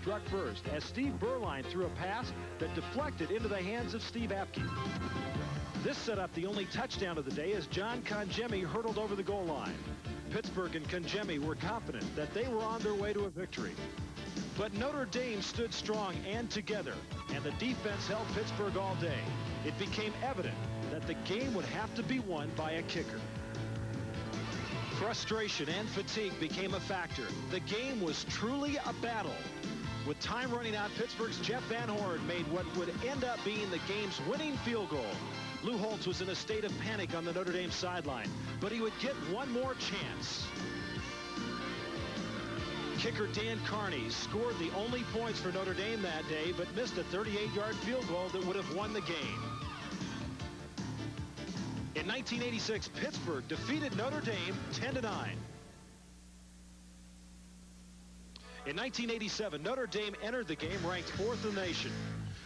struck first as Steve Berline threw a pass that deflected into the hands of Steve Apke. This set up the only touchdown of the day as John Congemi hurdled over the goal line. Pittsburgh and Congemi were confident that they were on their way to a victory. But Notre Dame stood strong and together, and the defense held Pittsburgh all day. It became evident that the game would have to be won by a kicker. Frustration and fatigue became a factor. The game was truly a battle. With time running out, Pittsburgh's Jeff Van Horn made what would end up being the game's winning field goal. Lou Holtz was in a state of panic on the Notre Dame sideline, but he would get one more chance. Kicker Dan Carney scored the only points for Notre Dame that day, but missed a 38-yard field goal that would have won the game. In 1986, Pittsburgh defeated Notre Dame 10-9. In 1987, Notre Dame entered the game ranked 4th in the nation.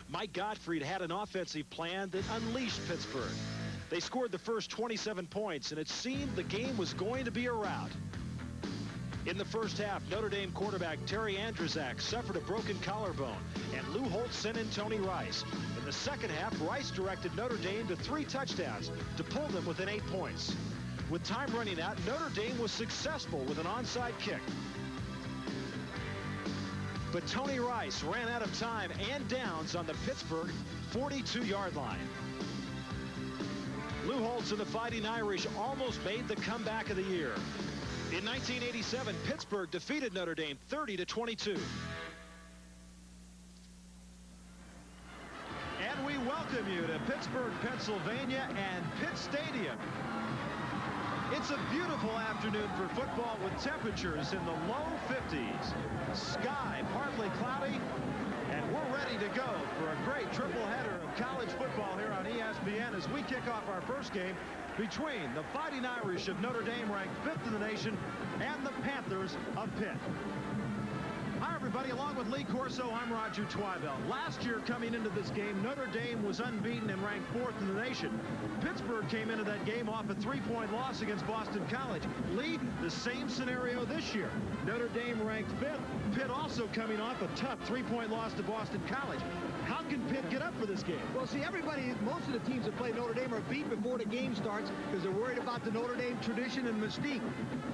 Mike Gottfried had an offensive plan that unleashed Pittsburgh. They scored the first 27 points, and it seemed the game was going to be a rout. In the first half, Notre Dame quarterback Terry Andrzak suffered a broken collarbone, and Lou Holtz sent in Tony Rice. In the second half, Rice directed Notre Dame to 3 touchdowns to pull them within 8 points. With time running out, Notre Dame was successful with an onside kick. But Tony Rice ran out of time and downs on the Pittsburgh 42-yard line. Lou Holtz and the Fighting Irish almost made the comeback of the year. In 1987, Pittsburgh defeated Notre Dame 30-22. And we welcome you to Pittsburgh, Pennsylvania and Pitt Stadium. It's a beautiful afternoon for football with temperatures in the low 50s. Sky partly cloudy, and we're ready to go for a great triple header of college football here on ESPN as we kick off our first game between the Fighting Irish of Notre Dame, ranked 5th in the nation, and the Panthers of Pitt. Hi, everybody. Along with Lee Corso, I'm Roger Twibell. Last year, coming into this game, Notre Dame was unbeaten and ranked 4th in the nation. Pittsburgh came into that game off a 3-point loss against Boston College. Lee, the same scenario this year. Notre Dame ranked 5th. Pitt also coming off a tough 3-point loss to Boston College. How can Pitt get up for this game? Well, see, most of the teams that play Notre Dame are beat before the game starts because they're worried about the Notre Dame tradition and mystique.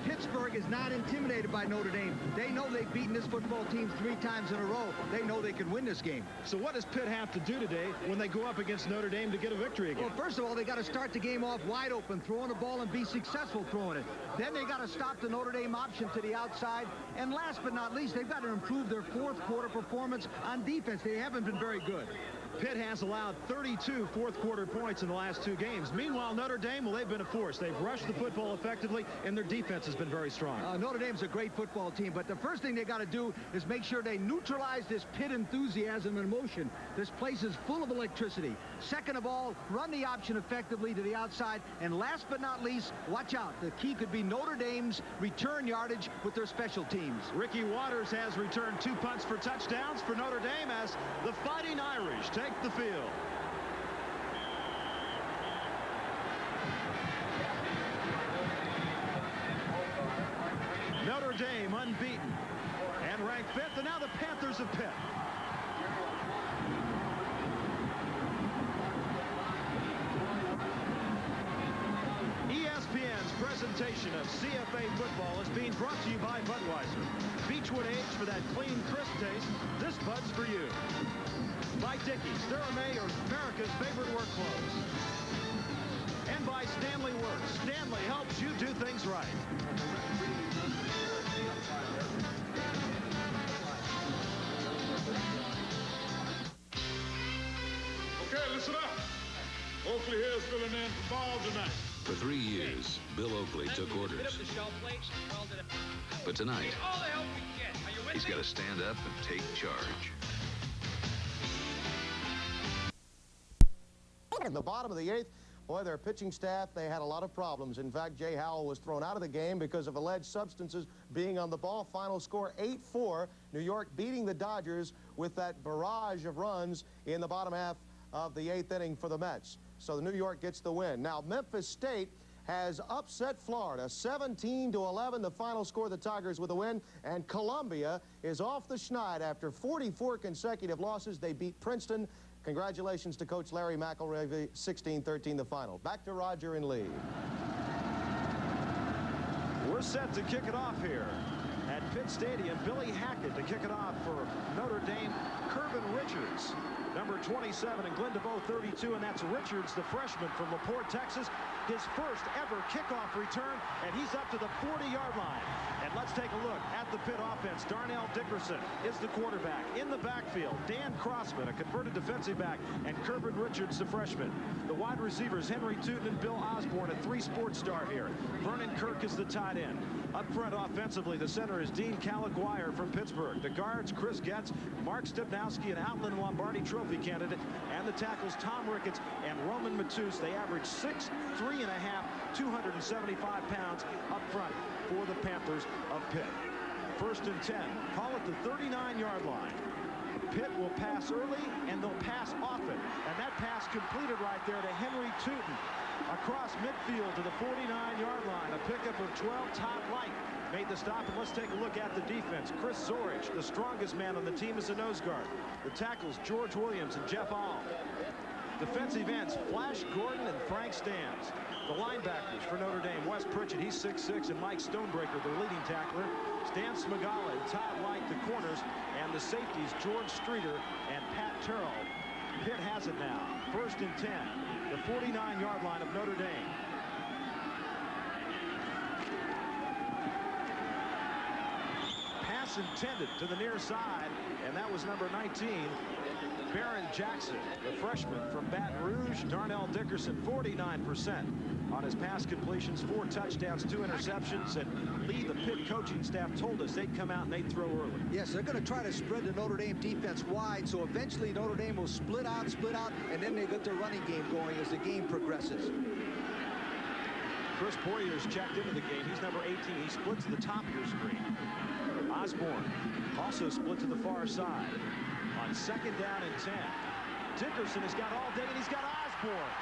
Pittsburgh is not intimidated by Notre Dame. They know they've beaten this football team 3 times in a row. They know they can win this game. So what does Pitt have to do today when they go up against Notre Dame to get a victory again? Well, first of all, they got to start the game off wide open, throwing the ball and be successful throwing it. Then they got to stop the Notre Dame option to the outside. And last but not least, they've got to improve their 4th quarter performance on defense. They haven't been very good. Pitt has allowed 32 fourth-quarter points in the last 2 games. Meanwhile, Notre Dame, well, they've been a force. They've rushed the football effectively, and their defense has been very strong. Notre Dame's a great football team, but the first thing they got to do is make sure they neutralize this Pitt enthusiasm and emotion. This place is full of electricity. Second of all, run the option effectively to the outside. And last but not least, watch out. The key could be Notre Dame's return yardage with their special teams. Ricky Waters has returned 2 punts for touchdowns for Notre Dame as the Fighting Irish take the field. Notre Dame unbeaten and ranked 5th, and now the Panthers of Pitt. ESPN's presentation of CFA football is being brought to you by Budweiser. Beechwood Age for that clean, crisp taste. This Bud's for you. By Dickies, they're America's favorite work clothes. And by Stanley Works. Stanley helps you do things right. Okay, listen up. Oakley here is filling in for Bob tonight. For 3 years, Bill Oakley took orders. But tonight, he's got to stand up and take charge. At the bottom of the 8th, boy, their pitching staff, they had a lot of problems. In fact, Jay Howell was thrown out of the game because of alleged substances being on the ball. Final score 8-4. New York beating the Dodgers with that barrage of runs in the bottom half of the 8th inning for the Mets. So the New York gets the win. Now, Memphis State has upset Florida 17-11, the final score. The Tigers with a win, and Columbia is off the schneid after 44 consecutive losses. They beat Princeton. Congratulations to Coach Larry McElravy, 16-13 the final. Back to Roger and Lee. We're set to kick it off here at Pitt Stadium. Billy Hackett to kick it off for Notre Dame. Kirvin Richards, number 27, and Glenn DeVoe, 32, and that's Richards, the freshman from LaPorte, Texas. His first ever kickoff return, and he's up to the 40-yard line. And let's take a look at the Pitt offense. Darnell Dickerson is the quarterback. In the backfield, Dan Crossman, a converted defensive back, and Kirvin Richards, the freshman. The wide receivers, Henry Tootin and Bill Osborne, a three-sport star here. Vernon Kirk is the tight end. Up front offensively, the center is Dean Calaguire from Pittsburgh. The guards, Chris Getz, Mark Stepnowski, an Outland Lombardi Trophy candidate, and the tackles, Tom Ricketts and Roman Matus. They average 6'3", 275 pounds up front for the Panthers of Pitt. 1st and 10. Call it the 39-yard line. Pitt will pass early, and they'll pass often. And that pass completed right there to Henry Tootin across midfield to the 49-yard line. A pickup of 12. Todd Light made the stop, and let's take a look at the defense. Chris Zorich, the strongest man on the team, is a nose guard. The tackles, George Williams and Jeff Ahl. Defensive ends, Flash Gordon and Frank Stams. The linebackers for Notre Dame, Wes Pritchett, he's 6'6", and Mike Stonebreaker, their leading tackler. Stan Smagala and Todd Light, the corners, and the safeties, George Streeter and Pat Terrell. Pitt has it now. 1st and 10. The 49-yard line of Notre Dame. Pass intended to the near side, and that was number 19. Baron Jackson, the freshman from Baton Rouge. Darnell Dickerson, 49% on his pass completions, 4 touchdowns, 2 interceptions. And Lee, the Pitt coaching staff, told us they'd come out and they'd throw early. Yes, they're going to try to spread the Notre Dame defense wide, so eventually Notre Dame will split out, and then they get their running game going as the game progresses. Chris Poyer's checked into the game. He's number 18. He splits to the top of your screen. Osborne also split to the far side. On 2nd down and 10. Dickerson has got all day, and he's got Osborne.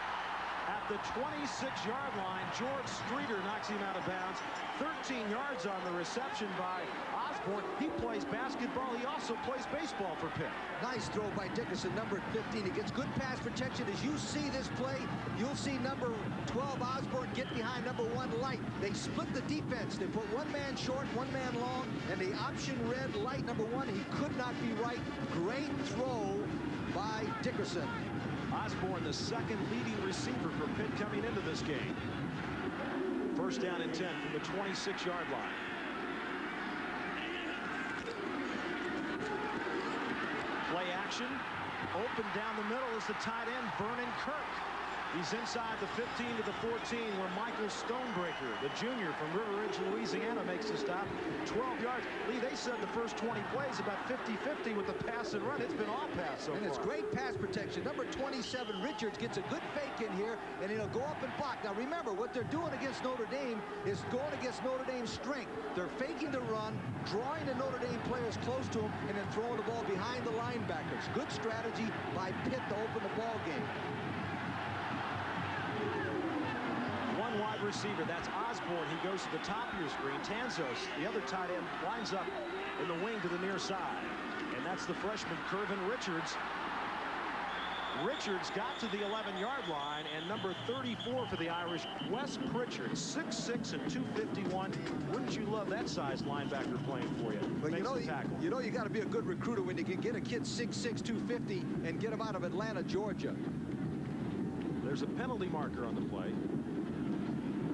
At the 26-yard line, George Streeter knocks him out of bounds. 13 yards on the reception by Osborne. He plays basketball. He also plays baseball for Pitt. Nice throw by Dickerson, number 15. He gets good pass protection. As you see this play, you'll see number 12, Osborne, get behind number 1, Light. They split the defense. They put 1 man short, 1 man long, and the option read Light, number 1. He could not be right. Great throw by Dickerson. Osborne, the 2nd leading receiver for Pitt coming into this game. 1st down and 10 from the 26-yard line. Play action. Open down the middle is the tight end, Vernon Kirk. He's inside the 15 to the 14, where Michael Stonebreaker, the junior from River Ridge, Louisiana, makes the stop. 12 yards. Lee, they said the first 20 plays about 50-50 with the pass and run. It's been all pass so far. And it's great pass protection. Number 27, Richards, gets a good fake in here, and he'll go up and block. Now remember, what they're doing against Notre Dame is going against Notre Dame's strength. They're faking the run, drawing the Notre Dame players close to them, and then throwing the ball behind the linebackers. Good strategy by Pitt to open the ball game. Wide receiver, that's Osborne. He goes to the top of your screen. Tanzos, the other tight end, lines up in the wing to the near side. And that's the freshman, Kirvin Richards. Richards got to the 11-yard line, and number 34 for the Irish, Wes Pritchard, 6'6" and 251. Wouldn't you love that size linebacker playing for you? But you know you got to be a good recruiter when you can get a kid 6'6", 250 and get him out of Atlanta, Georgia. There's a penalty marker on the play.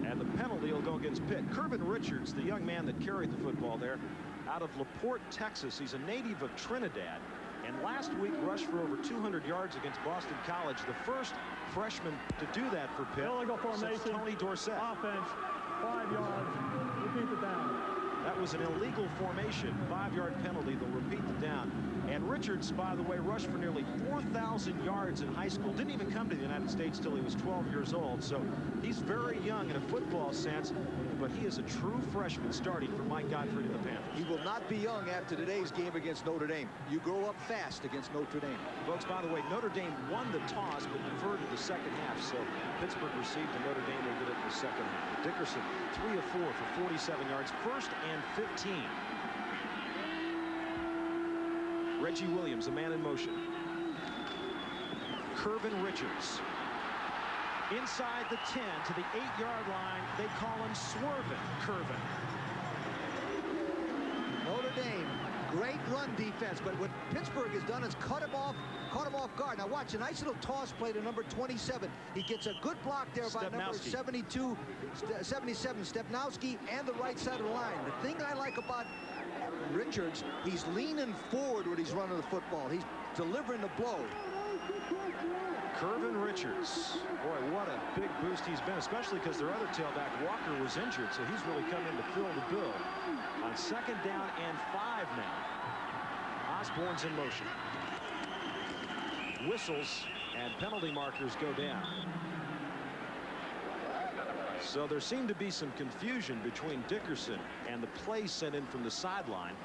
And the penalty will go against Pitt. Kirvin Richards, the young man that carried the football there, out of LaPorte, Texas. He's a native of Trinidad. And last week rushed for over 200 yards against Boston College. The first freshman to do that for Pitt since Tony Dorsett. Offense, 5 yards. Repeat the down. That was an illegal formation. 5-yard penalty. They'll repeat the down. And Richards, by the way, rushed for nearly 4,000 yards in high school. Didn't even come to the United States till he was 12 years old. So he's very young in a football sense. but he is a true freshman starting for Mike Gottfried in the Panthers. He will not be young after today's game against Notre Dame. You grow up fast against Notre Dame. Folks, by the way, Notre Dame won the toss but deferred to the second half, so Pittsburgh received and Notre Dame will get it in the second half. Dickerson 3 of 4 for 47 yards, 1st and 15. Reggie Williams, a man in motion. Curvin Richards inside the 10 to the 8-yard line. They call him Swervin Curvin. Notre Dame, great run defense, but what Pittsburgh has done is caught him off guard. Now watch, a nice little toss play to number 27. He gets a good block there by number 77 Stepnowski and the right side of the line. The thing I like about Richards, he's leaning forward when he's running the football. He's delivering the blow. Curvin Richards, boy, what a big boost he's been, especially because their other tailback Walker was injured, so he's really come in to fill the bill. On 2nd down and 5 now. Osborne's in motion. Whistles and penalty markers go down. So there seemed to be some confusion between Dickerson and the play sent in from the sideline,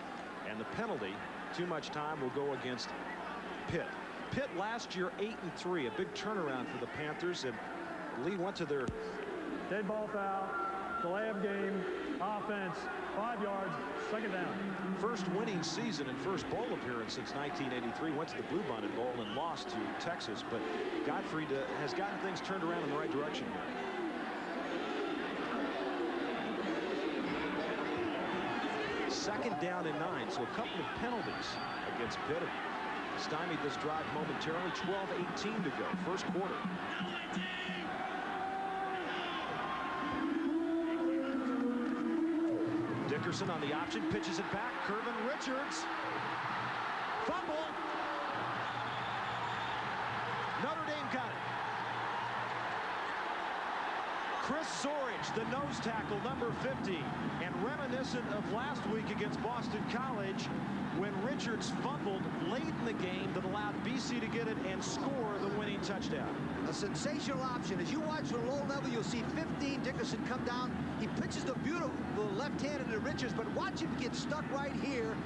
and the penalty. Too much time will go against Pitt. Pitt last year 8-3, a big turnaround for the Panthers, and Lee went to their Dead ball foul, delay of game, offense, 5 yards, 2nd down. first winning season and first bowl appearance since 1983. Went to the Bluebonnet Bowl and lost to Texas, but Gottfried has gotten things turned around in the right direction here. Second down and 9, so a couple of penalties against Pitt. Stymied this drive momentarily. 12:18 to go, first quarter. Dickerson on the option, pitches it back. Curvin Richards. Fumble. Notre Dame got it. Chris Zorich, the nose tackle, number 50, and reminiscent of last week against Boston College when Richards fumbled late in the game that allowed BC to get it and score the winning touchdown. A sensational option. As you watch from low level, you'll see 15. Dickerson come down. He pitches the beautiful left-handed to Richards, but watch him get stuck right here.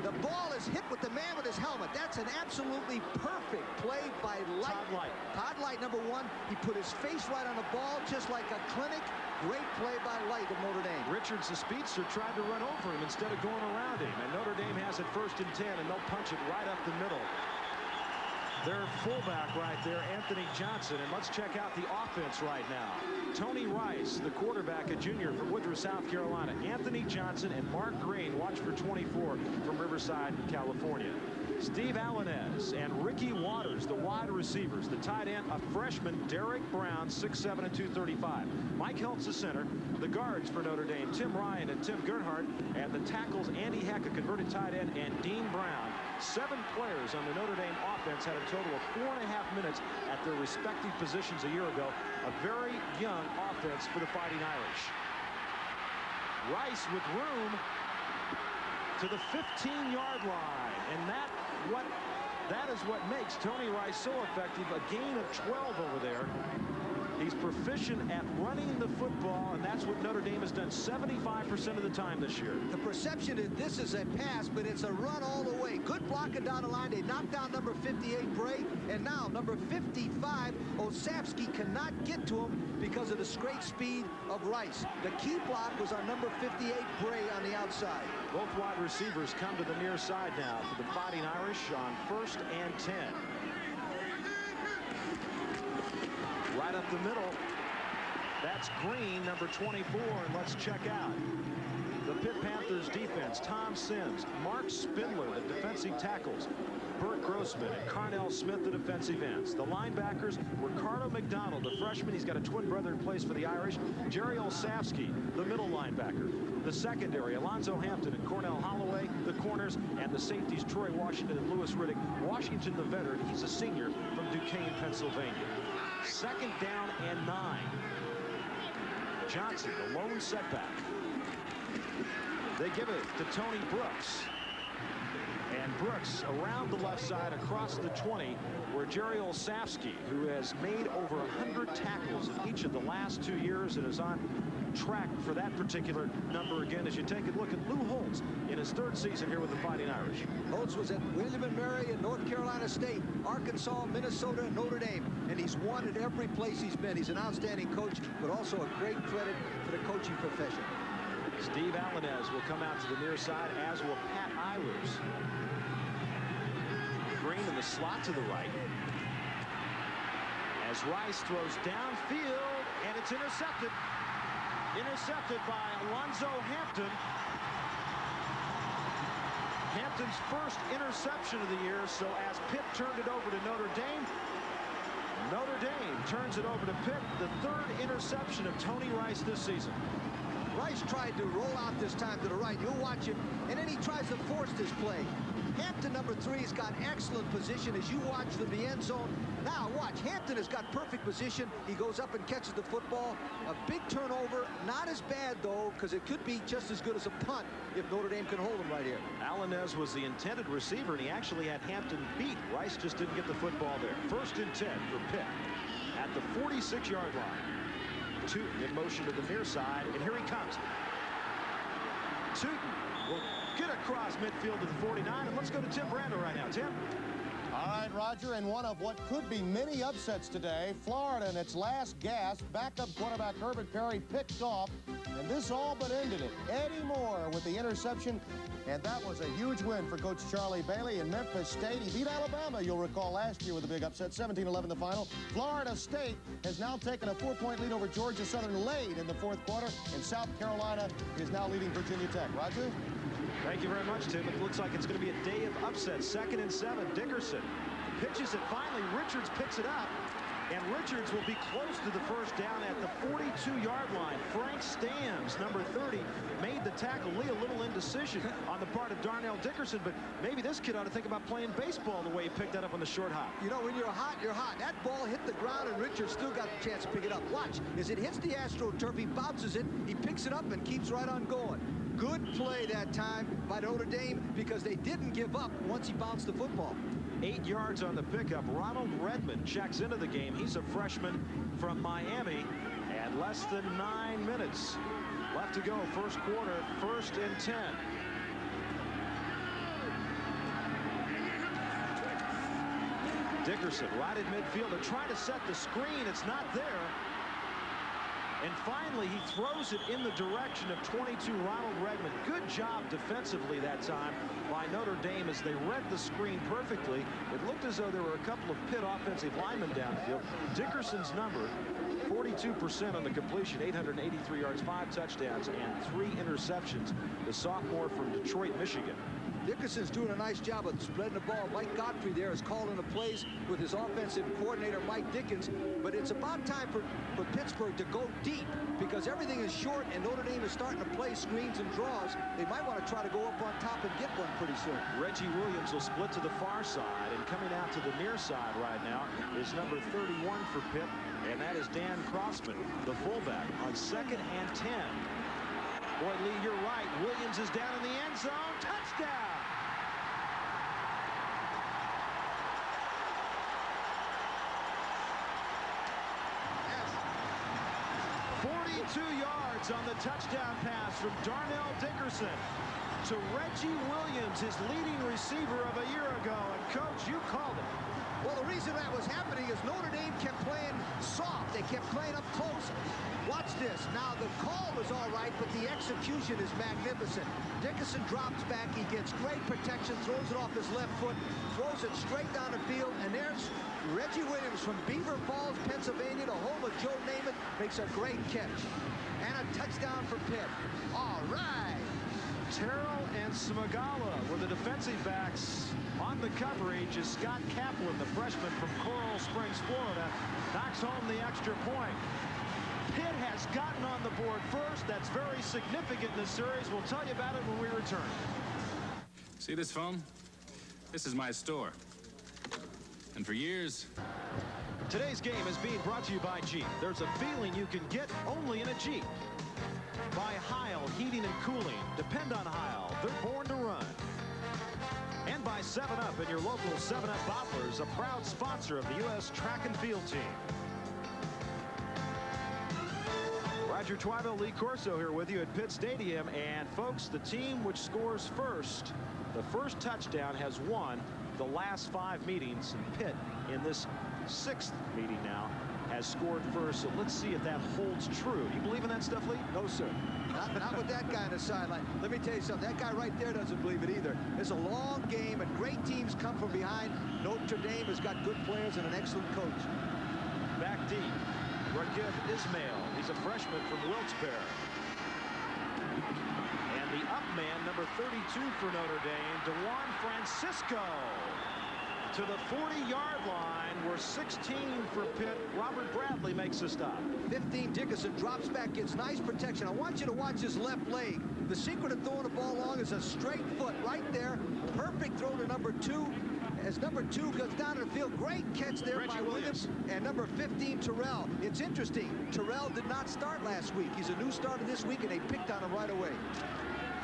The ball is hit with the man with his helmet. That's an absolutely perfect play by Light. Todd Light. Todd Light, number 1. He put his face right on the ball, just like a clinic. Great play by Light of Notre Dame. Richards, the speedster, tried to run over him instead of going around him. And Notre Dame has it 1st and 10, and they'll punch it right up the middle. Their fullback right there, Anthony Johnson. And let's check out the offense right now. Tony Rice, the quarterback, a junior from Woodruff, South Carolina. Anthony Johnson and Mark Green, watch for 24 from Riverside, California. Steve Allenez and Ricky Waters, the wide receivers. The tight end, a freshman, Derek Brown, 6'7" and 235. Mike Heltz, the center. The guards for Notre Dame, Tim Ryan and Tim Gerhardt. And the tackles, Andy Heck, a converted tight end, and Dean Brown. 7 players on the Notre Dame offense had a total of 4.5 minutes at their respective positions a year ago. A very young offense for the Fighting Irish. Rice with room to the 15-yard line, and that is what makes Tony Rice so effective. A gain of 12 over there. He's proficient at running the football, and that's what Notre Dame has done 75% of the time this year. The perception is this is a pass, but it's a run all the way. Good blocking down the line. They knocked down number 58, Bray, and now number 55, Osapsky, cannot get to him because of the great speed of Rice. The key block was on number 58, Bray, on the outside. Both wide receivers come to the near side now for the Fighting Irish on 1st and 10. Right up the middle. That's Green, number 24, and let's check out the Pitt Panthers defense. Tom Sims, Mark Spindler, the defensive tackles, Burt Grossman and Carnell Smith, the defensive ends. The linebackers, Ricardo McDonald, the freshman. He's got a twin brother in place for the Irish. Jerry Olsavsky, the middle linebacker. The secondary, Alonzo Hampton and Cornell Holloway, the corners, and the safeties, Troy Washington and Lewis Riddick. Washington, the veteran, he's a senior from Duquesne, Pennsylvania. 2nd down and 9. Johnson, the lone setback. They give it to Tony Brooks. And Brooks around the left side across the 20, where Jerry Olszewski, who has made over 100 tackles in each of the last 2 years and is on track for that particular number again as you take a look at Lou Holtz in his 3rd season here with the Fighting Irish. Holtz was at William & Mary in North Carolina State, Arkansas, Minnesota, and Notre Dame, and he's won at every place he's been. He's an outstanding coach, but also a great credit to the coaching profession. Steve Allenez will come out to the near side, as will Pat Eilers. Green in the slot to the right. As Rice throws downfield, and it's intercepted. Intercepted by Alonzo Hampton. Hampton's first interception of the year, so as Pitt turned it over to Notre Dame turns it over to Pitt, the 3rd interception of Tony Rice this season. Rice tried to roll out this time to the right. You'll watch it, and then he tries to force this play. Hampton, number 3, has got excellent position as you watch from the end zone. Now watch, Hampton has got perfect position. He goes up and catches the football. A big turnover, not as bad though, because it could be just as good as a punt if Notre Dame can hold him right here. Allenez was the intended receiver, and he actually had Hampton beat. Rice just didn't get the football there. 1st and 10 for Pitt at the 46-yard line. Tootin in motion to the near side, and here he comes. Tootin will get across midfield to the 49, and let's go to Tim Brando right now. Tim? All right, Roger, and one of what could be many upsets today, Florida in its last gasp, backup quarterback Herbert Perry picked off, and this all but ended it. Eddie Moore with the interception, and that was a huge win for Coach Charlie Bailey in Memphis State. He beat Alabama, you'll recall, last year with a big upset, 17-11 the final. Florida State has now taken a 4-point lead over Georgia Southern late in the 4th quarter, and South Carolina is now leading Virginia Tech. Roger? Thank you very much, Tim. It looks like it's going to be a day of upsets. 2nd and 7. Dickerson pitches it finally. Richards picks it up, and Richards will be close to the first down at the 42-yard line. Frank Stams, number 30, made the tackle. Lee, a little indecision on the part of Darnell Dickerson, but maybe this kid ought to think about playing baseball the way he picked that up on the short hop. You know, when you're hot, you're hot. That ball hit the ground, and Richards still got the chance to pick it up. Watch, as it hits the AstroTurf, he bounces it, he picks it up, and keeps right on going. Good play that time by Notre Dame because they didn't give up once he bounced the football. 8 yards on the pickup. Ronald Redmond checks into the game. He's a freshman from Miami, and less than 9 minutes left to go. 1st quarter, 1st and 10. Dickerson right at midfield. They're trying to set the screen. It's not there. And finally, he throws it in the direction of 22, Ronald Redmond. Good job defensively that time by Notre Dame as they read the screen perfectly. It looked as though there were a couple of Pitt offensive linemen downfield. Dickerson's number, 42% on the completion, 883 yards, 5 touchdowns, and 3 interceptions. The sophomore from Detroit, Michigan. Dickerson's doing a nice job of spreading the ball. Mike Godfrey there is calling the plays with his offensive coordinator, Mike Dickens. But it's about time for Pittsburgh to go deep because everything is short and Notre Dame is starting to play screens and draws. They might want to try to go up on top and get one pretty soon. Reggie Williams will split to the far side, and coming out to the near side right now is number 31 for Pitt, and that is Dan Crossman, the fullback, on 2nd and 10. Boy, Lee, you're right. Williams is down in the end zone. Touchdown! 42 yards on the touchdown pass from Darnell Dickerson to Reggie Williams, his leading receiver of a year ago. And, Coach, you called it. Well, the reason that was happening is Notre Dame kept playing soft. They kept playing up close. Watch this. Now, the call was all right, but the execution is magnificent. Dickerson drops back. He gets great protection, throws it off his left foot, throws it straight down the field, and there's Reggie Williams from Beaver Falls, Pennsylvania, the home of Joe Namath, makes a great catch. And a touchdown for Pitt. All right. Terrell and Smagala were the defensive backs on the coverage as Scott Kaplan, the freshman from Coral Springs, Florida, knocks home the extra point. Pitt has gotten on the board first. That's very significant in this series. We'll tell you about it when we return. See this phone? This is my store. And for years... Today's game is being brought to you by Jeep. There's a feeling you can get only in a Jeep. By Heil Heating and Cooling. Depend on Heil. They're born to run. And by by 7-Up and your local 7-Up bottlers, a proud sponsor of the U.S. track and field team. Roger Twyville, Lee Corso here with you at Pitt Stadium. And folks, the team which scores first, the first touchdown, has won the last 5 meetings. And Pitt, in this 6th meeting now, has scored first. So let's see if that holds true. Do you believe in that stuff, Lee? No, sir. Not with that guy on the sideline. Let me tell you something. That guy right there doesn't believe it either. It's a long game, and great teams come from behind. Notre Dame has got good players and an excellent coach. Back deep, Rakib Ismail. He's a freshman from Wilkes-Barre. And the up man, number 32 for Notre Dame, DeJuan Francisco. To the 40-yard line, we're 16 for Pitt. Robert Bradley makes a stop. 15, Dickerson drops back, gets nice protection. I want you to watch his left leg. The secret of throwing the ball long is a straight foot right there. Perfect throw to number 2. As number 2 goes down to the field, great catch there by Williams. And number 15, Terrell. It's interesting. Terrell did not start last week. He's a new starter this week, and they picked on him right away.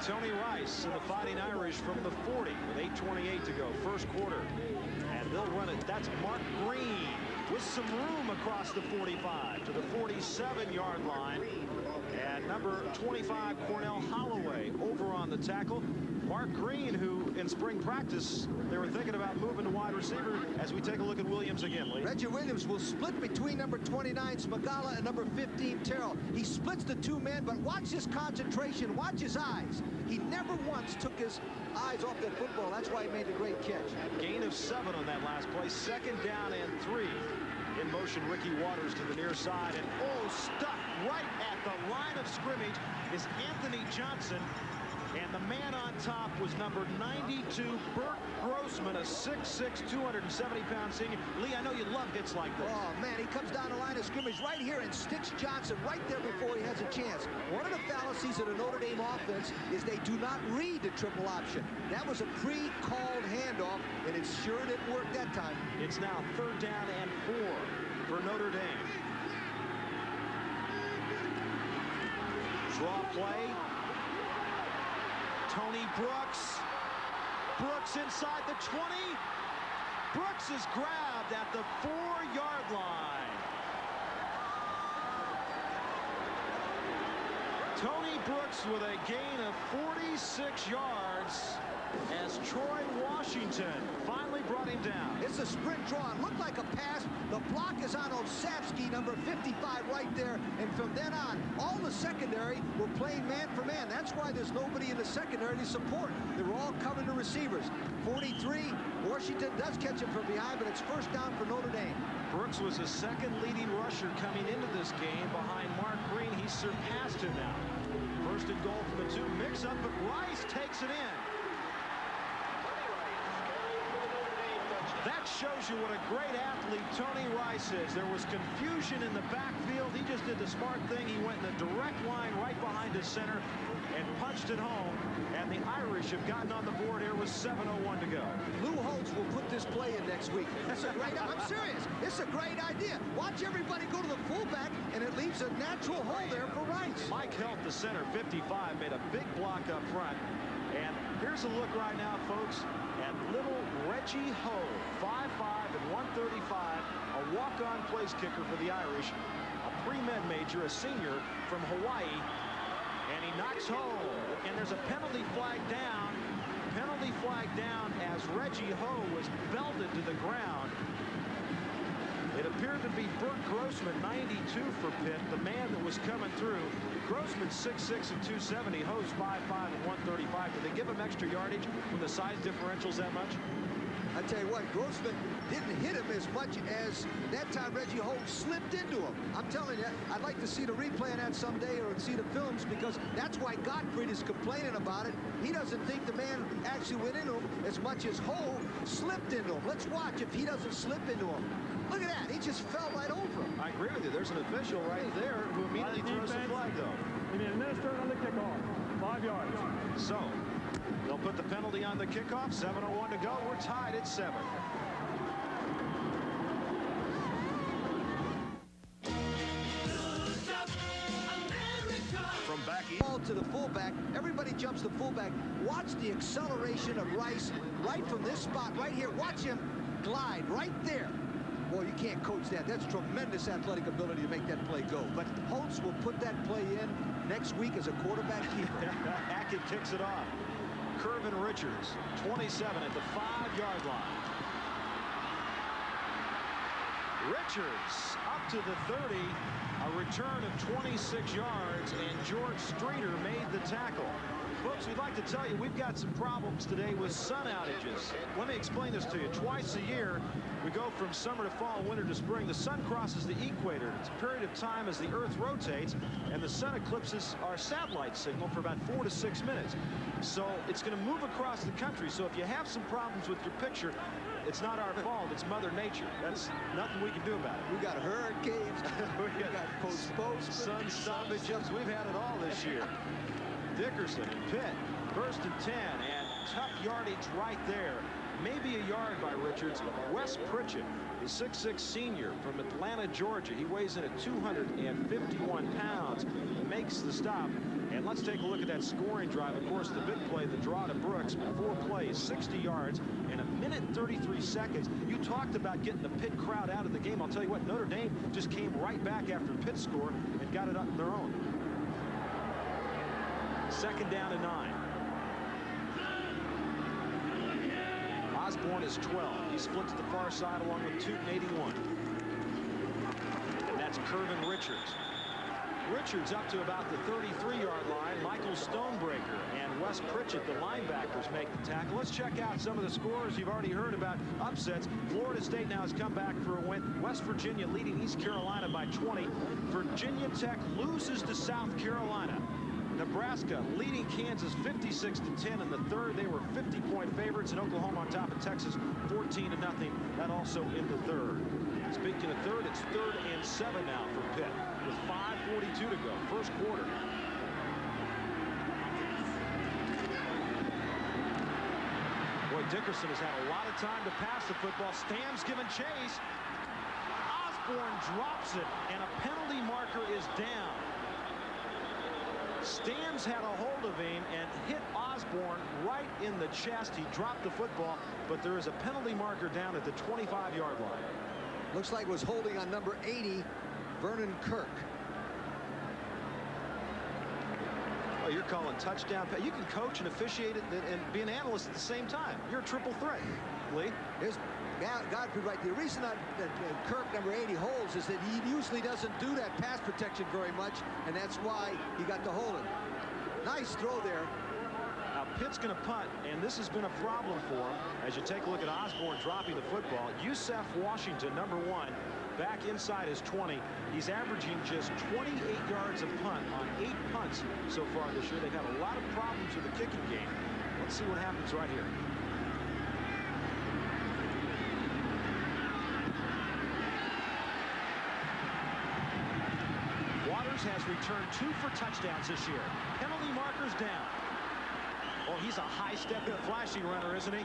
Tony Rice and the Fighting Irish from the 40 with 8:28 to go, first quarter. And they'll run it. That's Mark Green with some room across the 45 to the 47-yard line. And number 25, Cornell Holloway, over on the tackle. Mark Green, who in spring practice, they were thinking about moving to wide receiver, as we take a look at Williams again, Lee. Reggie Williams will split between number 29, Smagala, and number 15, Terrell. He splits the 2 men, but watch his concentration, watch his eyes. He never once took his eyes off that football. That's why he made the great catch. Gain of 7 on that last play. 2nd down and 3. In motion, Ricky Waters to the near side, and stuck right at the line of scrimmage is Anthony Johnson. And the man on top was number 92, Bert Grossman, a 6'6", 270-pound senior. Lee, I know you love hits like this. Oh, man, he comes down the line of scrimmage right here and sticks Johnson right there before he has a chance. One of the fallacies of the Notre Dame offense is they do not read the triple option. That was a pre-called handoff, and it sure didn't work that time. It's now 3rd down and 4 for Notre Dame. Draw play. Tony Brooks. Brooks inside the 20. Brooks is grabbed at the 4-yard line. Tony Brooks with a gain of 46 yards as Troy Washington finally brought him down. It's a sprint draw. It looked like a pass. The block is on Osavsky, number 55, right there. And from then on, all the secondary were playing man for man. That's why there's nobody in the secondary to support. They were all covering the receivers. 43, Washington does catch him from behind, but it's 1st down for Notre Dame. Brooks was the 2nd leading rusher coming into this game behind Mark Green. He surpassed him now. 1st and goal from the 2. Mix up, but Rice takes it in. That shows you what a great athlete Tony Rice is. There was confusion in the backfield. He just did the smart thing. He went in the direct line right behind his center and punched it home. And the Irish have gotten on the board here with 7:01 to go. Lou Holtz will put this play in next week. That's a great, I'm serious. It's a great idea. Watch everybody go to the fullback, and it leaves a natural hole there for Rice. Mike Helt, the center, 55, made a big block up front. And here's a look right now, folks, at little Reggie Ho, 5'5" and 135, a walk-on place kicker for the Irish, a pre-med major, a senior from Hawaii, and he knocks home. And there's a penalty flag down. Penalty flag down as Reggie Ho was belted to the ground. It appeared to be Bert Grossman, 92 for Pitt, the man that was coming through. Grossman 6'6" and 270, Ho's 5'5" and 135. Did they give him extra yardage when the size differential's that much? I tell you what, Grossman didn't hit him as much as that time Reggie Holt slipped into him. I'm telling you, I'd like to see the replay of that someday or see the films, because that's why Gottfried is complaining about it. He doesn't think the man actually went into him as much as Holt slipped into him. Let's watch if he doesn't slip into him. Look at that. He just fell right over him. I agree with you. There's an official right there who immediately throws the flag, though. He made a administered on the kickoff. 5 yards. So, they'll put the penalty on the kickoff. 7:01 to go. We're tied at 7. From back ball to the fullback, everybody jumps the fullback. Watch the acceleration of Rice right from this spot right here. Watch him glide right there. Boy, you can't coach that. That's tremendous athletic ability to make that play go. But Holtz will put that play in next week as a quarterback keeper. Hackett kicks it off. Curvin Richards, 27 at the 5-yard line. Richards up to the 30. A return of 26 yards, and George Streeter made the tackle. Folks, we'd like to tell you we've got some problems today with sun outages. Let me explain this to you. Twice a year, we go from summer to fall, winter to spring. The sun crosses the equator. It's a period of time as the Earth rotates, and the sun eclipses our satellite signal for about 4 to 6 minutes. So it's going to move across the country. So if you have some problems with your picture, it's not our fault. It's Mother Nature. That's nothing we can do about it. We got hurricanes. we got postponements. Sun stoppages. We've had it all this year. Dickerson and Pitt, 1st and 10, and tough yardage right there. Maybe a yard by Richards. Wes Pritchett, the 6'6" senior from Atlanta, Georgia. He weighs in at 251 pounds, makes the stop. And let's take a look at that scoring drive. Of course, the big play, the draw to Brooks, 4 plays, 60 yards, in a minute and 33 seconds. You talked about getting the Pitt crowd out of the game. I'll tell you what, Notre Dame just came right back after Pitt scored and got it up on their own. 2nd down and 9. Osborne is 12. He splits to the far side along with Tootin, 81. And that's Curvin Richards. Richards up to about the 33-yard line. Michael Stonebreaker and Wes Pritchett, the linebackers, make the tackle. Let's check out some of the scores. You've already heard about upsets. Florida State now has come back for a win. West Virginia leading East Carolina by 20. Virginia Tech loses to South Carolina. Nebraska leading Kansas 56-10 in the 3rd. They were 50-point favorites, and Oklahoma on top of Texas 14-0. That also in the 3rd. Speaking of 3rd, it's 3rd and 7 now for Pitt with 5:42 to go. 1st quarter. Boy, Dickerson has had a lot of time to pass the football. Stam's given chase. Osborne drops it, and a penalty marker is down. Stams had a hold of him and hit Osborne right in the chest. He dropped the football, but there is a penalty marker down at the 25-yard line. Looks like it was holding on number 80, Vernon Kirk. Oh, you're calling touchdown. You can coach and officiate it and be an analyst at the same time. You're a triple threat, Lee. Here's Godfrey right. The reason that Kirk, number 80, holds is that he usually doesn't do that pass protection very much, and that's why he got the holding. Nice throw there. Now, Pitt's going to punt, and this has been a problem for him. As you take a look at Osborne dropping the football, Yusef Washington, number 1, back inside his 20. He's averaging just 28 yards of punt on 8 punts so far this year. They've had a lot of problems with the kicking game. Let's see what happens right here. Has returned 2 for touchdowns this year. Penalty markers down. Oh, he's a high-stepping, flashy runner, isn't he?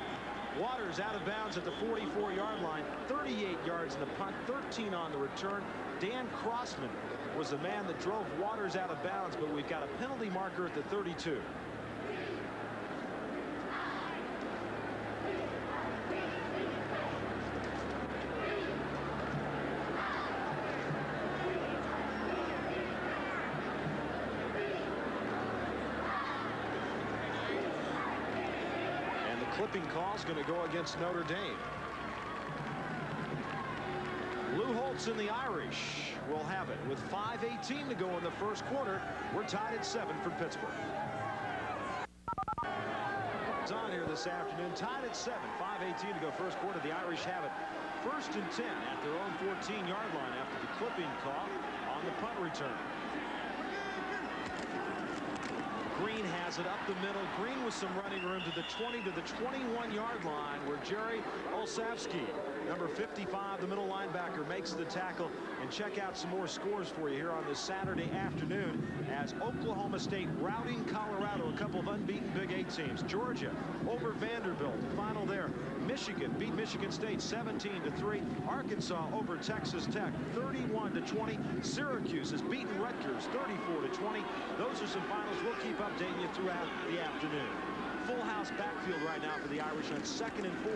Waters out of bounds at the 44-yard line. 38 yards in the punt, 13 on the return. Dan Crossman was the man that drove Waters out of bounds, but we've got a penalty marker at the 32. Clipping call is going to go against Notre Dame. Lou Holtz and the Irish will have it with 5:18 to go in the 1st quarter. We're tied at 7 for Pittsburgh. It's on here this afternoon, tied at 7. 5:18 to go 1st quarter. The Irish have it 1st and 10 at their own 14-yard line after the clipping call on the punt return. Green has it up the middle. Green with some running room to the 20 to the 21-yard line, where Jerry Olszewski, number 55, the middle linebacker, makes the tackle. And check out some more scores for you here on this Saturday afternoon as Oklahoma State routing Colorado, a couple of unbeaten Big 8 teams. Georgia over Vanderbilt, the final there. Michigan Michigan beat Michigan State 17-3. Arkansas over Texas Tech 31-20. Syracuse has beaten Rutgers 34-20. Those are some finals we'll keep updating you throughout the afternoon. Full house backfield right now for the Irish on 2nd and 4.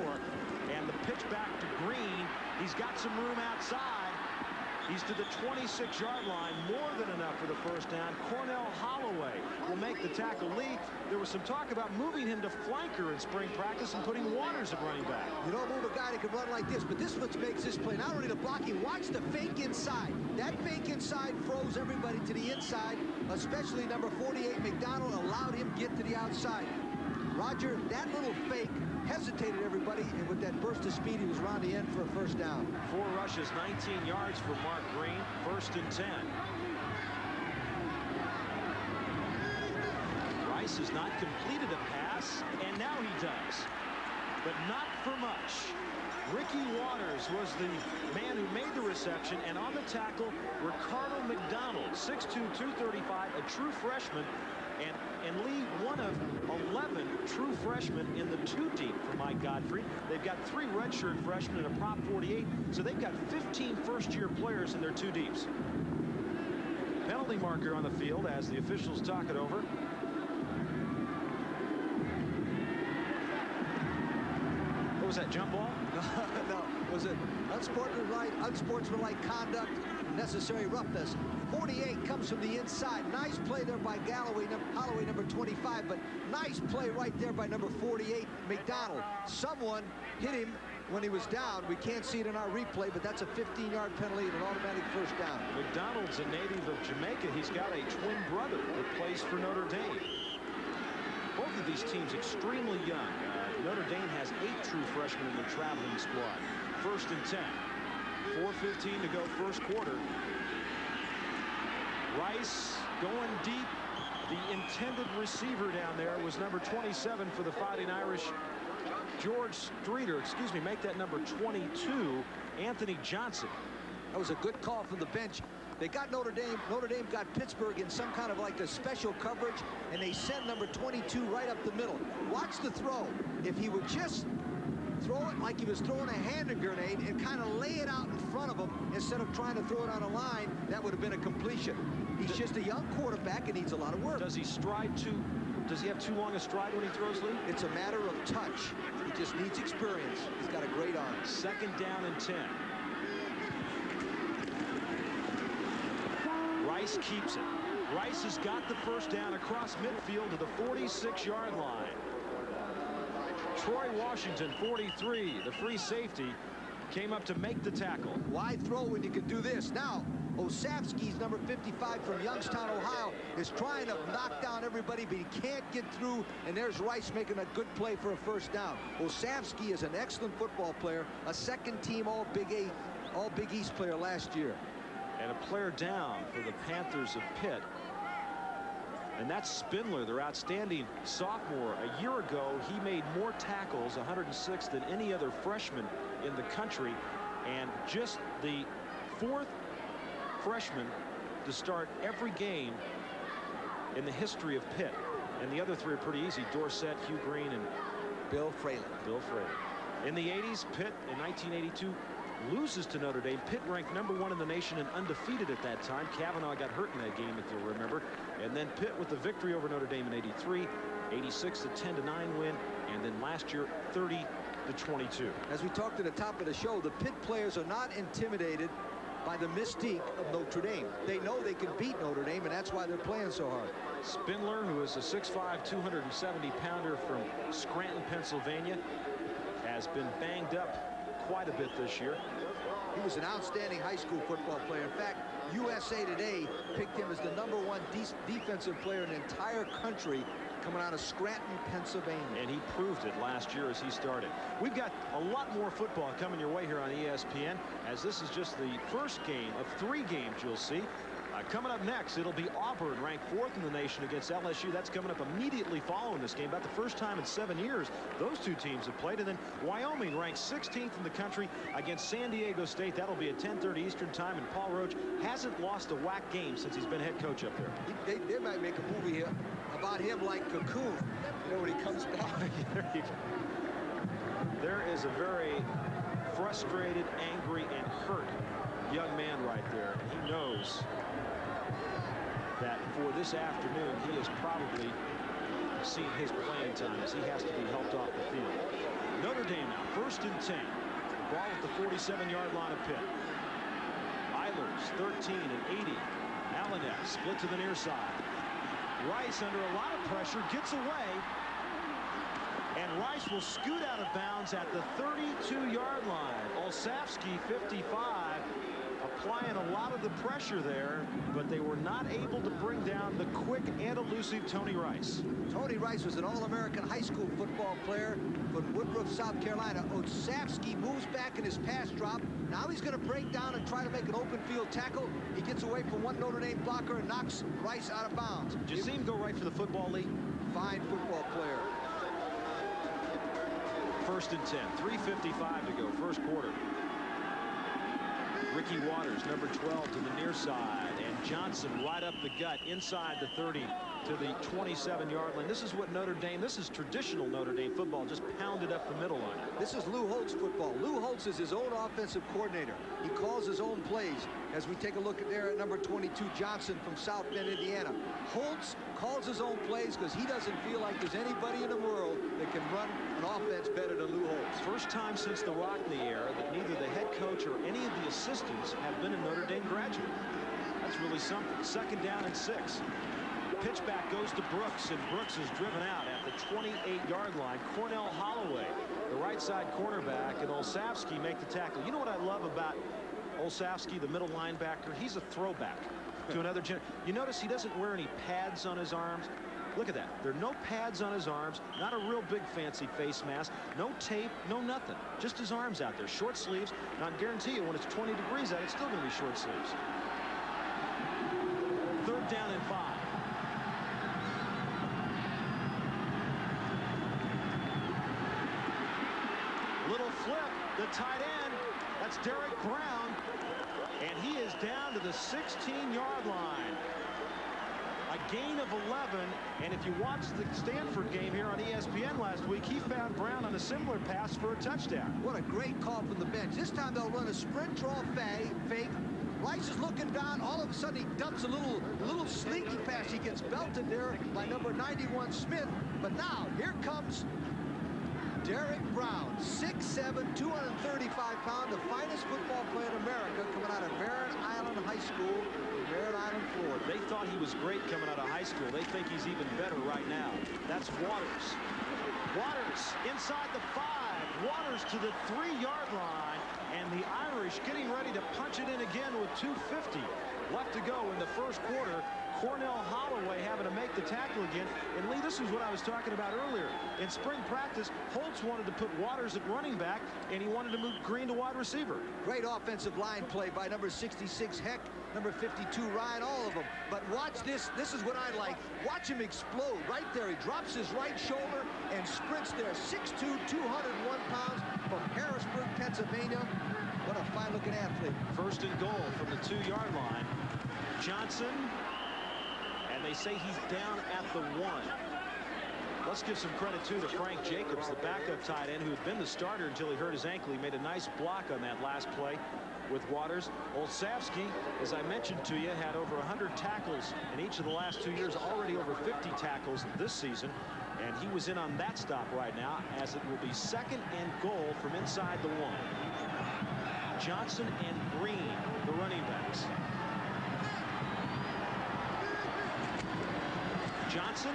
And the pitch back to Green. He's got some room outside. He's to the 26-yard line, more than enough for the first down. Cornell Holloway will make the tackle. Lee, there was some talk about moving him to flanker in spring practice and putting Waters at running back. You don't move a guy that can run like this, but this is what makes this play. Not only the blocking, watch the fake inside. That fake inside froze everybody to the inside, especially number 48, McDonald, allowed him to get to the outside. Roger, that little fake hesitated everybody, and with that burst of speed, he was around the end for a first down. 4 rushes, 19 yards for Mark Green. 1st and 10. Rice has not completed a pass, and now he does, but not for much. Ricky Waters was the man who made the reception, and on the tackle, Ricardo McDonald, 6'2", 235, a true freshman. And Lee, one of 11 true freshmen in the 2 deep for Mike Godfrey. They've got 3 redshirt freshmen and a Prop 48, so they've got 15 first-year players in their 2 deeps. Penalty marker on the field as the officials talk it over. What was that, jump ball? No, was it unsportsmanlike conduct, necessary roughness. 48 comes from the inside. Nice play there by Holloway, number 25, but nice play right there by number 48, McDonald. Someone hit him when he was down. We can't see it in our replay, but that's a 15-yard penalty and an automatic first down. McDonald's a native of Jamaica. He's got a twin brother that plays for Notre Dame. Both of these teams extremely young. Notre Dame has 8 true freshmen in their traveling squad. 1st and 10. 4:15 to go first quarter. Rice going deep. The intended receiver down there was number 27 for the Fighting Irish. George Streeter, make that number 22, Anthony Johnson. That was a good call from the bench. They got Notre Dame. Notre Dame got Pittsburgh in some kind of like a special coverage, and they sent number 22 right up the middle. Watch the throw. If he would just throw it like he was throwing a hand grenade and kind of lay it out in front of him instead of trying to throw it on a line, that would have been a completion. He's just a young quarterback and needs a lot of work. Does he have too long a stride when he throws, Lee? It's a matter of touch. He just needs experience. He's got a great arm. 2nd down and 10. Rice keeps it. Rice has got the first down across midfield to the 46-yard line. Troy Washington, 43, the free safety, came up to make the tackle. Why throw when you can do this? Now, Osavsky's number 55 from Youngstown, Ohio, is trying to knock down everybody, but he can't get through, and there's Rice making a good play for a first down. Osavsky is an excellent football player, a 2nd-team All-Big East player last year. And a player down for the Panthers of Pitt. And that's Spindler, their outstanding sophomore. A year ago, he made more tackles, 106, than any other freshman in the country. And just the 4th freshman to start every game in the history of Pitt. And the other 3 are pretty easy. Dorsett, Hugh Green, and Bill Fraley. In the 80s, Pitt in 1982 loses to Notre Dame. Pitt ranked number 1 in the nation and undefeated at that time. Kavanaugh got hurt in that game, if you'll remember. And then Pitt with the victory over Notre Dame in 83, 86, a 10-9 win, and then last year 30-22. As we talked at the top of the show, the Pitt players are not intimidated by the mystique of Notre Dame. They know they can beat Notre Dame, and that's why they're playing so hard. Spindler, who is a 6'5", 270-pounder from Scranton, Pennsylvania, has been banged up quite a bit this year. He was an outstanding high school football player. In fact, USA Today picked him as the #1 defensive player in the entire country coming out of Scranton, Pennsylvania. And he proved it last year as he started. We've got a lot more football coming your way here on ESPN, as this is just the first game of 3 games you'll see. Coming up next, it'll be Auburn, ranked 4th in the nation against LSU. That's coming up immediately following this game. About the first time in 7 years those 2 teams have played. And then Wyoming, ranked 16th in the country against San Diego State. That'll be at 10:30 Eastern time. And Paul Roach hasn't lost a WAC game since he's been head coach up there. They might make a movie here about him like Cocoon. You know, when he comes back. There you go. There is is a very frustrated, angry, and hurt young man right there. And he knows that for this afternoon, he has probably seen his playing time as he has to be helped off the field. Notre Dame now, 1st and 10. The ball at the 47-yard line of Pitt. Eilers, 13 and 80. Alanet split to the near side. Rice under a lot of pressure gets away. And Rice will scoot out of bounds at the 32-yard line. Olszewski, 55, applying a lot of the pressure there, but they were not able to bring down the quick and elusive Tony Rice. Tony Rice was an All-American high school football player from Woodruff, South Carolina. Olszewski moves back in his pass drop. Now he's going to break down and try to make an open field tackle. He gets away from one Notre Dame blocker and knocks Rice out of bounds. Did you see him go right for the football, Lee? Fine football player. 1st and 10, 3:55 to go, first quarter. Ricky Waters, number 12, to the near side, and Johnson right up the gut inside the 30 to the 27-yard line. This is what Notre Dame, this is traditional Notre Dame football, just pounded up the middle on it. This is Lou Holtz football. Lou Holtz is his own offensive coordinator. He calls his own plays. As we take a look at there at number 22, Johnson from South Bend, Indiana. Holtz calls his own plays because he doesn't feel like there's anybody in the world that can run an offense better than Lou Holtz. First time since the Rockney era that neither the head coach or any of the assistants have been a Notre Dame graduate. That's really something. 2nd down and 6. Pitch back goes to Brooks, and Brooks is driven out at the 28-yard line. Cornell Holloway, the right side cornerback, and Olszewski make the tackle. You know what I love about Olszewski, the middle linebacker? He's a throwback to another generation. You notice he doesn't wear any pads on his arms. Look at that. There are no pads on his arms, not a real big fancy face mask, no tape, no nothing. Just his arms out there, short sleeves. And I guarantee you when it's 20 degrees out, it's still going to be short sleeves. 3rd down and 5. Little flip, the tight end, that's Derek Brown, and he is down to the 16-yard line. A gain of 11, and if you watch the Stanford game here on ESPN last week, he found Brown on a similar pass for a touchdown. What a great call from the bench. This time they'll run a sprint draw fake. Rice is looking down. All of a sudden he dumps a little sneaky pass. He gets belted there by number 91 Smith. But now here comes Derek Brown, 6'7", 235 pounds, the finest football player in America, coming out of Barron Island High School in Barron Island, Florida. They thought he was great coming out of high school. They think he's even better right now. That's Waters. Waters inside the 5. Waters to the 3-yard line, and the Irish getting ready to punch it in again with 2:50 left to go in the first quarter. Cornell Holloway having to make the tackle again. And Lee, this is what I was talking about earlier. In spring practice, Holtz wanted to put Waters at running back, and he wanted to move Green to wide receiver. Great offensive line play by number 66 Heck, number 52 Ryan, all of them. But watch this. This is what I like. Watch him explode right there. He drops his right shoulder and sprints there. 6'2", 201 pounds from Harrisburg, Pennsylvania. What a fine-looking athlete. 1st and goal from the 2-yard line. Johnson. And they say he's down at the 1. Let's give some credit too to Frank Jacobs, the backup tight end who had been the starter until he hurt his ankle. He made a nice block on that last play with Waters. Olszewski, as I mentioned to you, had over 100 tackles in each of the last 2 years, already over 50 tackles this season. And he was in on that stop right now, as it will be 2nd and goal from inside the 1. Johnson and Green, the running backs. Johnson.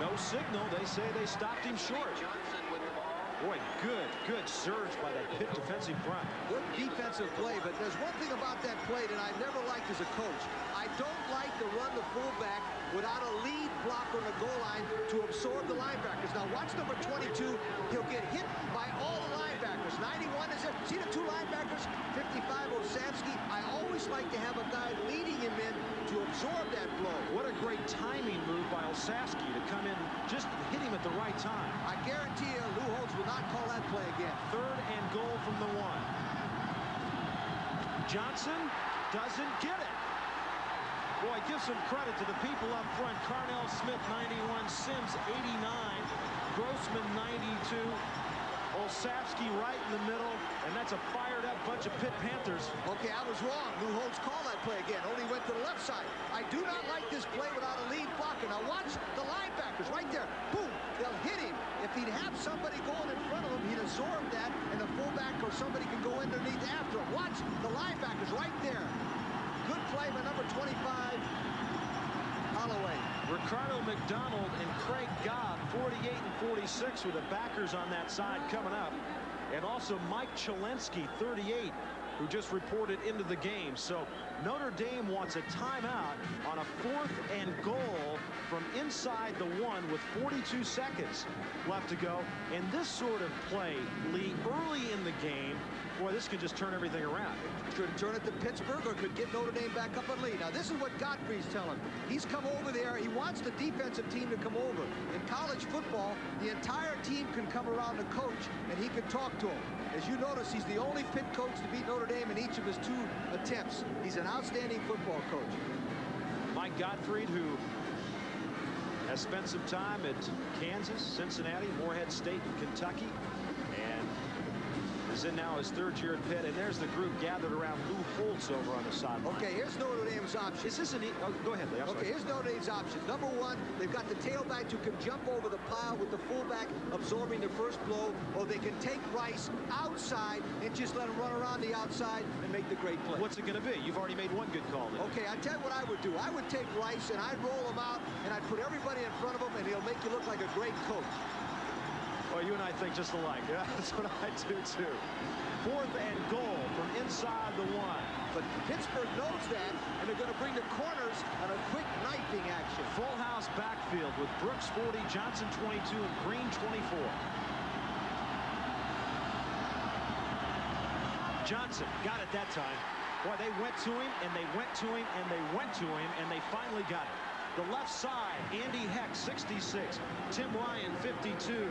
No signal. They say they stopped him short. Boy, good surge by that Pitt defensive front. Good defensive play, but there's one thing about that play that I've never liked as a coach. I don't like to run the fullback without a lead blocker on the goal line to absorb the linebackers. Now watch number 22. He'll get hit by all the linebackers. 91 is there. See the 2 linebackers? 55 Olszewski. I always like to have a guy leading him in to absorb that blow. What a great timing move by Olszewski to come in, just hit him at the right time. I guarantee you Lou Holtz will not call that play again. 3rd and goal from the 1. Johnson doesn't get it. Boy, give some credit to the people up front. Carnell Smith, 91. Sims, 89. Grossman 92. Olszewski right in the middle, and that's a fired-up bunch of Pitt Panthers. Okay, I was wrong. Lou Holtz called that play again. Only went to the left side. I do not like this play without a lead blocker. Now watch the linebackers right there. Boom! They'll hit him. If he'd have somebody going in front of him, he'd absorb that, and the fullback or somebody can go underneath after him. Watch the linebackers right there. Good play by number 25. Holloway. Ricardo McDonald and Craig Gobb, 48 and 46, with the backers on that side coming up. And also Mike Chalensky, 38, who just reported into the game. So Notre Dame wants a timeout on a 4th and goal from inside the 1 with 42 seconds left to go. And this sort of play, Lee, early in the game, boy, this could just turn everything around. Could turn it to Pittsburgh or could get Notre Dame back up on lead. Now, this is what Godfrey's telling. He's come over there. He wants the defensive team to come over. In college football, the entire team can come around the coach, and he can talk to him. As you notice, he's the only Pitt coach to beat Notre Dame in each of his 2 attempts. He's an outstanding football coach. Mike Gottfried, who has spent some time at Kansas, Cincinnati, Morehead State, and Kentucky, and is in now his 3rd year at Pitt. And there's the group gathered around Lou Holtz over on the sideline. Okay, here's Notre Dame's option. Is this an oh, go ahead, Lee. Okay, here's Notre Dame's option. Number 1, they've got the tailback who can jump over the pile with the fullback absorbing the first blow, or they can take Rice outside and just let him run around the outside and make the great play. What's it going to be? You've already made one good call there. Okay, I tell you what I would do. I would take Rice and I'd roll him out and I'd put everybody in front of him, and he'll make you look like a great coach. Well, you and I think just alike. Yeah, that's what I do too. 4th and goal from inside the 1. But Pittsburgh knows that, and they're going to bring the corners on a quick knifing action. Full house backfield with Brooks 40, Johnson 22, and Green 24. Johnson got it that time. Boy, they went to him, and they went to him, and they went to him, and they finally got it. The left side, Andy Heck, 66. Tim Ryan, 52.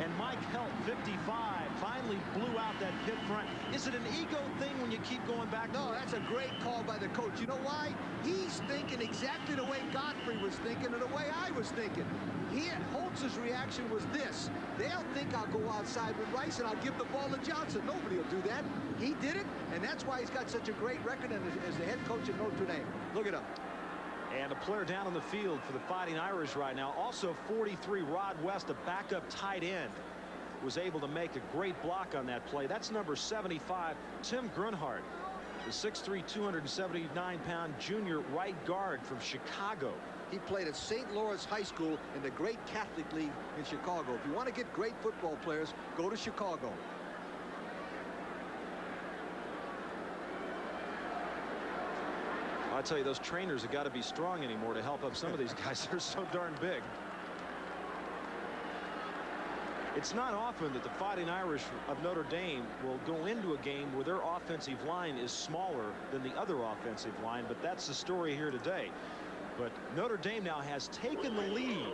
And Mike Helt, 55. Finally blew out that Pitt front. Is it an ego thing when you keep going back? No, that's a great call by the coach. You know why? He's thinking exactly the way Godfrey was thinking and the way I was thinking. Holtz's reaction was this. They'll think I'll go outside with Rice and I'll give the ball to Johnson. Nobody will do that. He did it, and that's why he's got such a great record as the head coach of Notre Dame. Look it up. And a player down on the field for the Fighting Irish right now. Also 43, Rod West, a backup tight end, was able to make a great block on that play. That's number 75, Tim Grunhard, the 6'3", 279-pound junior right guard from Chicago. He played at St. Lawrence High School in the great Catholic League in Chicago. If you want to get great football players, go to Chicago. I'll tell you, those trainers have got to be strong anymore to help up some of these guys. They're so darn big. It's not often that the Fighting Irish of Notre Dame will go into a game where their offensive line is smaller than the other offensive line, but that's the story here today. But Notre Dame now has taken the lead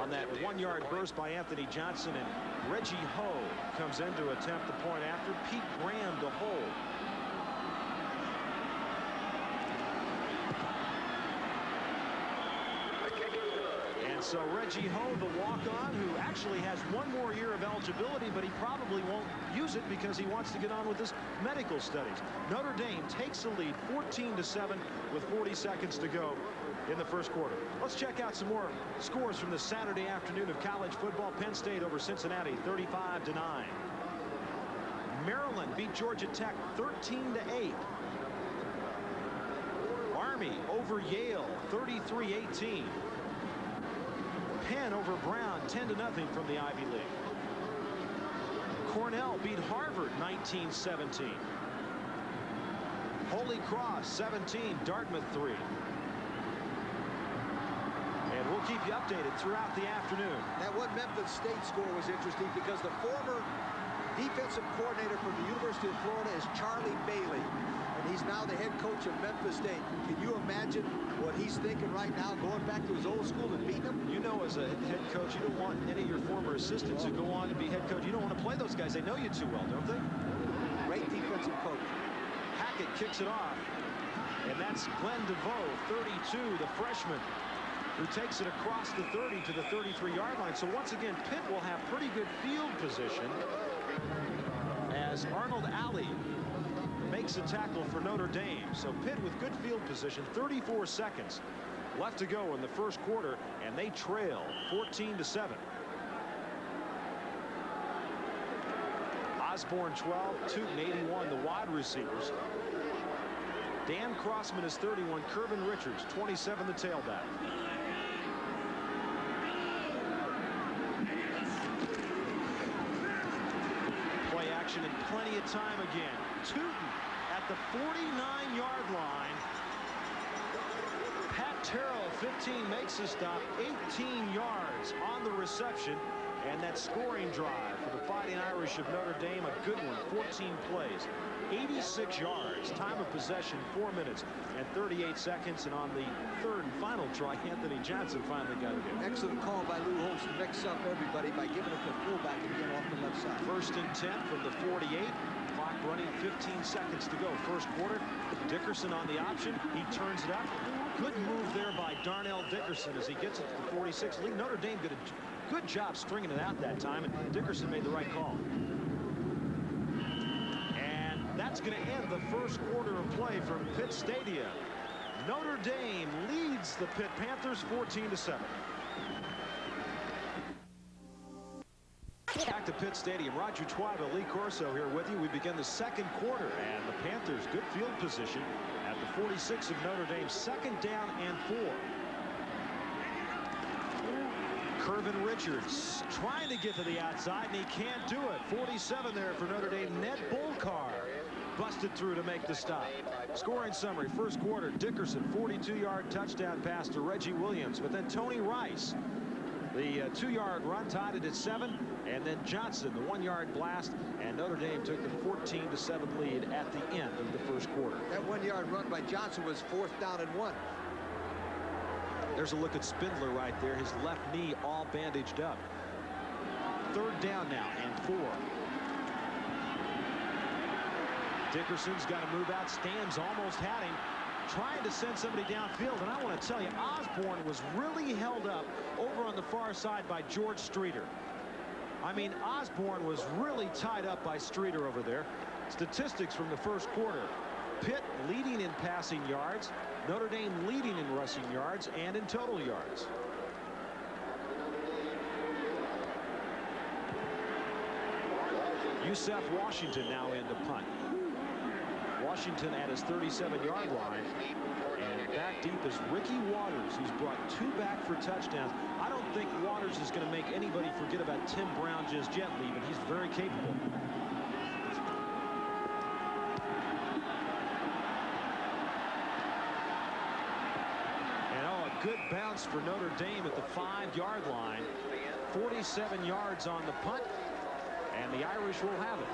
on that 1-yard burst by Anthony Johnson, and Reggie Ho comes in to attempt the point after. Pete Graham to hold. So Reggie Ho, the walk-on, who actually has one more year of eligibility, but he probably won't use it because he wants to get on with his medical studies. Notre Dame takes the lead 14-7 with 40 seconds to go in the first quarter. Let's check out some more scores from the Saturday afternoon of college football. Penn State over Cincinnati, 35-9. Maryland beat Georgia Tech 13-8. Army over Yale, 33-18. Penn over Brown, 10-0 from the Ivy League. Cornell beat Harvard 19-17. Holy Cross 17, Dartmouth 3. And we'll keep you updated throughout the afternoon. That one Memphis State score was interesting because the former defensive coordinator from the University of Florida is Charlie Bailey. And he's now the head coach of Memphis State. Can you imagine what he's thinking right now, going back to his old school and beating them? You know, as a head coach, you don't want any of your former assistants who go on to be head coach. You don't want to play those guys. They know you too well, don't they? Great defensive coach. Hackett kicks it off. And that's Glenn DeVoe, 32, the freshman. who takes it across the 30 to the 33-yard line. So once again, Pitt will have pretty good field position as Arnold Alley makes a tackle for Notre Dame. So Pitt with good field position, 34 seconds left to go in the first quarter, and they trail 14-7. Osborne 12, Tootin 81, the wide receivers. Dan Crossman is 31, Kervin Richards 27, the tailback. Play action and plenty of time again. Tootin at the 49-yard line. Pat Terrell, 15, makes a stop, 18 yards on the reception. And that scoring drive for the Fighting Irish of Notre Dame, a good one, 14 plays, 86 yards, time of possession 4 minutes and 38 seconds. And on the third and final try, Anthony Johnson finally got it in. Excellent call by Lou Holmes to mix up everybody by giving it to fullback again off the left side. First and 10 from the 48. Clock running, 15 seconds to go. First quarter. Dickerson on the option. He turns it up. Good move there by Darnell Dickerson as he gets it to the 46. Lee, Notre Dame did a good job stringing it out that time, and Dickerson made the right call. And that's going to end the first quarter of play from Pitt Stadium. Notre Dame leads the Pitt Panthers 14-7. Back to Pitt Stadium. Roger Twyville, Lee Corso here with you. We begin the second quarter, and the Panthers good field position at the 46 of Notre Dame. Second down and 4. Kervin Richards trying to get to the outside, and he can't do it. 47 there for Notre Dame. Ned Bolcar busted through to make the stop. Scoring summary, first quarter, Dickerson, 42-yard touchdown pass to Reggie Williams, but then Tony Rice, the 2-yard run, tied it at 7, and then Johnson, the 1-yard blast, and Notre Dame took the 14-7 lead at the end of the first quarter. That 1-yard run by Johnson was 4th down and 1. There's a look at Spindler right there, his left knee all bandaged up. Third down now and 4. Dickerson's got to move out. Stams almost had him, trying to send somebody downfield, and I want to tell you, Osborne was really held up over on the far side by George Streeter. I mean, Osborne was really tied up by Streeter over there. Statistics from the first quarter. Pitt leading in passing yards, Notre Dame leading in rushing yards and in total yards. Yusef Washington now in to punt. Washington at his 37-yard line, and back deep is Ricky Waters, who's brought 2 back for touchdowns. I don't think Waters is going to make anybody forget about Tim Brown just yet, Lee, but he's very capable. And a good bounce for Notre Dame at the 5-yard line. 47 yards on the punt, and the Irish will have it.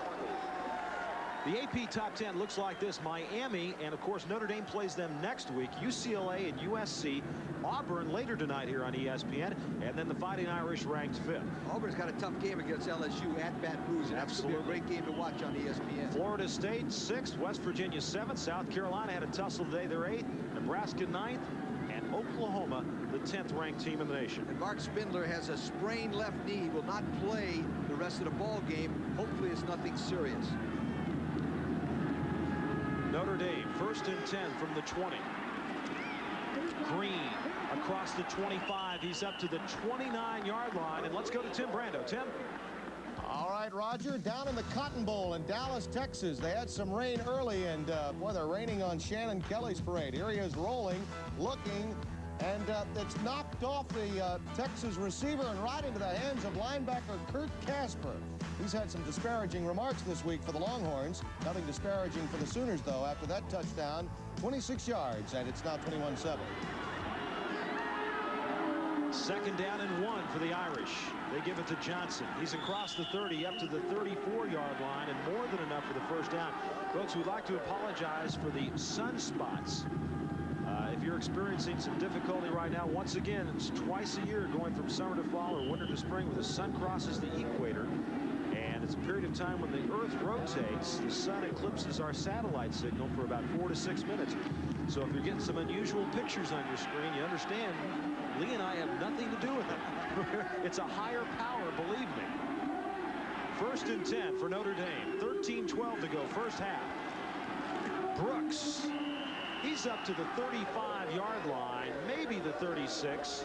The AP top 10 looks like this. Miami, and of course Notre Dame plays them next week. UCLA and USC. Auburn later tonight here on ESPN, and then the Fighting Irish ranked 5th. Auburn's got a tough game against LSU at Baton Rouge. Absolutely. Be a great game to watch on ESPN. Florida State 6th, West Virginia 7th, South Carolina had a tussle today, they're 8th, Nebraska 9th, and Oklahoma the 10th ranked team in the nation. And Mark Spindler has a sprained left knee, will not play the rest of the ball game. Hopefully it's nothing serious. Notre Dame, 1st and 10 from the 20. Green across the 25. He's up to the 29-yard line. And let's go to Tim Brando. Tim? All right, Roger, down in the Cotton Bowl in Dallas, Texas. They had some rain early, and boy, they're raining on Shannon Kelly's parade. Here he is rolling, looking, and it's knocked off the Texas receiver and right into the hands of linebacker Kurt Casper. He's had some disparaging remarks this week for the Longhorns. Nothing disparaging for the Sooners, though, after that touchdown. 26 yards, and it's now 21-7. 2nd down and 1 for the Irish. They give it to Johnson. He's across the 30 up to the 34-yard line, and more than enough for the first down. Folks, we'd like to apologize for the sunspots. If you're experiencing some difficulty right now, once again, it's twice a year going from summer to fall or winter to spring where the sun crosses the equator. And it's a period of time when the Earth rotates. The sun eclipses our satellite signal for about 4 to 6 minutes. So if you're getting some unusual pictures on your screen, you understand Lee and I have nothing to do with it. It's a higher power, believe me. 1st and 10 for Notre Dame. 13-12 to go, first half. Brooks. He's up to the 35-yard line, maybe the 36.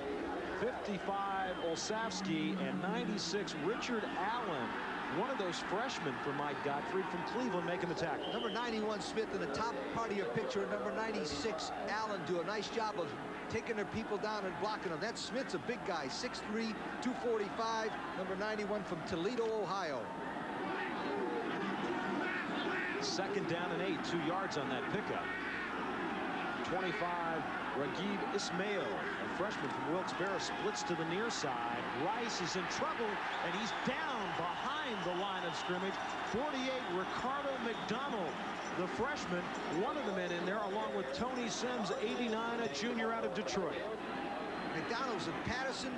55, Olszewski, and 96, Richard Allen. One of those freshmen from Mike Gottfried from Cleveland making the tackle. Number 91, Smith, in the top part of your picture. Number 96, Allen, do a nice job of taking their people down and blocking them. That Smith's a big guy, 6'3", 245, number 91 from Toledo, Ohio. 2nd down and 8, 2 yards on that pickup. 25, Raghib Ismail, a freshman from Wilkes-Barre, splits to the near side. Rice is in trouble, and he's down behind the line of scrimmage. 48, Ricardo McDonald, the freshman, one of the men in there, along with Tony Sims, 89, a junior out of Detroit. McDonald's in Patterson,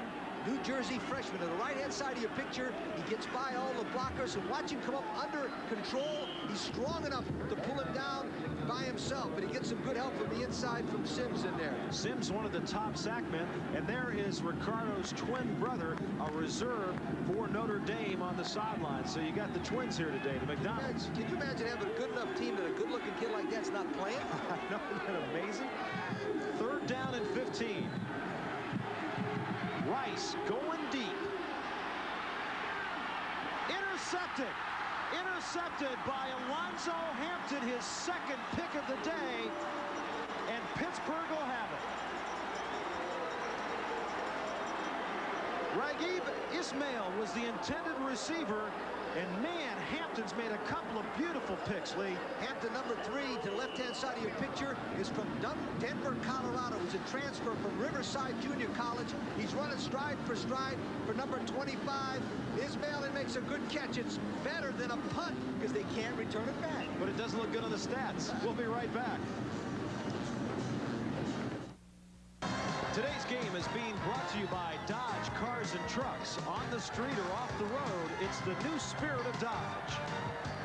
New Jersey freshman. On the right-hand side of your picture, he gets by all the blockers, and watch him come up under control. He's strong enough to pull him down by himself, but he gets some good help from the inside from Sims in there. Sims, one of the top sack men, and there is Ricardo's twin brother, a reserve for Notre Dame on the sideline. So you got the twins here today, the McDonald's. Can you imagine having a good enough team that a good-looking kid like that's not playing? I know, isn't that amazing? 3rd down and 15. Rice going deep. Intercepted. Intercepted by Alonzo Hampton, his 2nd pick of the day, and Pittsburgh will have it. Raghib Ismail was the intended receiver, and man, Hampton's made a couple of beautiful picks, Lee. Hampton, number 3, to the left-hand side of your picture, is from Denver, Colorado. He's a transfer from Riverside Junior College. He's running stride for number 25. Ismail, and makes a good catch. It's better than a punt because they can't return it back. But it doesn't look good on the stats. We'll be right back. Today's game is being brought to you by Dodge Cars and Trucks. On the street or off the road, it's the new spirit of Dodge.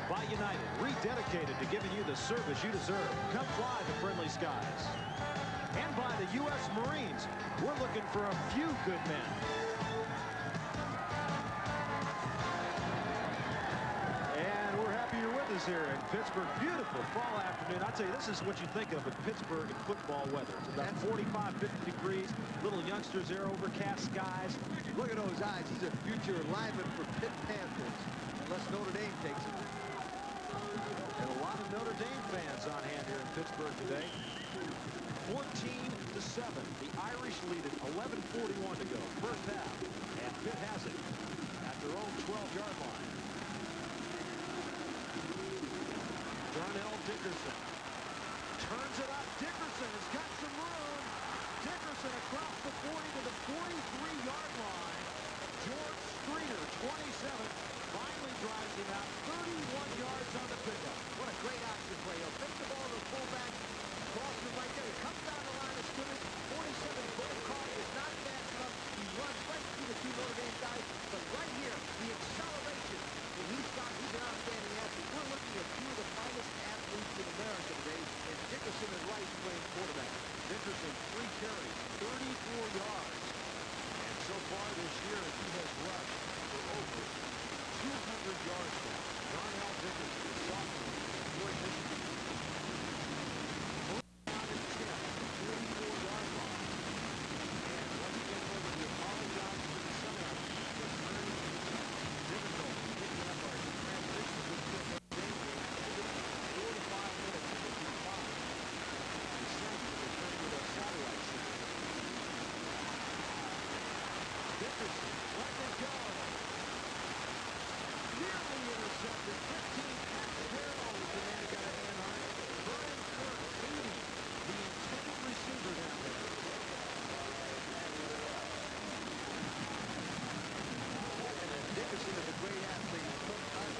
By United, rededicated to giving you the service you deserve. Come fly the friendly skies. And by the U.S. Marines, we're looking for a few good men. And we're happy you're with us here in Pittsburgh. Beautiful fall afternoon. I'll tell you, this is what you think of in Pittsburgh in football weather. It's about 45, 50 degrees. Little youngsters there, overcast skies. Look at those eyes. He's a future lineman for Pitt Panthers, unless Notre Dame takes him. And a lot of Notre Dame fans on hand here in Pittsburgh today. 14-7. The Irish lead it. 11:41 to go. First half. And Pitt has it at their own 12-yard line. Darnell Dickerson turns it up. Dickerson has got some room. Dickerson across the 40 to the 43-yard line. George Streeter, 27, finally drives him out. 31 yards on the pickup. What a great option play. He'll take the ball to the fullback. Crosses him right there. He comes down the line of scrimmage. 47 goal call is not fast enough. He runs right through the 2 Notre Dame guys. But right here, the acceleration. And he's an outstanding athlete. We're looking at 2 of the finest athletes in America today. And Dickerson and Rice playing quarterback. Dickerson, 3 carries, 34 yards. And so far this year, he has rushed for over 200 yards now. Darnell Dickerson, the sophomore, Detroit, Michigan. Down at 10, 44-yard line. And once again, over the apologize to the center. It's very difficult picking up our transition to the game. 45 minutes in the P5. The Saints will return with a satellite system. Dickerson, let it go. Nearly intercepted. 15 pass barrels. The man got a hand on it. Brian Kirk, 80, the intended receiver down there. And Dickerson is a great athlete.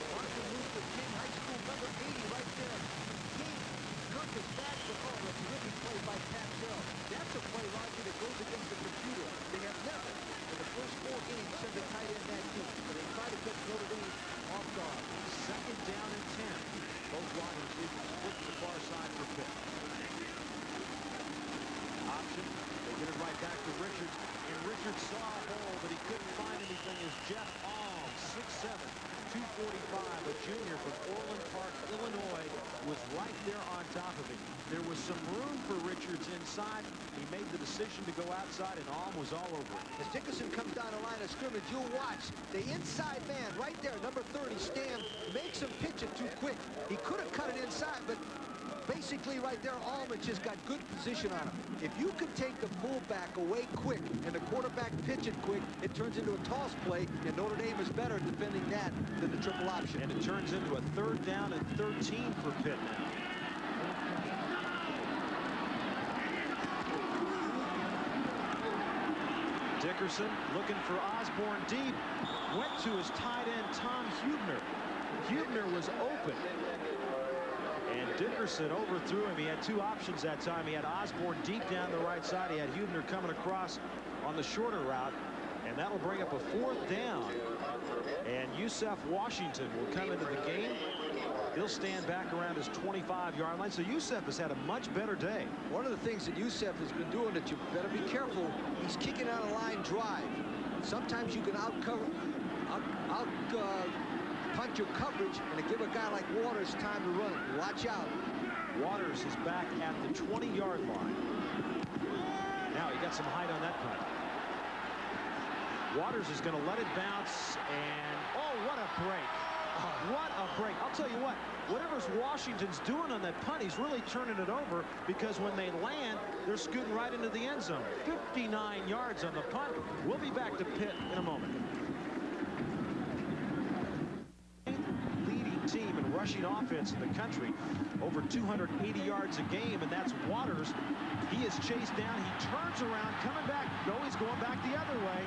Martin Luther King High School, number 80 right there. King, Kirk is back, but that's a really play by Pat Bell. That's a play, Roger, that goes against the computer. They have never, in the first 4 games, sent a tight end that deep. So they try to catch Notre Dame off guard. 2nd down 245, a junior from Orland Park, Illinois, was right there on top of him. There was some room for Richards inside. He made the decision to go outside, and Alm was all over it. As Dickerson comes down the line of scrimmage, you'll watch the inside man right there, number 30, Stam, makes him pitch it too quick. He could have cut it inside, but basically right there, Alm just got good position on him. If you can take the fullback away quick and the quarterback pitch it quick, it turns into a toss play, and Notre Dame is better defending that than the triple option. And it turns into a 3rd down and 13 for Pitt now. Dickerson looking for Osborne deep. Went to his tight end, Tom Hubner. Hubner was open. And Dickerson overthrew him. He had 2 options that time. He had Osborne deep down the right side. He had Hubner coming across on the shorter route. And that'll bring up a 4th down. And Yusef Washington will come into the game. He'll stand back around his 25-yard line. So Yusef has had a much better day. One of the things that Yusef has been doing that you better be careful, he's kicking out a line drive. Sometimes you can punch your coverage and give a guy like Waters time to run. Watch out. Waters is back at the 20-yard line. Now he got some height on that punt. Waters is going to let it bounce, and oh, what a break. What a break. I'll tell you what, whatever's Washington's doing on that punt, he's really turning it over, because when they land, they're scooting right into the end zone. 59 yards on the punt. We'll be back to Pitt in a moment. Leading team in rushing offense in the country, over 280 yards a game, and that's Waters. He is chased down. He turns around, coming back. No, he's going back the other way.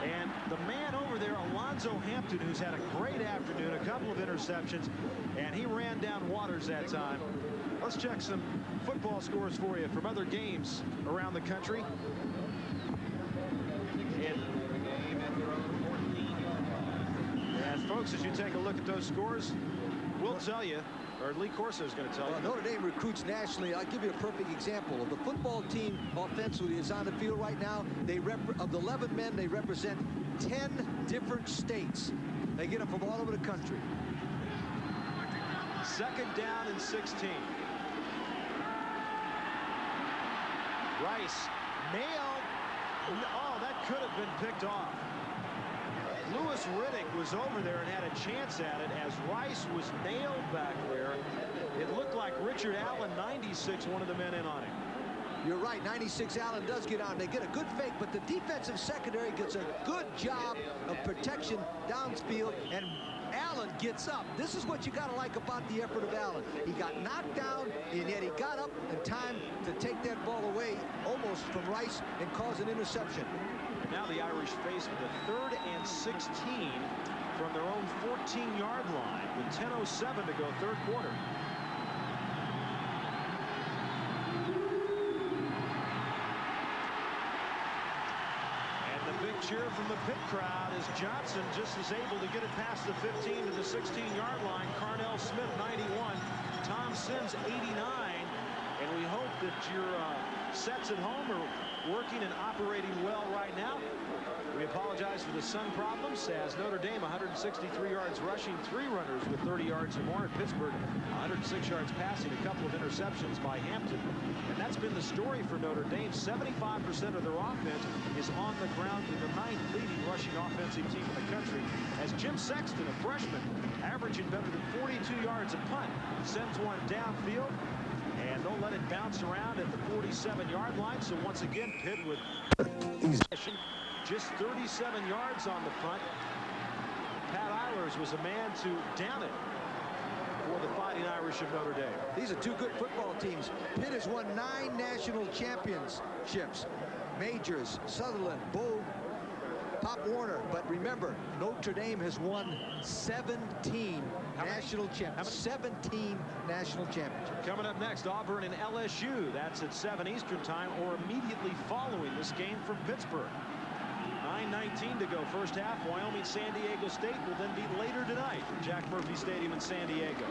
And the man over there, Alonzo Hampton, who's had a great afternoon, a couple of interceptions, and he ran down Waters that time. Let's check some football scores for you from other games around the country. And folks, as you take a look at those scores, we'll tell you, or Lee Corso is going to tell you. Notre Dame recruits nationally. I'll give you a perfect example. Of the football team offensively is on the field right now. Of the 11 men, they represent 10 different states. They get them from all over the country. 2nd down and 16. Rice nailed. Oh, that could have been picked off. Lewis Riddick was over there and had a chance at it as Rice was nailed back there. It looked like Richard Allen, 96, one of the men in on him. You're right, 96 Allen does get on. They get a good fake, but the defensive secondary gets a good job of protection downfield, and Allen gets up. This is what you got to like about the effort of Allen. He got knocked down, and yet he got up in time to take that ball away almost from Rice and cause an interception. Now the Irish face with a 3rd and 16 from their own 14-yard line with 10:07 to go, 3rd quarter. And the big cheer from the Pitt crowd as Johnson just is able to get it past the 15 to the 16-yard line. Carnell Smith, 91. Tom Sims, 89. And we hope that your sets at home are working and operating well right now. We apologize for the sun problems as Notre Dame 163 yards rushing, 3 runners with 30 yards or more. At Pittsburgh, 106 yards passing, a couple of interceptions by Hampton. And that's been the story for Notre Dame. 75% of their offense is on the ground, with the 9th leading rushing offensive team in the country, as Jim Sexton, a freshman, averaging better than 42 yards a punt, sends one downfield. And they'll let it bounce around at the 47-yard line. So once again, Pitt with just 37 yards on the punt. Pat Eilers was a man to down it for the Fighting Irish of Notre Dame. These are 2 good football teams. Pitt has won 9 national championships. Majors, Sutherland, Bow, Pop Warner. But remember, Notre Dame has won 17 national championships. 17 national championships. Coming up next, Auburn and LSU. That's at 7 Eastern time, or immediately following this game from Pittsburgh. 9:19 to go, first half. Wyoming San Diego State will then be later tonight at Jack Murphy Stadium in San Diego.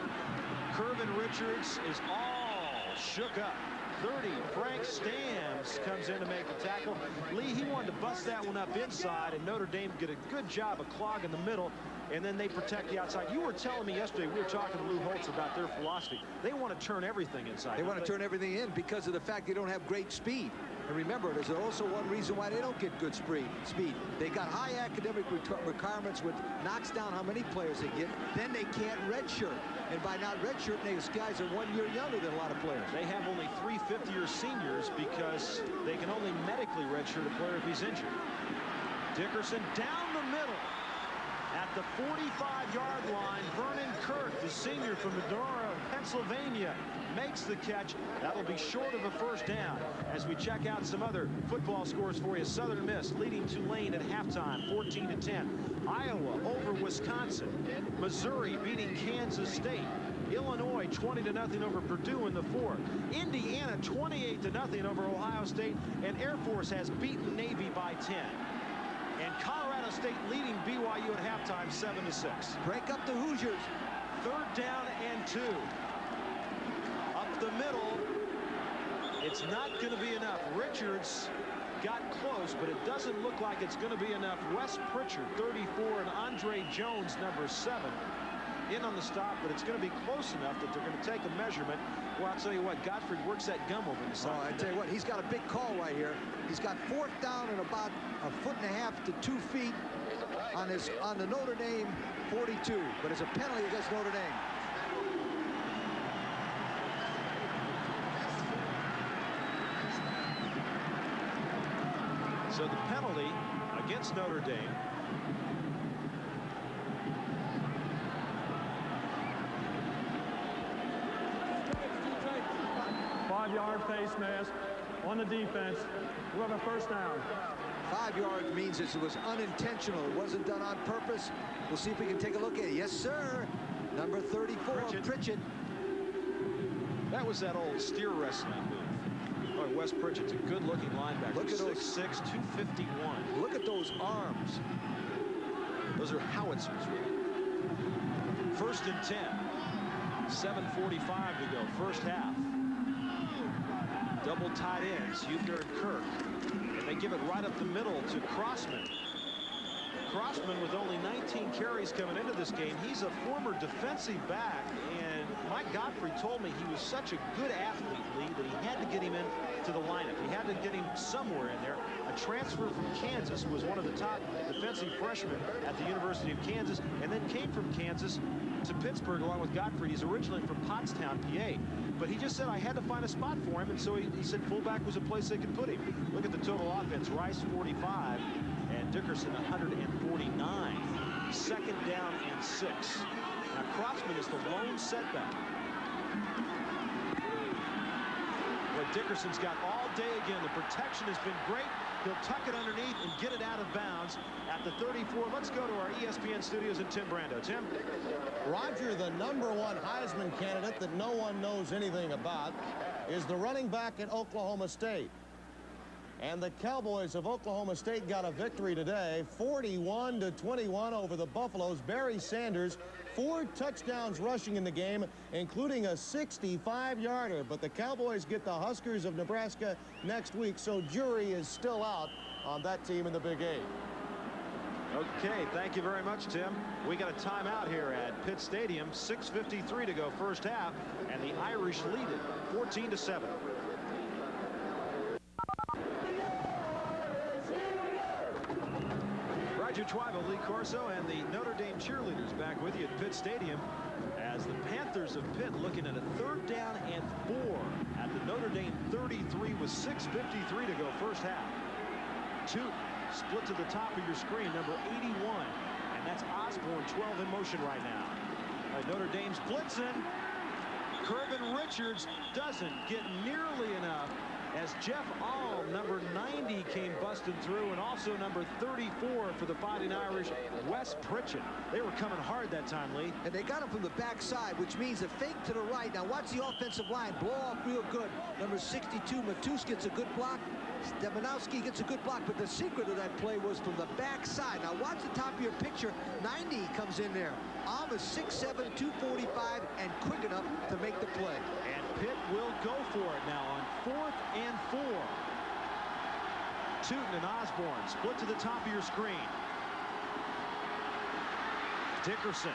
Curvin Richards is all shook up. 30, Frank Stams comes in to make the tackle. Lee, he wanted to bust that one up inside, and Notre Dame did a good job of clogging the middle, and then they protect the outside. You were telling me yesterday, we were talking to Lou Holtz about their philosophy. They want to turn everything inside. They want to turn everything in because of the fact they don't have great speed. And remember, there's also one reason why they don't get good speed. They got high academic requirements, which knocks down how many players they get. Then they can't redshirt. And by not redshirting, these guys are 1 year younger than a lot of players. They have only 3 fifth-year seniors because they can only medically redshirt a player if he's injured. Dickerson down the middle. At the 45-yard line, Vernon Kirk, the senior from Notre, Pennsylvania, makes the catch. That'll be short of a first down. As we check out some other football scores for you. Southern Miss leading Tulane at halftime, 14-10. Iowa over Wisconsin. Missouri beating Kansas State. Illinois 20-0 over Purdue in the fourth. Indiana 28-0 over Ohio State. And Air Force has beaten Navy by 10. And Colorado State leading BYU at halftime, 7-6. Break up the Hoosiers. 3rd down and 2. Up the middle. It's not going to be enough. Richards got close, but it doesn't look like it's going to be enough. Wes Pritchard, 34, and Andre Jones, number 7, in on the stop, but it's going to be close enough that they're going to take a measurement. Well, I'll tell you what, Godfrey works that gum over the side. Oh, I tell you what, he's got a big call right here. He's got 4th down and about 1.5 to 2 feet on the Notre Dame 42, but it's a penalty against Notre Dame. So the penalty against Notre Dame. Five-yard face mask on the defense. We have a first down. 5 yards means it was unintentional. It wasn't done on purpose. We'll see if we can take a look at it. Yes, sir. Number 34, Pritchett. That was that old steer wrestling move. Oh, Wes Pritchett's a good-looking linebacker. Look at those 6'6", 251. Look at those arms. Those are howitzers. 1st and 10. 7:45 to go. First half. Double tight ends, Hubner and Kirk. And they give it right up the middle to Crossman. Crossman with only 19 carries coming into this game. He's a former defensive back, and Mike Godfrey told me he was such a good athlete, Lee, that he had to get him into the lineup. He had to get him somewhere in there. A transfer from Kansas, was one of the top defensive freshmen at the University of Kansas, and then came from Kansas to Pittsburgh along with Godfrey. He's originally from Pottstown, PA. But he just said I had to find a spot for him, and so he said fullback was a place they could put him. Look at the total offense. Rice 45 and Dickerson 149. 2nd down and 6. Now Crossman is the lone setback. But Dickerson's got all day again. The protection has been great. He'll tuck it underneath and get it out of bounds at the 34. Let's go to our ESPN studios and Tim Brando. Tim? Roger, the #1 Heisman candidate that no one knows anything about is the running back at Oklahoma State. And the Cowboys of Oklahoma State got a victory today, 41-21 over the Buffaloes. Barry Sanders, 4 touchdowns rushing in the game, including a 65-yarder. But the Cowboys get the Huskers of Nebraska next week, so jury is still out on that team in the Big 8. Okay, thank you very much, Tim. We got a timeout here at Pitt Stadium. 6:53 to go first half, and the Irish lead it 14-7. Roger Twyville, Lee Corso, and the Notre Dame cheerleaders back with you at Pitt Stadium as the Panthers of Pitt looking at a 3rd down and 4 at the Notre Dame 33 with 6:53 to go first half. 2 split to the top of your screen, number 81, and that's Osborne, 12 in motion right now. Notre Dame's blitzing. Kirvin Richards doesn't get nearly enough as Jeff All, number 90, came busting through, and also number 34 for the Fighting Irish, Wes Pritchett. They were coming hard that time, Lee. And they got him from the backside, which means a fake to the right. Now watch the offensive line blow off real good. Number 62, Matus, gets a good block. Stepanowski gets a good block, but the secret of that play was from the backside. Now watch the top of your picture. 90 comes in there. Alm is 6'7", 245, and quick enough to make the play. And Pitt will go for it now on 4th and 4. Tootin and Osborne split to the top of your screen. Dickerson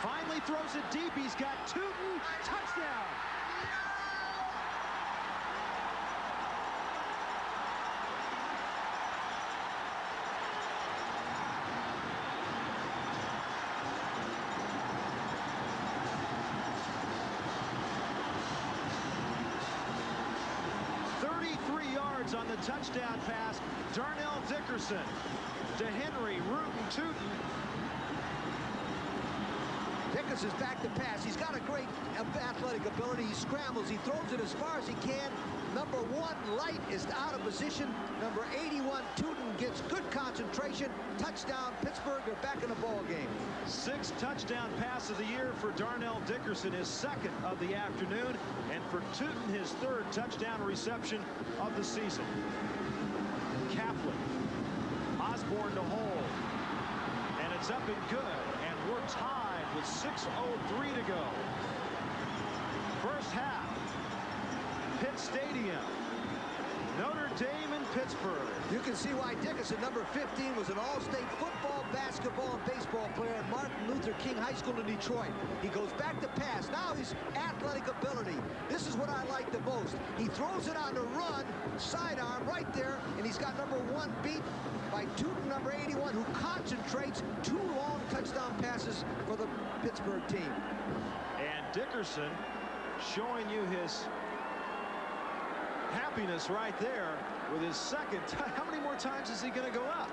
finally throws it deep. He's got Tootin. Touchdown. On the touchdown pass, Darnell Dickerson to Henry, Rootin, Tootin. Dickerson's back to pass. He's got a great athletic ability. He scrambles. He throws it as far as he can. Number 1, Light, is out of position. Number 81, Tootin, gets good concentration. Touchdown, Pittsburgh. They're back in the ball game. 6th touchdown pass of the year for Darnell Dickerson, his 2nd of the afternoon, and for Tootin, his 3rd touchdown reception of the season. Kaplan, Osborne to hold, and it's up and good, and we're tied with 6:03 to go. First half, Pitt Stadium, Notre Dame and Pittsburgh. You can see why Dickerson, number 15, was an all-state football, basketball, and baseball player at Martin Luther King High School in Detroit. He goes back to pass. Now he's athletic ability. This is what I like the most. He throws it on the run, sidearm right there, and he's got number 1 beat by Tootin, number 81, who concentrates 2 long touchdown passes for the Pittsburgh team. And Dickerson showing you his happiness right there with his 2nd. How many more times is he going to go up?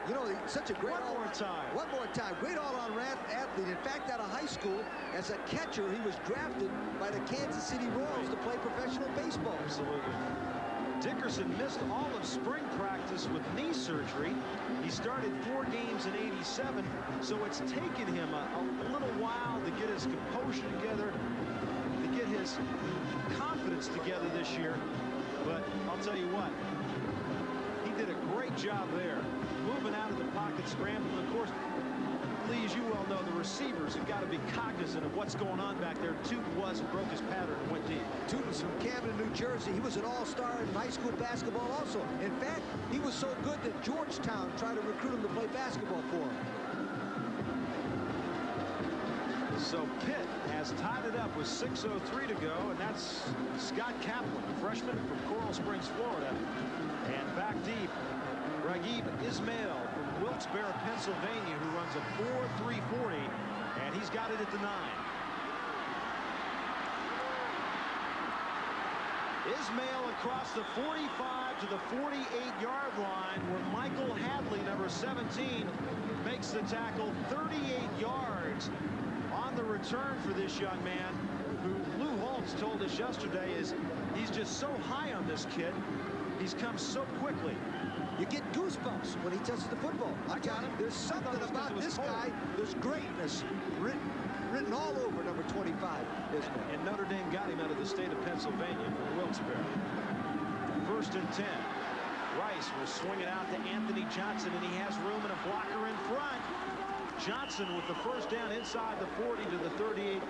You know, such a great One more time. Great all-around athlete. In fact, out of high school, as a catcher, he was drafted by the Kansas City Royals to play professional baseball. Absolutely. Dickerson missed all of spring practice with knee surgery. He started 4 games in '87, so it's taken him a little while to get his composure together, to get his confidence together this year. But I'll tell you what, he did a great job there, moving out of the pocket, scrambling. Of course, Lee, as you well know, the receivers have got to be cognizant of what's going on back there. Tootin was and broke his pattern and went deep. Tootin's from Camden, New Jersey. He was an all-star in high school basketball also. In fact, he was so good that Georgetown tried to recruit him to play basketball for him. So Pitt has tied it up with 6:03 to go, and that's Scott Kaplan, a freshman from Coral Springs, Florida. And back deep, Raghib Ismail from Wilkes-Barre, Pennsylvania, who runs a 4.340, and he's got it at the 9. Ismail across the 45 to the 48-yard line, where Michael Hadley, number 17, makes the tackle. 38 yards on the return for this young man, who Lou Holtz told us yesterday is he's just so high on this kid. He's come so quickly. You get goosebumps when he touches the football. I got him. There's something about this guy. There's greatness written all over number 25. And Notre Dame got him out of the state of Pennsylvania from Wilkes-Barre. 1st and 10. Rice will swing it out to Anthony Johnson, and he has room and a blocker in front. Johnson with the first down inside the 40 to the 38.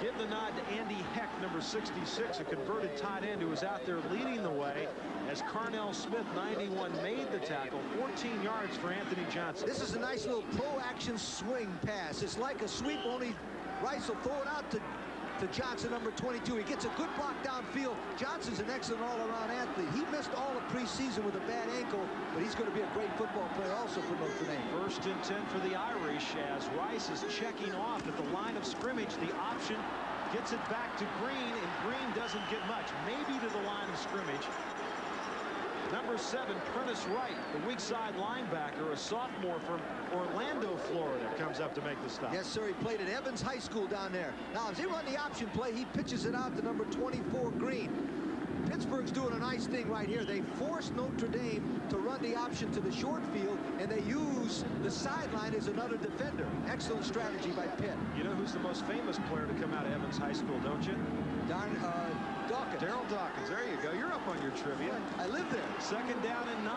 Give the nod to Andy Heck, number 66, a converted tight end who was out there leading the way as Carnell Smith, 91, made the tackle. 14 yards for Anthony Johnson. This is a nice little pro-action swing pass. It's like a sweep, only Rice will throw it out to Johnson, number 22. He gets a good block downfield. Johnson's an excellent all-around athlete. He missed all of preseason with a bad ankle, but he's going to be a great football player also for Notre Dame. 1st and 10 for the Irish as Rice is checking off at the line of scrimmage. The option gets it back to Green, and Green doesn't get much. Maybe to the line of scrimmage. Number 7, Prentice Wright, the weak side linebacker, a sophomore from Orlando, Florida, comes up to make the stop. Yes, sir. He played at Evans High School down there. Now, as they run the option play, he pitches it out to number 24, Green. Pittsburgh's doing a nice thing right here. They force Notre Dame to run the option to the short field, and they use the sideline as another defender. Excellent strategy by Pitt. You know who's the most famous player to come out of Evans High School, don't you? Dawkins. Darryl Dawkins. There you go. You're up on your trivia. I live there. 2nd down and 9.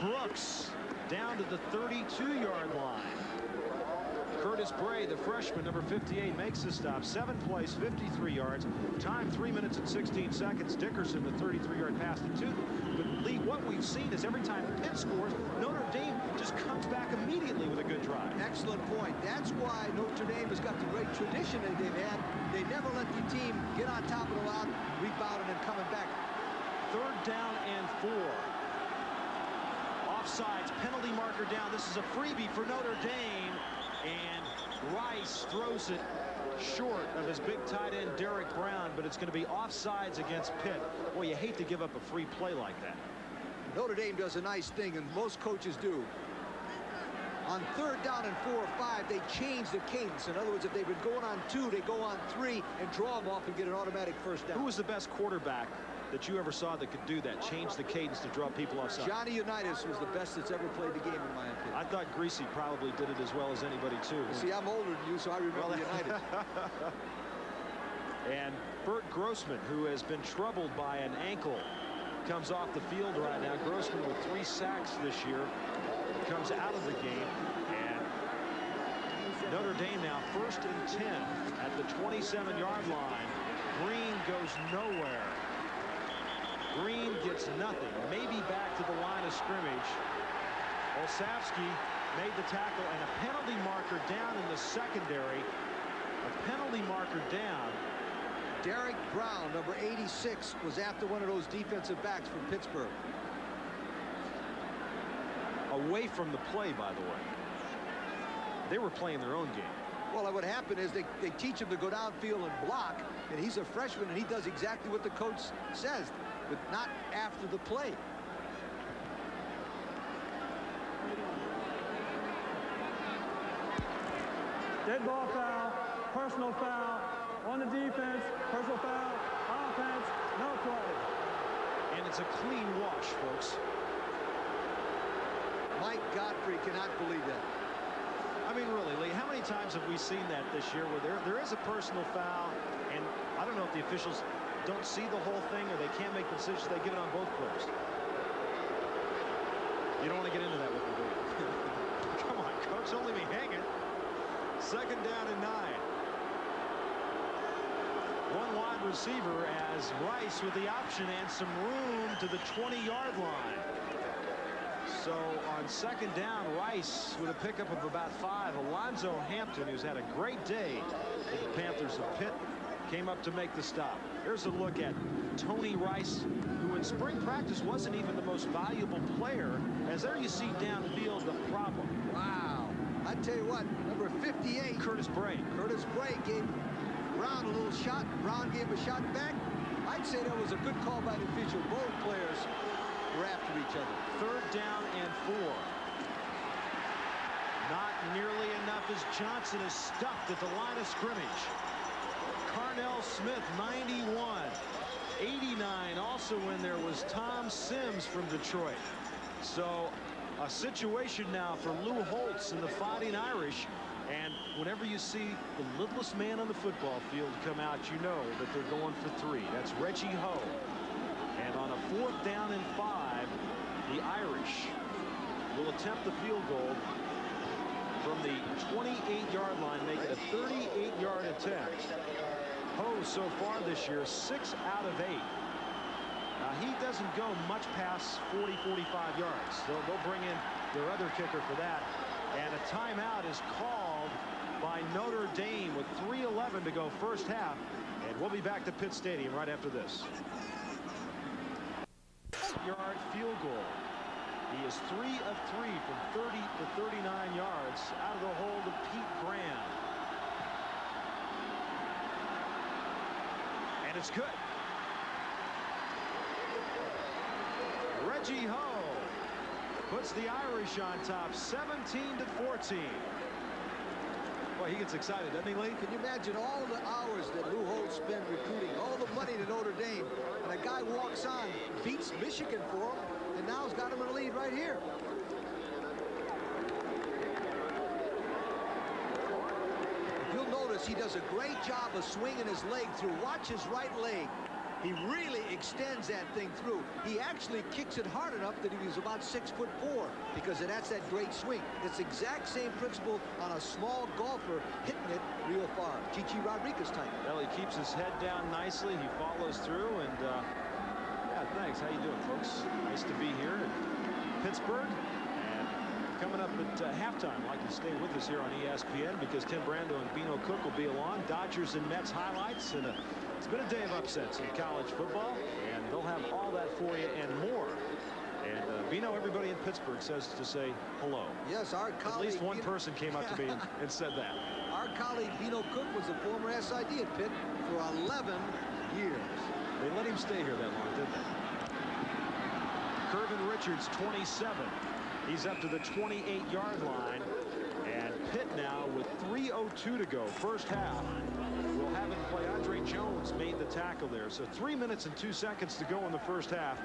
Brooks down to the 32-yard line. Curtis Bray, the freshman, number 58, makes the stop. 7 plays, 53 yards. Time 3 minutes and 16 seconds. Dickerson, the 33-yard pass to Tootin. But Lee, what we've seen is every time Pitt scores, Notre Dame just comes back immediately with a good drive. Excellent point. That's why Notre Dame has got the great tradition that they've had. They never let the team get on top of the line, rebounding and coming back. 3rd down and 4. Offsides, penalty marker down. This is a freebie for Notre Dame. And Rice throws it short of his big tight end, Derek Brown, but it's going to be offsides against Pitt. Boy, you hate to give up a free play like that. Notre Dame does a nice thing, and most coaches do. On 3rd down and 4 or 5, they change the cadence. In other words, if they've been going on 2, they go on 3 and draw them off and get an automatic first down. Who was the best quarterback that you ever saw that could do that, change the cadence to draw people offside? Johnny Unitas was the best that's ever played the game, in my opinion. I thought Greasy probably did it as well as anybody, too. See, I'm older than you, so I remember Unitas. And Bert Grossman, who has been troubled by an ankle, comes off the field right now. Grossman with 3 sacks this year comes out of the game. And Notre Dame now 1st and 10 at the 27-yard line. Green goes nowhere. Green gets nothing. Maybe back to the line of scrimmage. Olszewski made the tackle, and a penalty marker down in the secondary. A penalty marker down. Derek Brown, number 86, was after one of those defensive backs from Pittsburgh. Away from the play, by the way. They were playing their own game. Well, what happened is they teach him to go downfield and block, and he's a freshman, and he does exactly what the coach says, but not after the play. Dead ball foul, personal foul on the defense, personal foul, offense, no play. And it's a clean wash, folks. Mike Godfrey cannot believe that. I mean, really, Lee, how many times have we seen that this year where there is a personal foul, and I don't know if the officials don't see the whole thing or they can't make the decision, they give it on both players. You don't want to get into that with me, do you? Come on, coach, don't leave me hanging. 2nd down and 9. One wide receiver as Rice with the option and some room to the 20-yard line. So on 2nd down, Rice with a pickup of about 5. Alonzo Hampton, who's had a great day with the Panthers of Pitt, came up to make the stop. Here's a look at Tony Rice, who in spring practice wasn't even the most valuable player. As there you see downfield the problem. Wow. I tell you what, number 58, Curtis Bray. Curtis Bray gave Brown a little shot. Brown gave a shot back. I'd say that was a good call by the official. Both players were after each other. 3rd down and 4. Not nearly enough as Johnson is stuffed at the line of scrimmage. Carnell Smith, 91. 89 also in there was Tom Sims from Detroit. So a situation now for Lou Holtz and the Fighting Irish. And whenever you see the littlest man on the football field come out, you know that they're going for 3. That's Reggie Ho. And on a 4th down and 5, the Irish will attempt the field goal from the 28-yard line, make it a 38-yard attempt. Ho so far this year, 6 out of 8. Now he doesn't go much past 40, 45 yards. They'll bring in their other kicker for that. And a timeout is called by Notre Dame with 3:11 to go first half. And we'll be back to Pitt Stadium right after this. Yard field goal. He is 3 of 3 from 30 to 39 yards out of the hold of Pete Graham. And it's good. Reggie Ho puts the Irish on top, 17 to 14. Boy, he gets excited, doesn't he, Lee? Can you imagine all the hours that Lou Holtz spent recruiting, all the money to Notre Dame, and a guy walks on, beats Michigan for him, and now he's got him in the lead right here. If you'll notice, he does a great job of swinging his leg through. Watch his right leg. He really extends that thing through. He actually kicks it hard enough that he was about 6'4", because that's that great swing. It's the exact same principle on a small golfer hitting it real far. Chichi Rodriguez type. Well, he keeps his head down nicely. He follows through, and yeah, thanks. How you doing, folks? Nice to be here in Pittsburgh. And coming up at halftime, I'd like to stay with us here on ESPN because Tim Brando and Bino Cook will be along. Dodgers and Mets highlights, and it's been a day of upsets in college football, and they'll have all that for you and more. And Bino, everybody in Pittsburgh says to say hello. Yes, our colleague. At least one person came up to me and said that. Our colleague Bino Cook was a former SID at Pitt for 11 years. They let him stay here that long, didn't they? Curvin Richards, 27. He's up to the 28-yard line. And Pitt now with 3:02 to go, first half. We'll have it play. Andre Jones made the tackle there. So 3 minutes and 2 seconds to go in the first half.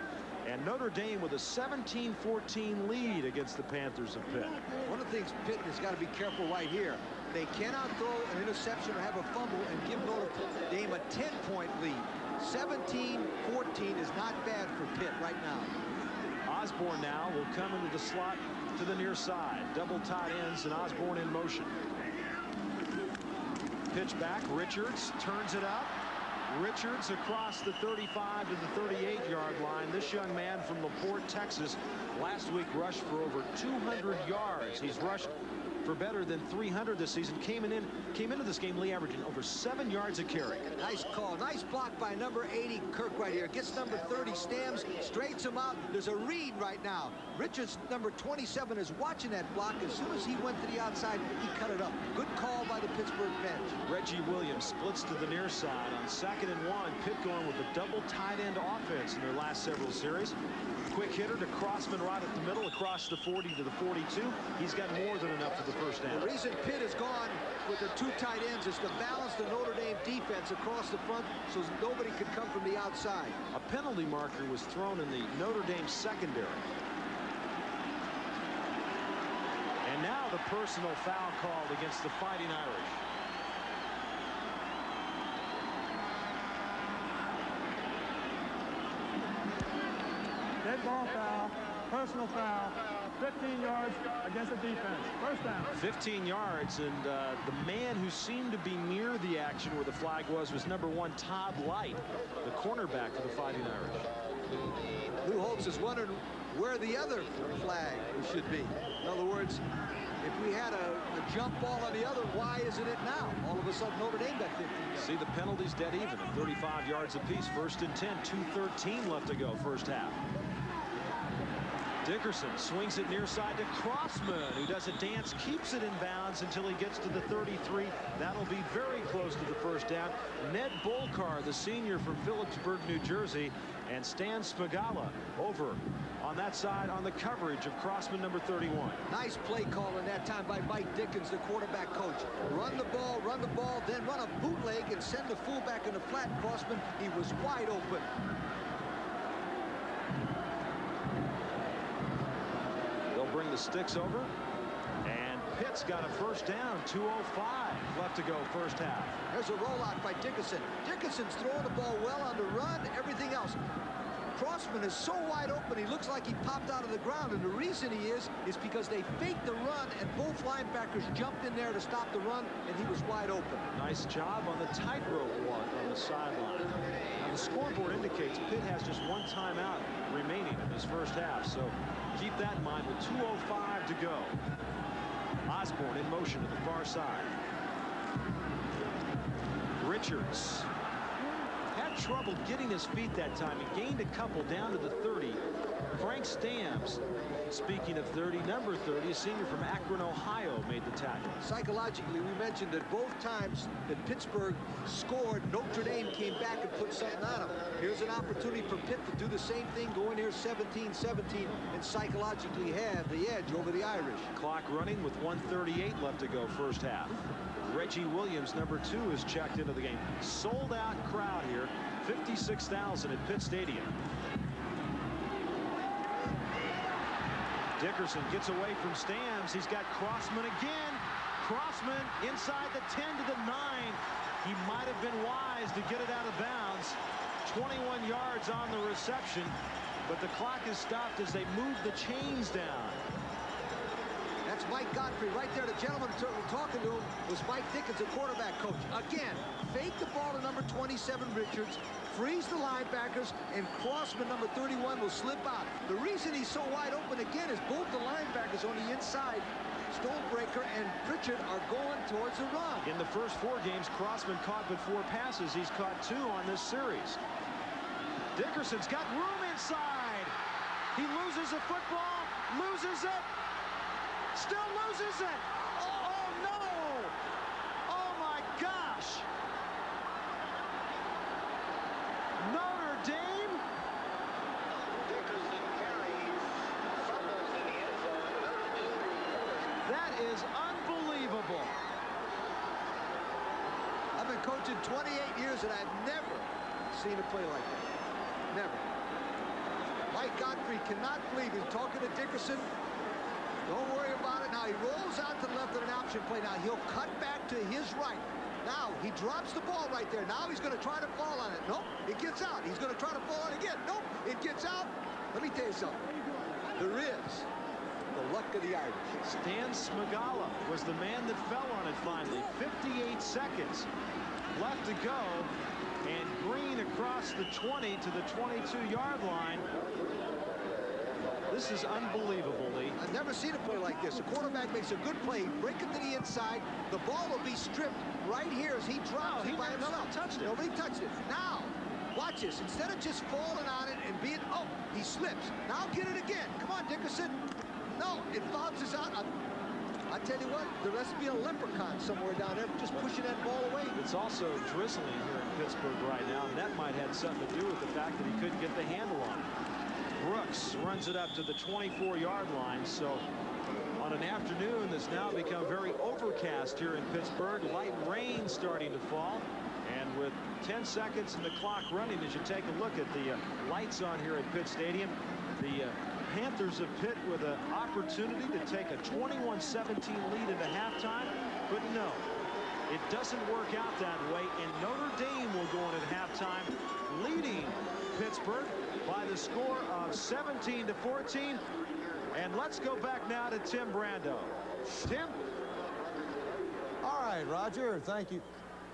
And Notre Dame with a 17-14 lead against the Panthers of Pitt. One of the things Pitt has got to be careful right here. They cannot throw an interception or have a fumble and give Notre Dame a 10-point lead. 17-14 is not bad for Pitt right now. Osborne now will come into the slot to the near side. Double tight ends and Osborne in motion. Pitch back. Richards turns it up. Richards across the 35 to the 38-yard line. This young man from LaPorte, Texas, last week rushed for over 200 yards. He's rushed for better than 300 this season. Came into this game, Lee, averaging over 7 yards a carry. Nice call. Nice block by number 80, Kirk, right here. Gets number 30, Stams, straightens him out. There's a read right now. Richards, number 27, is watching that block. As soon as he went to the outside, he cut it up. Good call by the Pittsburgh bench. Reggie Williams splits to the near side on 2nd and 1. Pitt going with a double tight end offense in their last several series. Quick hitter to Crossman right at the middle, across the 40 to the 42. He's got more than enough for the first down. The reason Pitt has gone with the 2 tight ends is to balance the Notre Dame defense across the front so nobody could come from the outside. A penalty marker was thrown in the Notre Dame secondary. And now the personal foul called against the Fighting Irish. Dead ball foul, personal foul, 15 yards against the defense. First down. 15 yards, and the man who seemed to be near the action where the flag was number 1, Todd Light, the cornerback for the Fighting Irish. Lou Holtz is wondering where the other flag should be. In other words, if we had a jump ball on the other, why isn't it now? All of a sudden, Notre Dame got 15 yards. See, the penalties dead even at 35 yards apiece. 1st and 10, 2:13 left to go, first half. Dickerson swings it near side to Crossman, who does a dance, keeps it in bounds until he gets to the 33. That'll be very close to the first down. Ned Bolkar, the senior from Phillipsburg, New Jersey, and Stan Spagala over on that side on the coverage of Crossman, number 31. Nice play call in that time by Mike Dickens, the quarterback coach. Run the ball, then run a bootleg and send the fullback in the flat. Crossman, he was wide open. Bring the sticks over, and Pitt's got a first down. 2:05 left to go, first half. There's a rollout by Dickerson. Dickerson's throwing the ball well on the run, everything else. Crossman is so wide open, he looks like he popped out of the ground, and the reason he is because they faked the run, and both linebackers jumped in there to stop the run, and he was wide open. Nice job on the tightrope walk on the sideline. Now the scoreboard indicates Pitt has just 1 timeout remaining in this first half, so keep that in mind with 2:05 to go. Osborne in motion to the far side. Richards had trouble getting his feet that time. He gained a couple down to the 30. Frank Stams, speaking of 30, number 30, a senior from Akron, Ohio, made the tackle. Psychologically, we mentioned that both times that Pittsburgh scored, Notre Dame came back and put something on them. Here's an opportunity for Pitt to do the same thing, go in here 17-17, and psychologically have the edge over the Irish. Clock running with 1:38 left to go, first half. Reggie Williams, number 2, is checked into the game. Sold out crowd here, 56,000 at Pitt Stadium. Dickerson gets away from Stams. He's got Crossman again. Crossman inside the 10 to the 9. He might have been wise to get it out of bounds. 21 yards on the reception, but the clock is stopped as they move the chains down. That's Mike Godfrey right there. The gentleman talking to him was Mike Dickens, the quarterback coach. Again, fake the ball to number 27, Richards, freeze the linebackers, and Crossman, number 31, will slip out. The reason he's so wide open again is both the linebackers on the inside, Stonebreaker and Pritchard, are going towards the run. In the first 4 games, Crossman caught but 4 passes. He's caught 2 on this series. Dickerson's got room inside. He loses the football, loses it, still loses it. Oh, no. Oh, my gosh. Notre Dame. Dickerson carries, fumbles in the end zone. That is unbelievable. I've been coaching 28 years, and I've never seen a play like that. Never. Mike Godfrey cannot believe he's talking to Dickerson. Don't worry about it. Now he rolls out to the left of an option play. Now he'll cut back to his right. Now he drops the ball right there. Now he's going to try to fall on it. Nope, it gets out. He's going to try to fall on it again. Nope, it gets out. Let me tell you something. There is the luck of the Irish. Stan Smigala was the man that fell on it finally. 58 seconds left to go. And Green across the 20 to the 22-yard line. This is unbelievable, Lee. I've never seen a play like this. The quarterback makes a good play, break it to the inside. The ball will be stripped right here as he drops it by himself. Touched it. Nobody touched it. Now, watch this. Instead of just falling on it and being, oh, he slips. Now get it again. Come on, Dickerson. No, it bounces out. I tell you what, there has to be a leprechaun somewhere down there just pushing that ball away. It's also drizzling here in Pittsburgh right now, and that might have something to do with the fact that he couldn't get the handle on it. Brooks runs it up to the 24-yard line. So on an afternoon that's now become very overcast here in Pittsburgh, light rain starting to fall, and with 10 seconds in the clock running, as you take a look at the lights on here at Pitt Stadium, the Panthers of Pitt with an opportunity to take a 21-17 lead into halftime, but no, it doesn't work out that way, and Notre Dame will go in at halftime leading Pittsburgh by the score of 17-14. And let's go back now to Tim Brando. Tim? All right, Roger, thank you.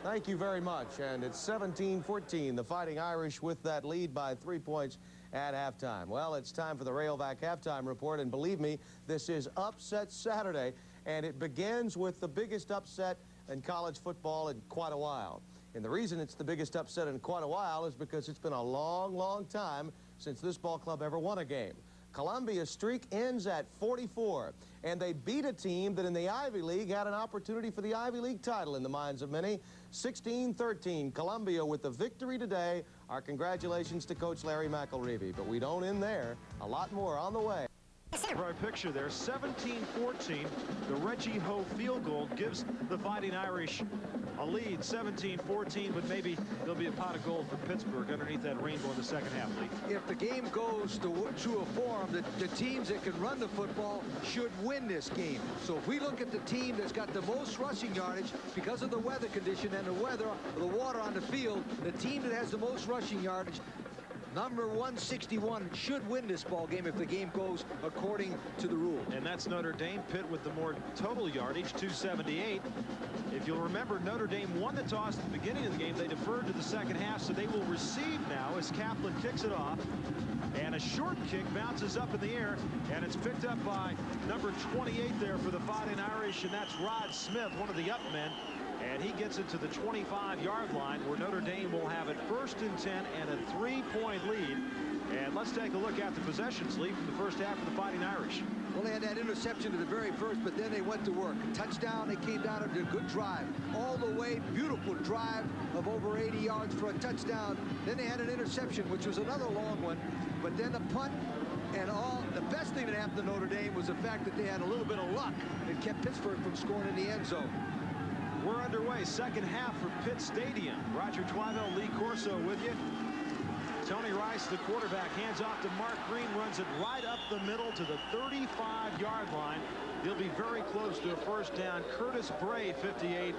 Thank you very much. And it's 17-14. The Fighting Irish with that lead by 3 points at halftime. Well, it's time for the Railback halftime report, and believe me, this is Upset Saturday, and it begins with the biggest upset in college football in quite a while. And the reason it's the biggest upset in quite a while is because it's been a long, long time since this ball club ever won a game. Columbia's streak ends at 44, and they beat a team that in the Ivy League had an opportunity for the Ivy League title in the minds of many. 16-13, Columbia with the victory today. Our congratulations to Coach Larry McElreavy, but we don't end there. A lot more on the way. Right picture there, 17-14. The Reggie Ho field goal gives the Fighting Irish a lead, 17-14, but maybe there'll be a pot of gold for Pittsburgh underneath that rainbow in the second half, Lee. If the game goes to a form, the teams that can run the football should win this game. So if we look at the team that's got the most rushing yardage because of the weather condition and the water on the field, the team that has the most rushing yardage, number 161, should win this ball game if the game goes according to the rules. And that's Notre Dame. Pitt with the more total yardage, 278. If you'll remember, Notre Dame won the toss at the beginning of the game. They deferred to the second half, so they will receive now as Kaplan kicks it off. And a short kick bounces up in the air, and it's picked up by number 28 there for the Fighting Irish, and that's Rod Smith, one of the up men. And he gets it to the 25-yard line, where Notre Dame will have it 1st and 10 and a 3-point lead. And let's take a look at the possessions lead from the first half of the Fighting Irish. Well, they had that interception at the very first, but then they went to work. Touchdown, they came down and did a good drive. All the way, beautiful drive of over 80 yards for a touchdown. Then they had an interception, which was another long one. But then a punt, and the best thing that happened to Notre Dame was the fact that they had a little bit of luck that kept Pittsburgh from scoring in the end zone. We're underway, second half for Pitt Stadium. Roger Twivell, Lee Corso with you. Tony Rice, the quarterback, hands off to Mark Green, runs it right up the middle to the 35-yard line. He'll be very close to a first down. Curtis Bray, 58,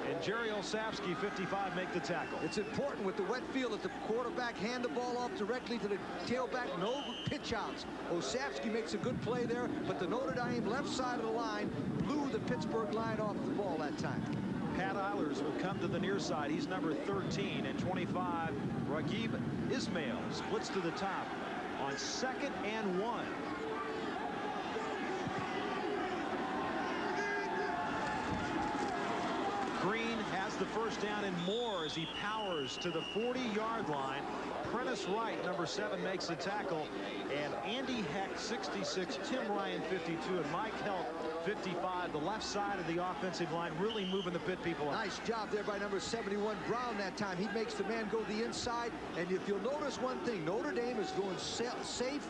and Jerry Olszewski, 55, make the tackle. It's important with the wet field that the quarterback hand the ball off directly to the tailback. No pitch outs. Olszewski makes a good play there, but the Notre Dame left side of the line blew the Pittsburgh line off the ball that time. Pat Eilers will come to the near side. He's number 13, and 25, Raghib Ismail splits to the top on 2nd and 1. Green has the first down and more as he powers to the 40-yard line. Prentice Wright, number 7, makes the tackle, and Andy Heck, 66, Tim Ryan, 52, and Mike Helt, 55. The left side of the offensive line really moving the Pitt people up. Nice job there by number 71, Brown, that time. He makes the man go the inside, and if you'll notice one thing, Notre Dame is going safe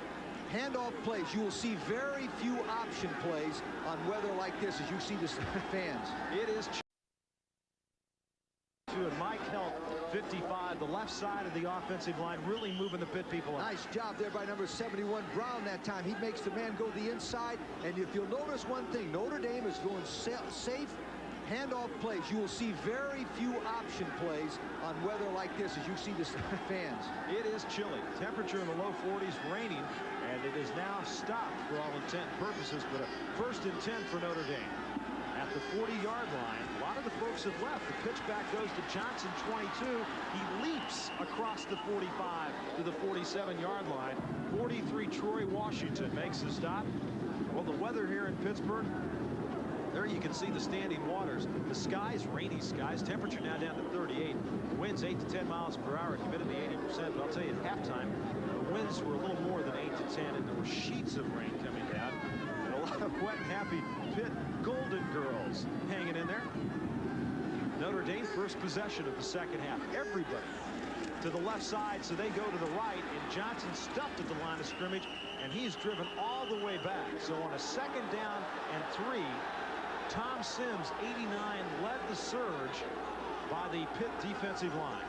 handoff plays. You will see very few option plays on weather like this as you see the fans. It is and Mike Helt, 55. The left side of the offensive line really moving the Pitt people up. Nice job there by number 71, Brown, that time. He makes the man go the inside, and if you'll notice one thing, Notre Dame is going safe handoff plays. You will see very few option plays on weather like this as you see the fans. It is chilly. Temperature in the low 40s, raining, and it is now stopped for all intent and purposes, but a 1st and 10 for Notre Dame. At the 40-yard line, a lot of the folks have left. The pitchback goes to Johnson, 22. He leaps across the 45 to the 47-yard line. 43, Troy Washington makes the stop. Well, the weather here in Pittsburgh, there you can see the standing waters. The skies, rainy skies. Temperature now down to 38. Winds 8 to 10 miles per hour. Humidity 80%. But I'll tell you, at halftime, the winds were a little more than 8 to 10, and there were sheets of rain coming down. And a lot of wet and happy Pitt Golden Girls hanging in there. Notre Dame first possession of the second half. Everybody to the left side, so they go to the right, and Johnson stuffed at the line of scrimmage, and he's driven all the way back. So on a 2nd down and 3, Tom Sims, 89, led the surge by the Pitt defensive line.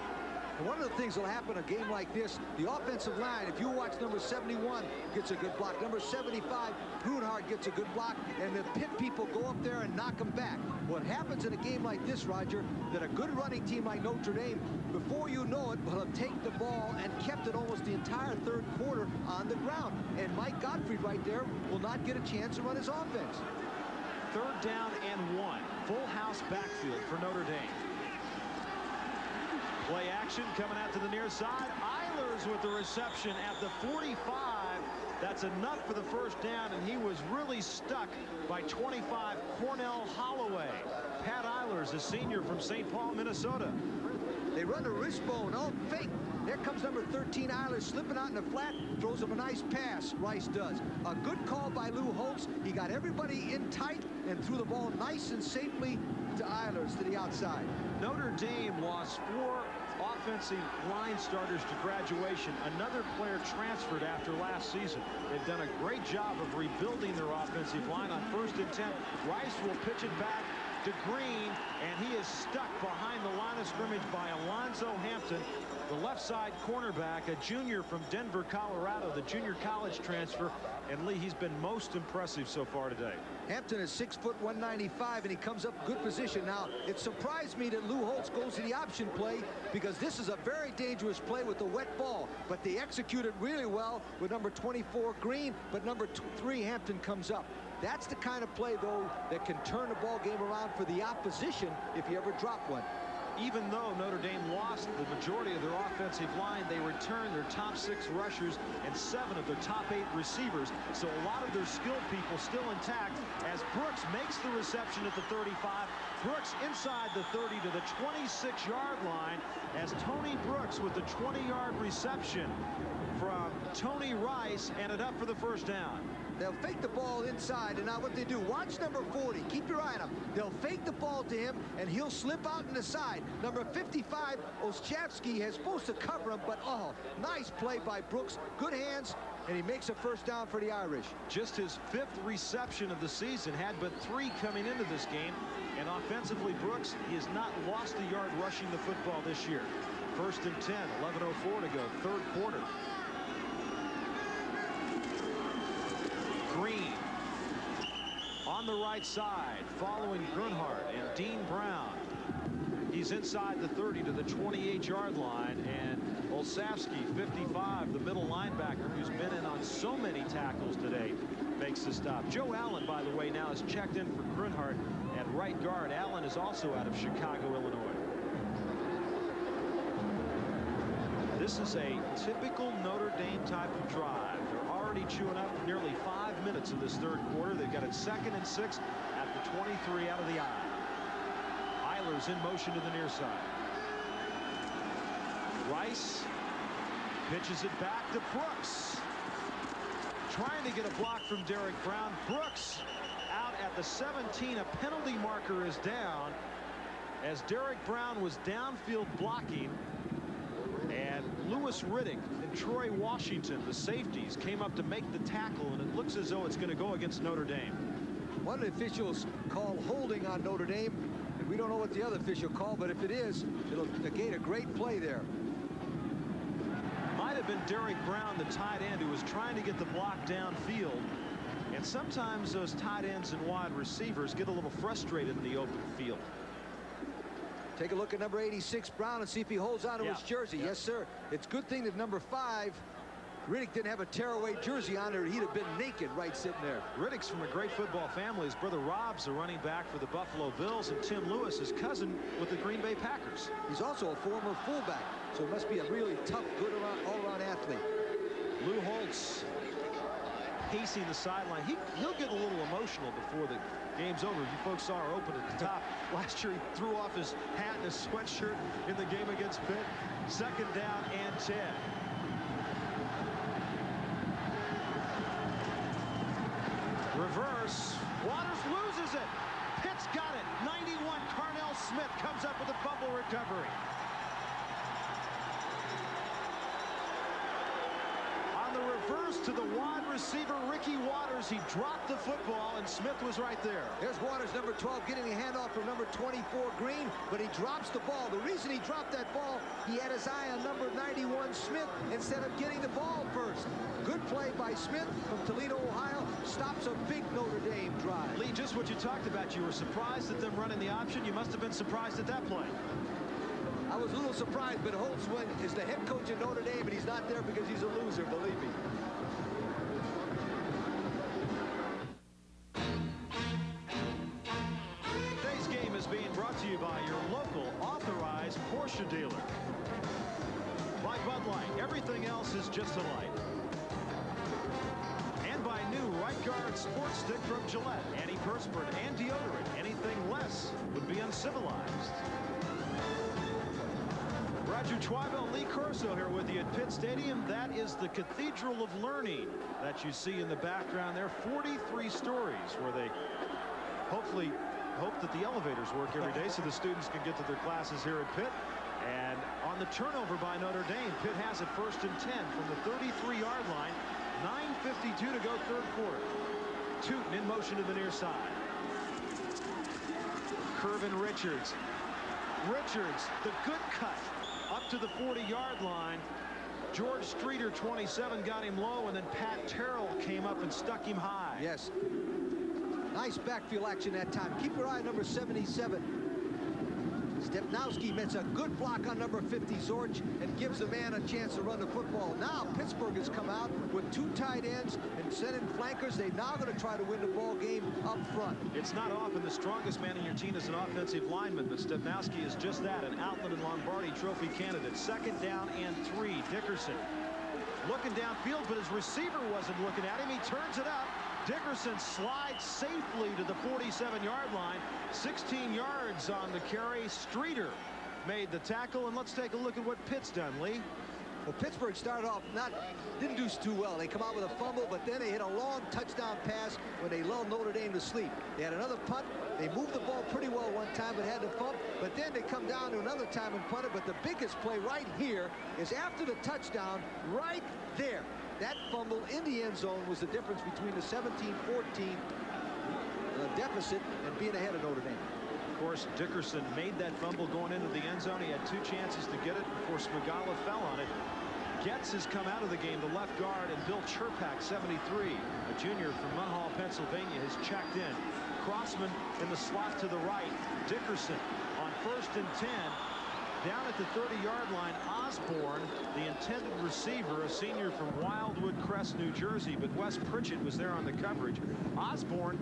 And one of the things that will happen in a game like this, the offensive line, if you watch number 71, gets a good block. Number 75, Grunhardt, gets a good block, and the Pitt people go up there and knock them back. What happens in a game like this, Roger, that a good running team like Notre Dame, before you know it, will have taken the ball and kept it almost the entire 3rd quarter on the ground. And Mike Gottfried right there will not get a chance to run his offense. 3rd down and 1. Full house backfield for Notre Dame. Play action coming out to the near side. Eilers with the reception at the 45. That's enough for the first down, and he was really stuck by 25, Cornell Holloway. Pat Eilers, a senior from St. Paul, Minnesota. They run a wristbone. Oh, fake. There comes number 13, Eilers, slipping out in the flat, throws him a nice pass. Rice does. A good call by Lou Holtz. He got everybody in tight and threw the ball nice and safely to Eilers to the outside. Notre Dame lost 4 offensive line starters to graduation. Another player transferred after last season. They've done a great job of rebuilding their offensive line. On 1st and 10, Rice will pitch it back to Green, and he is stuck behind the line of scrimmage by Alonzo Hampton, the left side cornerback, a junior from Denver, Colorado, the junior college transfer. And Lee, he's been most impressive so far today. Hampton is 6 foot 195, and he comes up good position. Now, it surprised me that Lou Holtz goes to the option play, because this is a very dangerous play with the wet ball. But they execute it really well with number 24, Green, but number 3, Hampton, comes up. That's the kind of play, though, that can turn the ball game around for the opposition if you ever drop one. Even though Notre Dame lost the majority of their offensive line, they returned their top 6 rushers and 7 of their top 8 receivers. So a lot of their skilled people still intact as Brooks makes the reception at the 35. Brooks inside the 30 to the 26-yard line as Tony Brooks with the 20-yard reception from Tony Rice, and it up for the first down. They'll fake the ball inside, and now what they do, watch number 40. Keep your eye on him. They'll fake the ball to him, and he'll slip out in the side. Number 55, Olszewski, is supposed to cover him, but oh, nice play by Brooks. Good hands, and he makes a first down for the Irish. Just his 5th reception of the season, had but 3 coming into this game. And offensively, Brooks, he has not lost a yard rushing the football this year. First and 10, 11:04 to go, third quarter. Green on the right side, following Grunhardt and Dean Brown. He's inside the 30 to the 28-yard line, and Olszewski, 55, the middle linebacker, who's been in on so many tackles today, makes the stop. Joe Allen, by the way, now is checked in for Grunhardt at right guard. Allen is also out of Chicago, Illinois. This is a typical Notre Dame type of drive. They're already chewing up nearly 5 minutes of this third quarter. They've got it 2nd and 6 at the 23 out of the I. Eiler's in motion to the near side. Rice pitches it back to Brooks. Trying to get a block from Derek Brown. Brooks out at the 17. A penalty marker is down as Derek Brown was downfield blocking. And Lewis Riddick and Troy Washington, the safeties, came up to make the tackle, and it looks as though it's going to go against Notre Dame. One of the officials called holding on Notre Dame, and we don't know what the other official called, but if it is, it'll negate a great play there. Might have been Derek Brown, the tight end, who was trying to get the block downfield. And sometimes those tight ends and wide receivers get a little frustrated in the open field. Take a look at number 86, Brown, and see if he holds on to his jersey. Yes, sir. It's a good thing that number 5, Riddick, didn't have a tearaway jersey on there. He'd have been naked right sitting there. Riddick's from a great football family. His brother Rob's a running back for the Buffalo Bills, and Tim Lewis, his cousin, with the Green Bay Packers. He's also a former fullback, so it must be a really tough, good all-around athlete. Lou Holtz pacing the sideline. He'll get a little emotional before the game's over. You folks saw her open at the top. Last year, he threw off his hat and his sweatshirt in the game against Pitt. 2nd down and 10. Reverse. Waters loses it. Pitt's got it. 91. Carnell Smith comes up with a fumble recovery. On the reverse to the wide receiver, Ricky Waters. He dropped the football, and Smith was right there. There's Waters, number 12, getting a handoff from number 24, Green, but he drops the ball. The reason he dropped that ball, he had his eye on number 91, Smith, instead of getting the ball first. Good play by Smith from Toledo, Ohio. Stops a big Notre Dame drive. Lee, just what you talked about. You were surprised at them running the option. You must have been surprised at that play. I was a little surprised, but Holtz is the head coach of Notre Dame, and he's not there because he's a loser, believe me. Today's game is being brought to you by your local authorized Porsche dealer. By Bud Light, everything else is just a light. And by new Right Guard Sports Stick from Gillette. Antiperspirant and deodorant. Anything less would be uncivilized. Roger Schweibel, Lee Corso here with you at Pitt Stadium. That is the Cathedral of Learning that you see in the background there. 43 stories where they hopefully hope that the elevators work every day so the students can get to their classes here at Pitt. And on the turnover by Notre Dame, Pitt has it 1st and 10 from the 33-yard line. 9:52 to go, third quarter. Tootin in motion to the near side. Kervin Richards. Richards, the good cut. Up to the 40-yard line. George Streeter, 27, got him low, and then Pat Terrell came up and stuck him high. Yes. Nice backfield action that time. Keep your eye on number 77. Stepnowski makes a good block on number 50, Zorch, and gives the man a chance to run the football. Now Pittsburgh has come out with 2 tight ends and sent in flankers. They're now going to try to win the ball game up front. It's not often the strongest man in your team is an offensive lineman, but Stepnowski is just that, an Outland and Lombardi Trophy candidate. 2nd down and 3. Dickerson looking downfield, but his receiver wasn't looking at him. He turns it up. Dickerson slides safely to the 47-yard line. 16 yards on the carry. Streeter made the tackle, and let's take a look at what Pitt's done, Lee. Well, Pittsburgh started off didn't do too well. They come out with a fumble, but then they hit a long touchdown pass when they lulled Notre Dame to sleep. They had another punt. They moved the ball pretty well one time, but had to fumble. But then they come down to another time and punted. But the biggest play right here is after the touchdown, right there. That fumble in the end zone was the difference between the 17-14 deficit and being ahead of Notre Dame. Of course, Dickerson made that fumble going into the end zone. He had 2 chances to get it before Smigala fell on it. Getz has come out of the game, the left guard, and Bill Cherpak, 73, a junior from Munhall, Pennsylvania, has checked in. Crossman in the slot to the right. Dickerson on 1st and 10. Down at the 30-yard line, Osborne, the intended receiver, a senior from Wildwood Crest, New Jersey, but Wes Pritchett was there on the coverage. Osborne,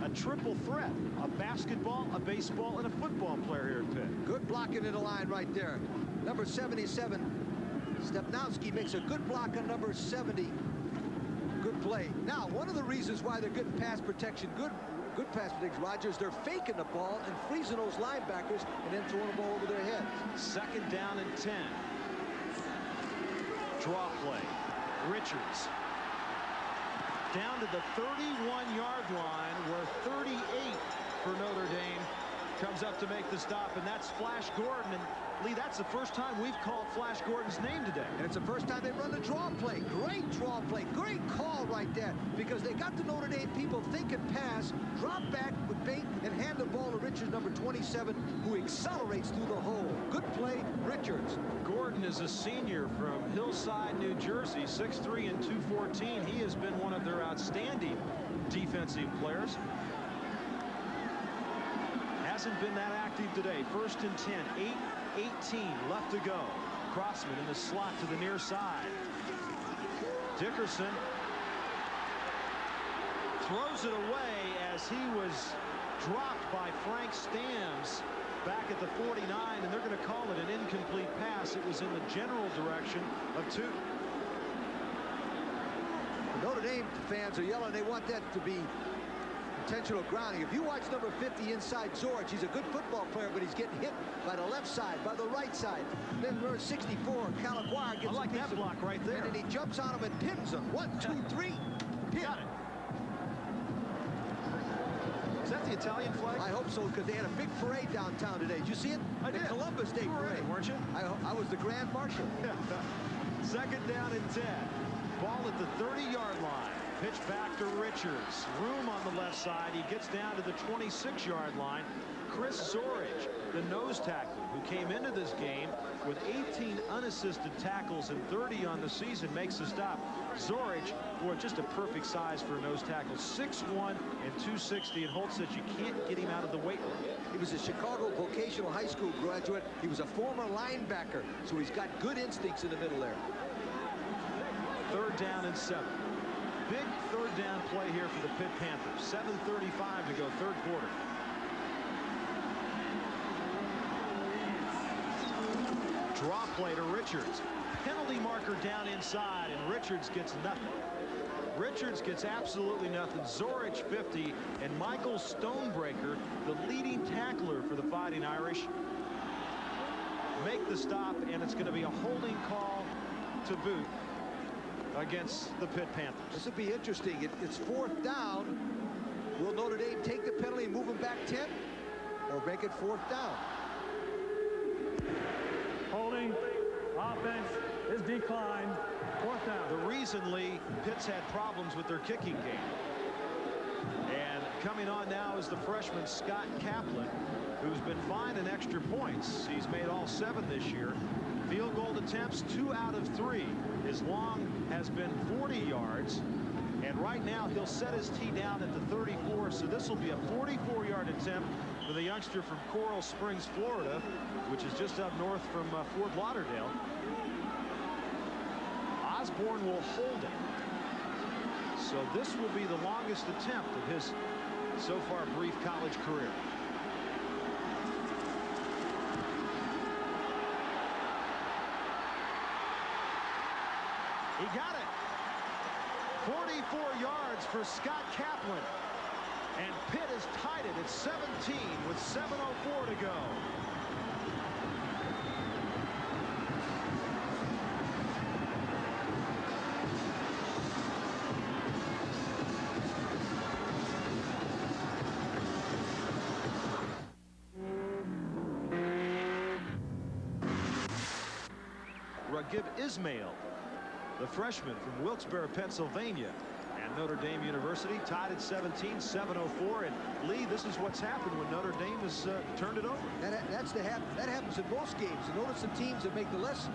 a triple threat, a basketball, a baseball, and a football player here at Pitt. Good blocking in the line right there. Number 77, Stepnowski makes a good block on number 70. Good play. Now, one of the reasons why they're good pass protection, good pass protection, Roger, is they're faking the ball and freezing those linebackers and then throwing the ball over their heads. 2nd down and 10. Draw play. Richards. Down to the 31-yard line, where 38 for Notre Dame comes up to make the stop, and that's Flash Gordon. And Lee, that's the first time we've called Flash Gordon's name today. And it's the first time they run the draw play. Great draw play. Great call right there, because they got the Notre Dame people thinking pass, drop back with bait, and hand the ball to Richards, number 27, who accelerates through the hole. Good play, Richards. Gordon is a senior from Hillside, New Jersey, 6'3" and 214. He has been one of their outstanding defensive players. Hasn't been that active today. 1st and 10, 8:18 left to go. Crossman in the slot to the near side. Dickerson throws it away as he was dropped by Frank Stams back at the 49, and they're going to call it an incomplete pass. It was in the general direction of 2. The Notre Dame fans are yelling they want that to be intentional grounding. If you watch number 50 inside George, he's a good football player, but he's getting hit by the left side, by the right side. Then number 64, Calaguar, gets a that block right there. And then he jumps on him and pins him. 1, 2, 3. Pin. Got it. Is that the Italian flag? I hope so, because they had a big parade downtown today. Did you see it? I did. The Columbus Day parade, weren't you? I was the Grand Marshal. 2nd down and 10. Ball at the 30-yard line. Pitch back to Richards. Room on the left side. He gets down to the 26-yard line. Chris Zorich, the nose tackler, who came into this game with 18 unassisted tackles and 30 on the season, makes the stop. Zorich, boy, just a perfect size for a nose tackle. 6'1" and 260, and Holt says you can't get him out of the weight room. He was a Chicago Vocational High School graduate. He was a former linebacker, so he's got good instincts in the middle there. 3rd down and 7. Big 3rd down play here for the Pitt Panthers. 7:35 to go, 3rd quarter. Draw play to Richards. Penalty marker down inside, and Richards gets nothing. Richards gets absolutely nothing. Zorich 50, and Michael Stonebreaker, the leading tackler for the Fighting Irish, make the stop, and it's going to be a holding call to boot against the Pitt Panthers. This will be interesting. It's 4th down. Will Notre Dame take the penalty and move him back 10, or make it 4th down? Holding. Offense is declined. 4th down. The reason, Lee, Pitt's had problems with their kicking game. And coming on now is the freshman Scott Kaplan, who's been finding extra points. He's made all 7 this year. Field goal attempts 2 out of 3. His long has been 40 yards. And right now he'll set his tee down at the 34. So this will be a 44-yard attempt for the youngster from Coral Springs, Florida, which is just up north from Fort Lauderdale. Osborne will hold it. So this will be the longest attempt of his so far brief college career. He got it. 44 yards for Scott Kaplan. And Pitt is tied it at 17 with 7:04 to go. Ragib Ismail, the freshman from Wilkes-Barre, Pennsylvania. And Notre Dame University, tied at 17, 7:04. And Lee, this is what's happened when Notre Dame has turned it over. That happens in most games. You notice the teams that make the less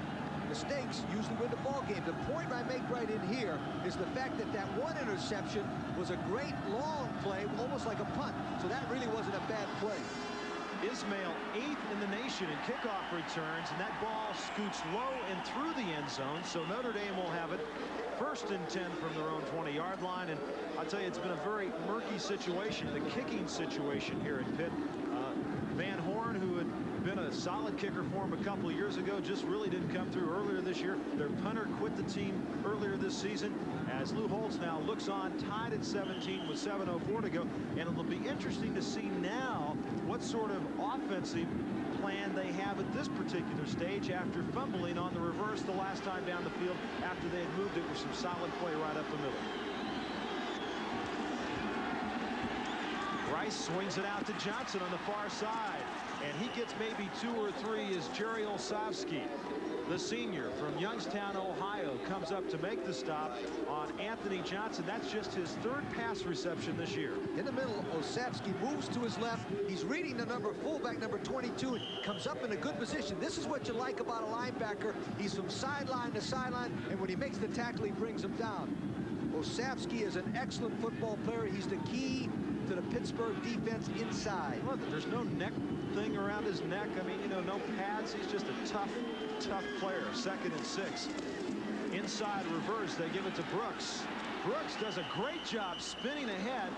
mistakes usually win the ball game. The point I make right in here is the fact that that one interception was a great long play, almost like a punt. So that really wasn't a bad play. Ismail 8th in the nation in kickoff returns, and that ball scoots low and through the end zone. So Notre Dame will have it 1st and 10 from their own 20-yard line. And I'll tell you, it's been a very murky situation, the kicking situation here at Pitt. Van Horn, who had been a solid kicker for him a couple of years ago, just really didn't come through earlier this year. Their punter quit the team earlier this season, as Lou Holtz now looks on, tied at 17 with 7:04 to go. And it'll be interesting to see now what sort of offensive plan they have at this particular stage after fumbling on the reverse the last time down the field after they had moved it with some solid play right up the middle. Rice swings it out to Johnson on the far side, and he gets maybe 2 or 3 as Jerry Olszewski, the senior from Youngstown, Ohio, comes up to make the stop on Anthony Johnson. That's just his 3rd pass reception this year. In the middle, Olszewski moves to his left. He's reading the number, fullback number 22, and comes up in a good position. This is what you like about a linebacker. He's from sideline to sideline, and when he makes the tackle, he brings him down. Olszewski is an excellent football player. He's the key to the Pittsburgh defense inside. Look, there's no neck thing around his neck. I mean, you know, no pads. He's just a tough player. 2nd and 6. Inside reverse, they give it to Brooks. Brooks does a great job spinning ahead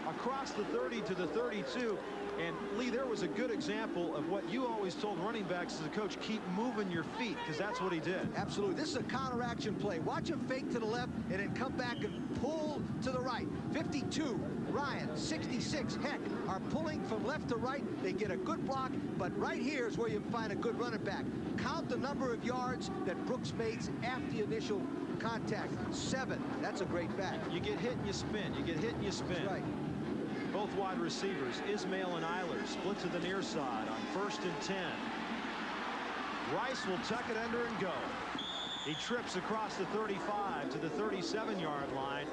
across the 30 to the 32. And Lee, there was a good example of what you always told running backs as a coach: keep moving your feet, because that's what he did. Absolutely. This is a counteraction play. Watch him fake to the left and then come back and pull to the right. 52, Ryan, 66, Heck are pulling from left to right. They get a good block, but right here is where you find a good running back. Count the number of yards that Brooks makes after the initial contact. 7. That's a great back. You get hit and you spin. You get hit and you spin. That's right. Both wide receivers, Ismail and Eiler, split to the near side on 1st and 10. Rice will tuck it under and go. He trips across the 35 to the 37-yard line.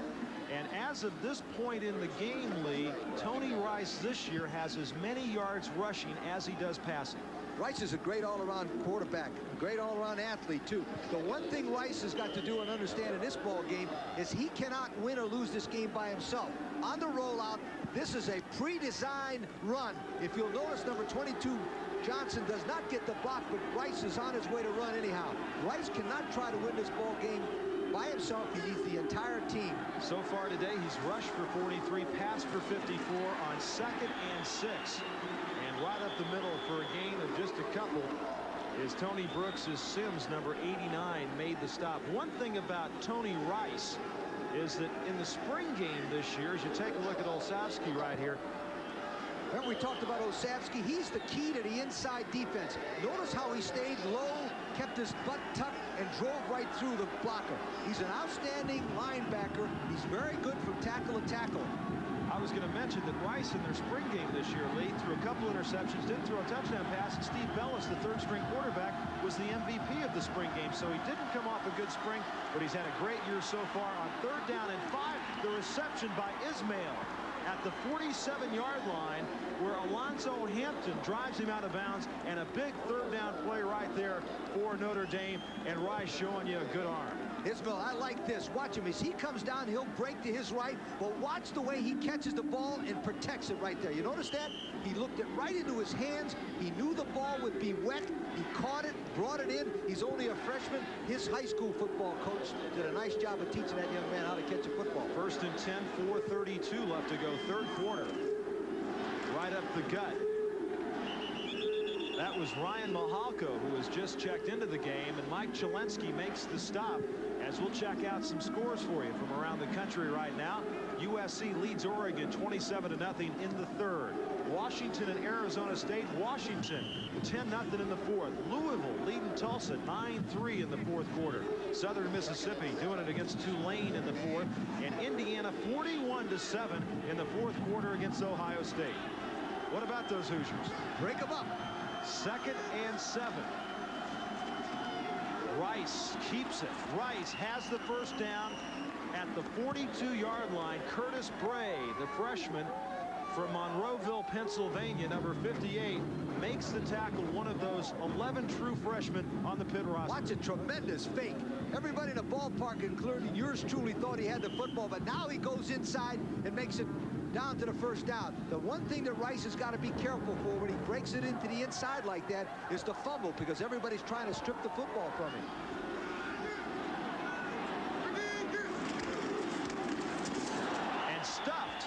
And as of this point in the game, Lee, Tony Rice this year has as many yards rushing as he does passing. Rice is a great all-around quarterback, a great all-around athlete, too. The one thing Rice has got to do and understand in this ball game is he cannot win or lose this game by himself. On the rollout, this is a pre-designed run. If you'll notice, number 22, Johnson, does not get the block, but Rice is on his way to run anyhow. Rice cannot try to win this ball game by himself. He needs the entire team. So far today, he's rushed for 43, passed for 54 on 2nd and 6. And right up the middle for a gain of just a couple is Tony Brooks. As Sims, number 89, made the stop. One thing about Tony Rice is that in the spring game this year, as you take a look at Olszewski right here, remember we talked about Olszewski? He's the key to the inside defense. Notice how he stayed low, kept his butt tucked, and drove right through the blocker. He's an outstanding linebacker. He's very good from tackle to tackle. I was going to mention that Rice in their spring game this year, Lee, threw a couple interceptions, didn't throw a touchdown pass, and Steve Bellis, the 3rd-string quarterback, was the MVP of the spring game. So he didn't come off a good spring, but he's had a great year so far. On 3rd down and 5, the reception by Ismail at the 47-yard line, where Alonzo Hampton drives him out of bounds, and a big 3rd down play right there for Notre Dame, and Rice showing you a good arm. Ismail, I like this. Watch him. As he comes down, he'll break to his right, but watch the way he catches the ball and protects it right there. You notice that? He looked it right into his hands. He knew the ball would be wet. He caught it, brought it in. He's only a freshman. His high school football coach did a nice job of teaching that young man how to catch a football. 1st and 10, 4:32 left to go, 3rd quarter. Right up the gut. That was Ryan Mahalko, who has just checked into the game, and Mike Chelensky makes the stop. As we'll check out some scores for you from around the country right now. USC leads Oregon 27-0 in the 3rd. Washington and Arizona State. Washington 10-0 in the 4th. Louisville leading Tulsa 9-3 in the 4th quarter. Southern Mississippi doing it against Tulane in the 4th. And Indiana 41-7 in the 4th quarter against Ohio State. What about those Hoosiers? Break them up. 2nd and 7. Rice keeps it. Rice has the 1st down at at the 42-yard line. Curtis Bray, the freshman from Monroeville, Pennsylvania, number 58, makes the tackle. One of those 11 true freshmen on the Pitt roster. Watch a tremendous fake. Everybody in the ballpark, including yours truly, thought he had the football, but now he goes inside and makes it down to the first down. The one thing that Rice has got to be careful for when he breaks it into the inside like that is the fumble, because everybody's trying to strip the football from him. And stuffed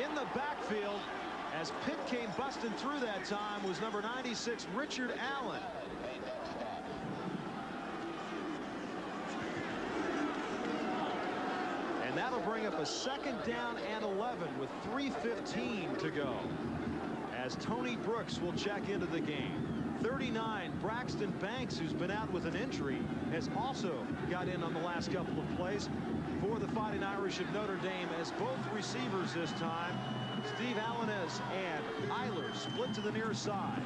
in the backfield as Pitt came busting through that time was number 96, Richard Allen. And that'll bring up a 2nd down and 11 with 3:15 to go, as Tony Brooks will check into the game. 39, Braxton Banks, who's been out with an injury, has also got in on the last couple of plays for the Fighting Irish of Notre Dame, as both receivers this time, Steve Alanes and Eiler, split to the near side.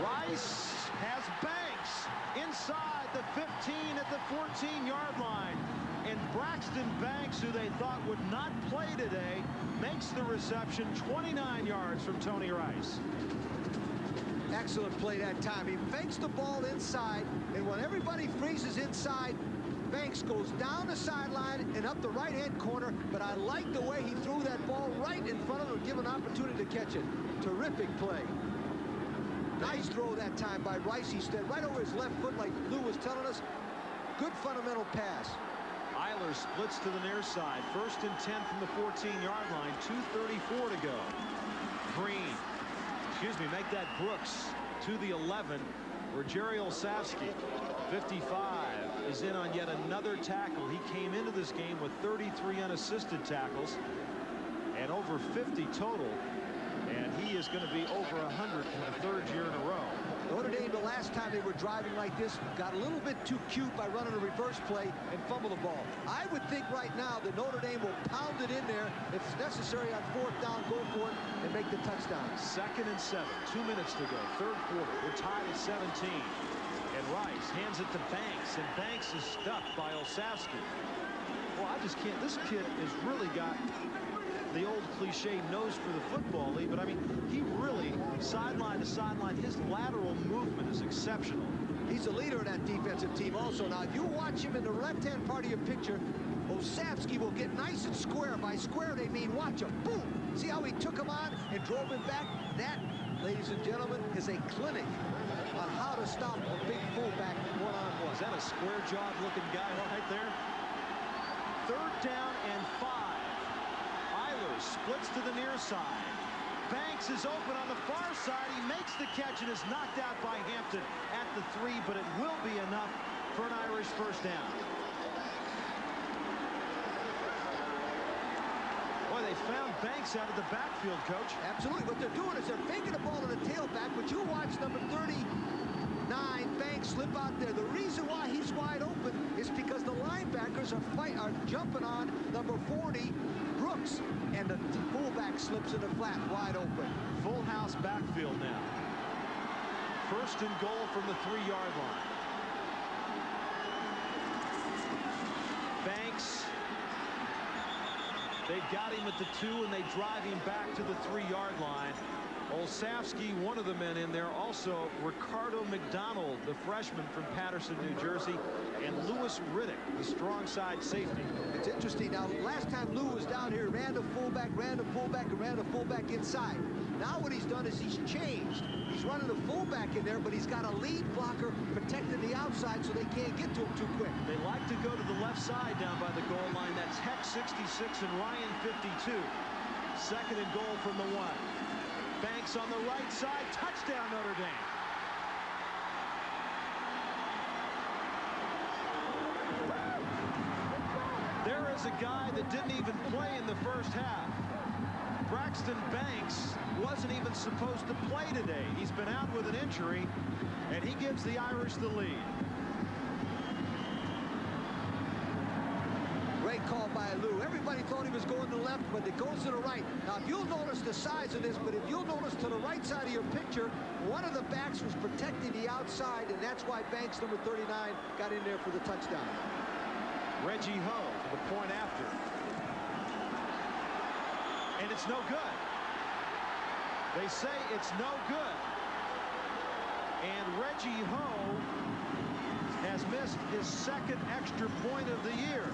Rice has Banks inside the 15 at the 14-yard line. And Braxton Banks, who they thought would not play today, makes the reception 29 yards from Tony Rice. Excellent play that time. He fakes the ball inside, and when everybody freezes inside, Banks goes down the sideline and up the right-hand corner, but I like the way he threw that ball right in front of him to give an opportunity to catch it. Terrific play. Nice throw that time by Rice. He stood right over his left foot like Lou was telling us. Good fundamental pass. Eiler splits to the near side. 1st and 10 from the 14-yard line. 2:34 to go. Make that Brooks to the 11, where Jerry Olszewski, 55, is in on yet another tackle. He came into this game with 33 unassisted tackles and over 50 total. And he is going to be over 100 for the 3rd year in a row. Notre Dame, the last time they were driving like this, got a little bit too cute by running a reverse play and fumble the ball. I would think right now that Notre Dame will pound it in there. If it's necessary on 4th down, go for it and make the touchdown. 2nd and 7, 2 minutes to go, 3rd quarter. We're tied at 17. And Rice hands it to Banks, and Banks is stuffed by Olszewski. Well, I just can't. This kid has really got the old cliche nose for the football league, but I mean, he really, sideline to sideline, his lateral movement is exceptional. He's a leader of that defensive team also. Now, if you watch him in the left-hand part of your picture, Olszewski will get nice and square. By square, they mean watch him. Boom! See how he took him on and drove him back? That, ladies and gentlemen, is a clinic on how to stop a big fullback one-on-one. Is that a square jawed looking guy right there? 3rd down and 5. Splits to the near side. Banks is open on the far side. He makes the catch and is knocked out by Hampton at the 3, but it will be enough for an Irish 1st down. Boy, they found Banks out of the backfield, Coach. Absolutely. What they're doing is they're faking the ball to the tailback, but you watch number 39, Banks, slip out there. The reason why he's wide open is because the linebackers are jumping on number 40, Brooks, and the fullback slips in the flat, wide open. Full house backfield now. 1st and goal from the 3-yard line. Banks, they've got him at the 2, and they drive him back to the 3-yard line. Olszewski, one of the men in there. Also, Ricardo McDonald, the freshman from Paterson, New Jersey, and Lewis Riddick, the strong side safety. It's interesting. Now, last time Lou was down here, ran the fullback, and ran the fullback inside. Now what he's done is he's changed. He's running the fullback in there, but he's got a lead blocker protecting the outside so they can't get to him too quick. They like to go to the left side down by the goal line. That's Heck 66 and Ryan 52. 2nd and goal from the 1. Banks on the right side. Touchdown, Notre Dame. There is a guy that didn't even play in the 1st half. Braxton Banks wasn't even supposed to play today. He's been out with an injury, and he gives the Irish the lead. Great call by Lou. Everybody thought he was going to the left, but it goes to the right. Now, if you'll notice the size of this, but if you'll notice to the right side of your picture, one of the backs was protecting the outside, and that's why Banks, number 39, got in there for the touchdown. Reggie Ho for the point after. And it's no good. They say it's no good. And Reggie Ho has missed his second extra point of the year.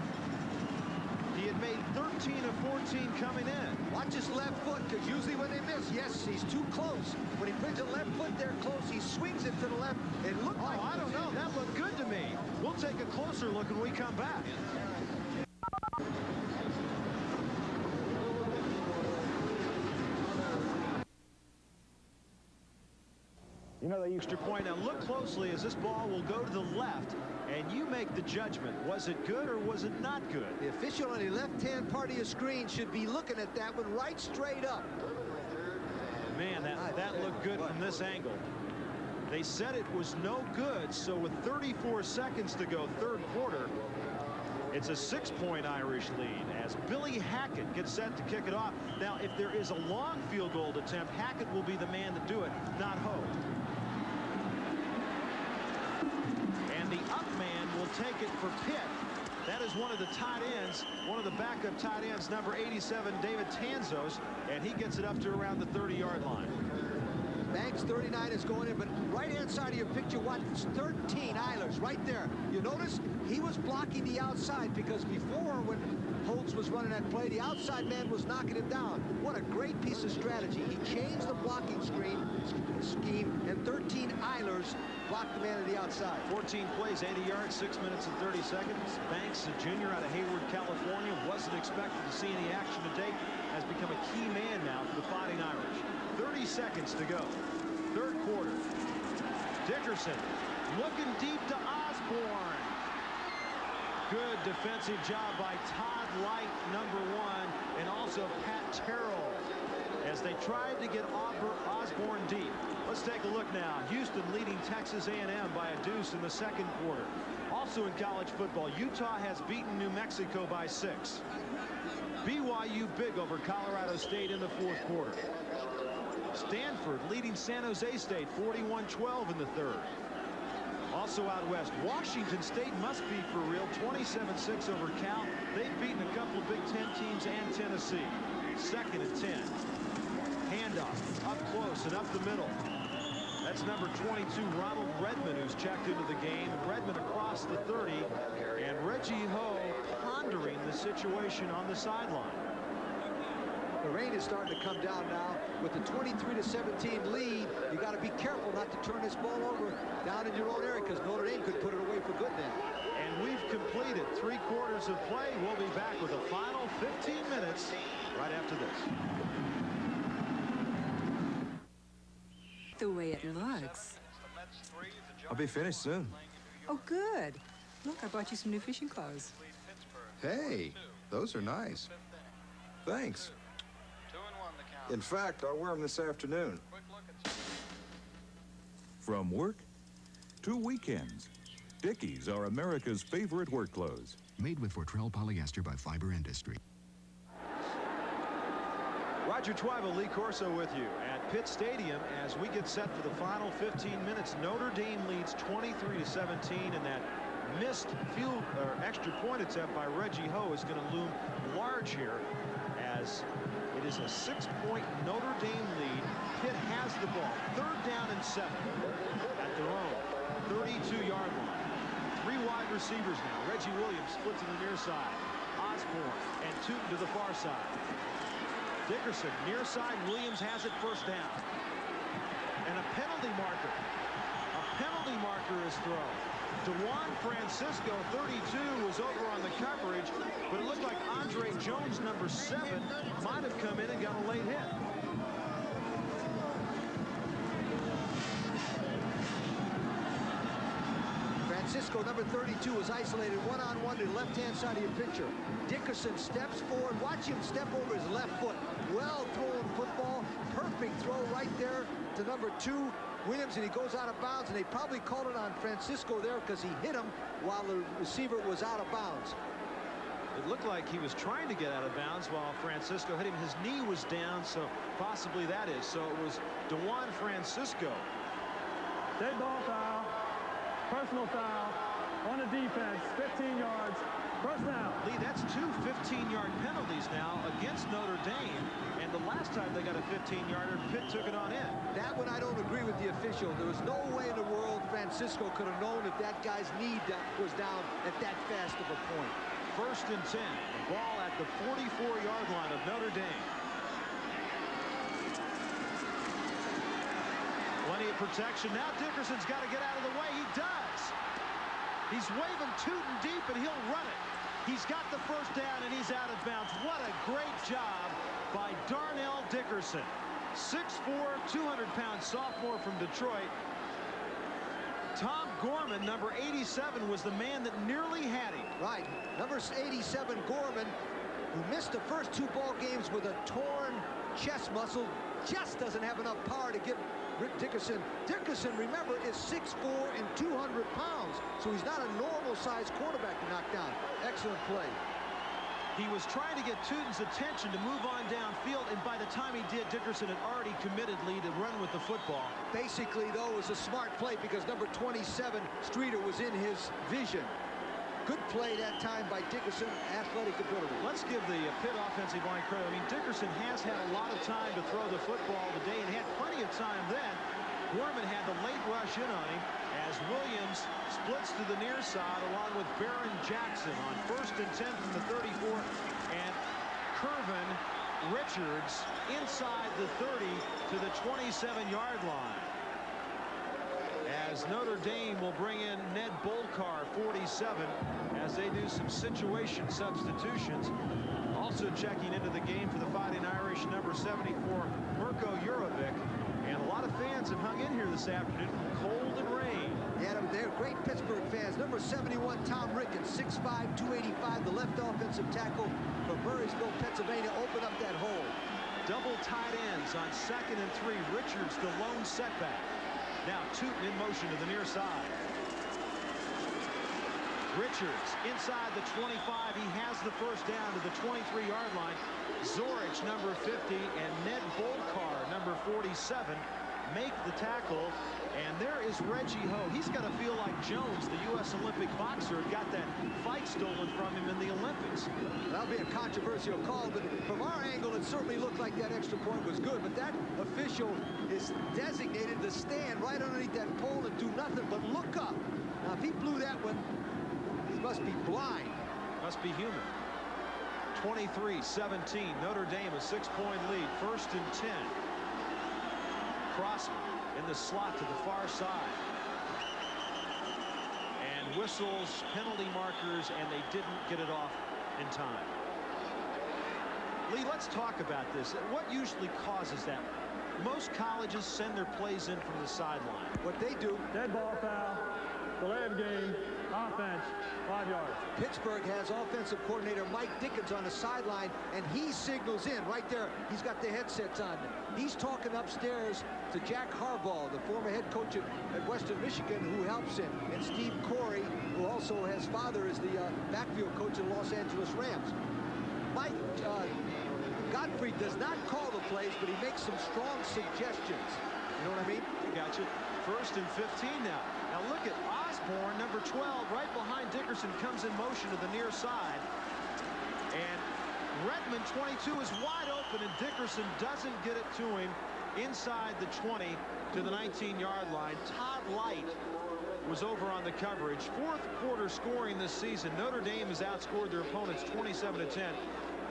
He had made 13 of 14 coming in. Watch his left foot, because usually when they miss, yes, he's too close. When he brings the left foot there close, he swings it to the left. It looked like... I don't know. That looked good to me. We'll take a closer look when we come back. You know, the extra point. Now look closely as this ball will go to the left, and you make the judgment. Was it good or was it not good? The official on the left-hand part of your screen should be looking at that one right straight up. Man, that looked good from this angle. They said it was no good, so with 34 seconds to go, third quarter, it's a 6-point Irish lead as Billy Hackett gets set to kick it off. Now, if there is a long field goal attempt, Hackett will be the man to do it, not Ho. And the up man will take it for Pitt. That is one of the tight ends, one of the backup tight ends, number 87, David Tanzos, and he gets it up to around the 30-yard line. Banks, 39 is going in, but right-hand side of your picture, watch 13 Eilers right there. You notice he was blocking the outside because before, when Holtz was running that play, the outside man was knocking him down. What a great piece of strategy. He changed the blocking scheme, and 13 Eilers blocked the man on the outside. 14 plays, 80 yards, 6 minutes and 30 seconds. Banks, a junior out of Hayward, California, wasn't expected to see any action today, has become a key man now for the Fighting Irish. 30 seconds to go. Third quarter. Dickerson looking deep to Osborne. Good defensive job by Todd Light, number 1, and also Pat Terrell as they tried to get Osborne deep. Let's take a look now. Houston leading Texas A&M by a deuce in the second quarter. Also in college football, Utah has beaten New Mexico by 6. BYU big over Colorado State in the fourth quarter. Stanford leading San Jose State 41-12 in the third. Also out west, Washington State must be for real, 27-6 over Cal. They've beaten a couple of Big Ten teams and Tennessee. Second and 10. Handoff up close and up the middle. That's number 22, Ronald Redmond, who's checked into the game. Redmond across the 30, and Reggie Ho pondering the situation on the sideline. The rain is starting to come down now. With the 23-17 lead, you got to be careful not to turn this ball over down in your own area, because Notre Dame could put it away for good then. And we've completed 3 quarters of play. We'll be back with the final 15 minutes right after this. The way it looks. I'll be finished soon. Oh, good. Look, I bought you some new fishing clothes. Hey, those are nice. Thanks. In fact, I'll wear them this afternoon. From work to weekends, Dickies are America's favorite work clothes. Made with Fortrell polyester by Fiber Industry. Roger Twyville, Lee Corso with you at Pitt Stadium as we get set for the final 15 minutes. Notre Dame leads 23-17, and that missed extra point attempt by Reggie Ho is going to loom large here as it is a 6-point Notre Dame lead. Pitt has the ball. 3rd down and 7 at their own 32-yard line. 3 wide receivers now. Reggie Williams splits to the near side. Osborne and Tootin to the far side. Dickerson near side. Williams has it, first down. And a penalty marker. A penalty marker is thrown. DeJuan Francisco, 32, was over on the coverage, but it looked like Andre Jones, number 7, might have come in and got a late hit. Francisco, number 32, was isolated one-on-one to the left-hand side of your picture. Dickerson steps forward. Watch him step over his left foot. Well-thrown football. Perfect throw right there to number 2. Williams, and he goes out of bounds, and they probably called it on Francisco there because he hit him while the receiver was out of bounds. It looked like he was trying to get out of bounds while Francisco hit him. His knee was down, so possibly that is. So it was DeJuan Francisco. Dead ball foul. Personal foul on the defense. 15 yards. First down. Lee, that's two 15-yard penalties now against Notre Dame. And the last time they got a 15-yarder, Pitt took it on in. That one I don't agree with the official. There was no way in the world Francisco could have known if that guy's knee was down at that fast of a point. 1st and 10. The ball at the 44-yard line of Notre Dame. Plenty of protection. Now Dickerson's got to get out of the way. He does. He's waving Tootin deep, and he'll run it. He's got the first down, and he's out of bounds. What a great job by Darnell Dickerson. 6'4", 200-pound sophomore from Detroit. Tom Gorman, number 87, was the man that nearly had him. Right. Number 87, Gorman, who missed the first 2 ball games with a torn chest muscle, just doesn't have enough power to get Rick Dickerson. Dickerson, remember, is 6'4" and 200 pounds, so he's not a normal-sized quarterback to knock down. Excellent play. He was trying to get Tootin's attention to move on downfield, and by the time he did, Dickerson had already committed Lee to run with the football. Basically, though, it was a smart play because number 27, Streeter, was in his vision. Good play that time by Dickerson. Athletic ability. Let's give the Pitt offensive line credit. I mean, Dickerson has had a lot of time to throw the football today and had plenty of time then. Gorman had the late rush in on him as Williams splits to the near side along with Barron Jackson on 1st and 10 from the 34, and Curvin Richards inside the 30 to the 27-yard line. As Notre Dame will bring in Ned Bolkar, 47, as they do some situation substitutions. Also checking into the game for the Fighting Irish, number 74, Mirko Jurovic. And a lot of fans have hung in here this afternoon from cold and rain. Yeah, they're great Pittsburgh fans. Number 71, Tom Rickens, 6'5", 285, the left offensive tackle from Murraysville, Pennsylvania, open up that hole. Double tight ends on 2nd and 3. Richards, the lone setback. Now Tootin in motion to the near side. Richards inside the 25. He has the first down to the 23-yard line. Zorich, number 50, and Ned Bolkar, number 47, make the tackle. And there is Reggie Ho. He's got to feel like Jones, the U.S. Olympic boxer, got that fight stolen from him in the Olympics. That'll be a controversial call, but from our angle, it certainly looked like that extra point was good. But that official is designated to stand right underneath that pole and do nothing but look up. Now, if he blew that one, he must be blind. Must be human. 23-17. Notre Dame a 6-point lead. 1st and 10. Crossman in the slot to the far side. And whistles, penalty markers, and they didn't get it off in time. Lee, let's talk about this. What usually causes that? Most colleges send their plays in from the sideline. What they do, dead ball foul, delay of game, offense, 5 yards. Pittsburgh has offensive coordinator Mike Dickens on the sideline, and he signals in right there. He's got the headsets on. He's talking upstairs to Jack Harbaugh, the former head coach at Western Michigan, who helps him, and Steve Corey, who also has father is the backfield coach of the Los Angeles Rams. Mike Godfrey does not call the plays, but he makes some strong suggestions. You know what I mean? I got you. 1st and 15 now. Now look at Osborne, number 12, right behind Dickerson, comes in motion to the near side. And Redmond, 22, is wide open, and Dickerson doesn't get it to him inside the 20 to the 19-yard line. Todd Light was over on the coverage. 4th quarter scoring this season. Notre Dame has outscored their opponents 27-10.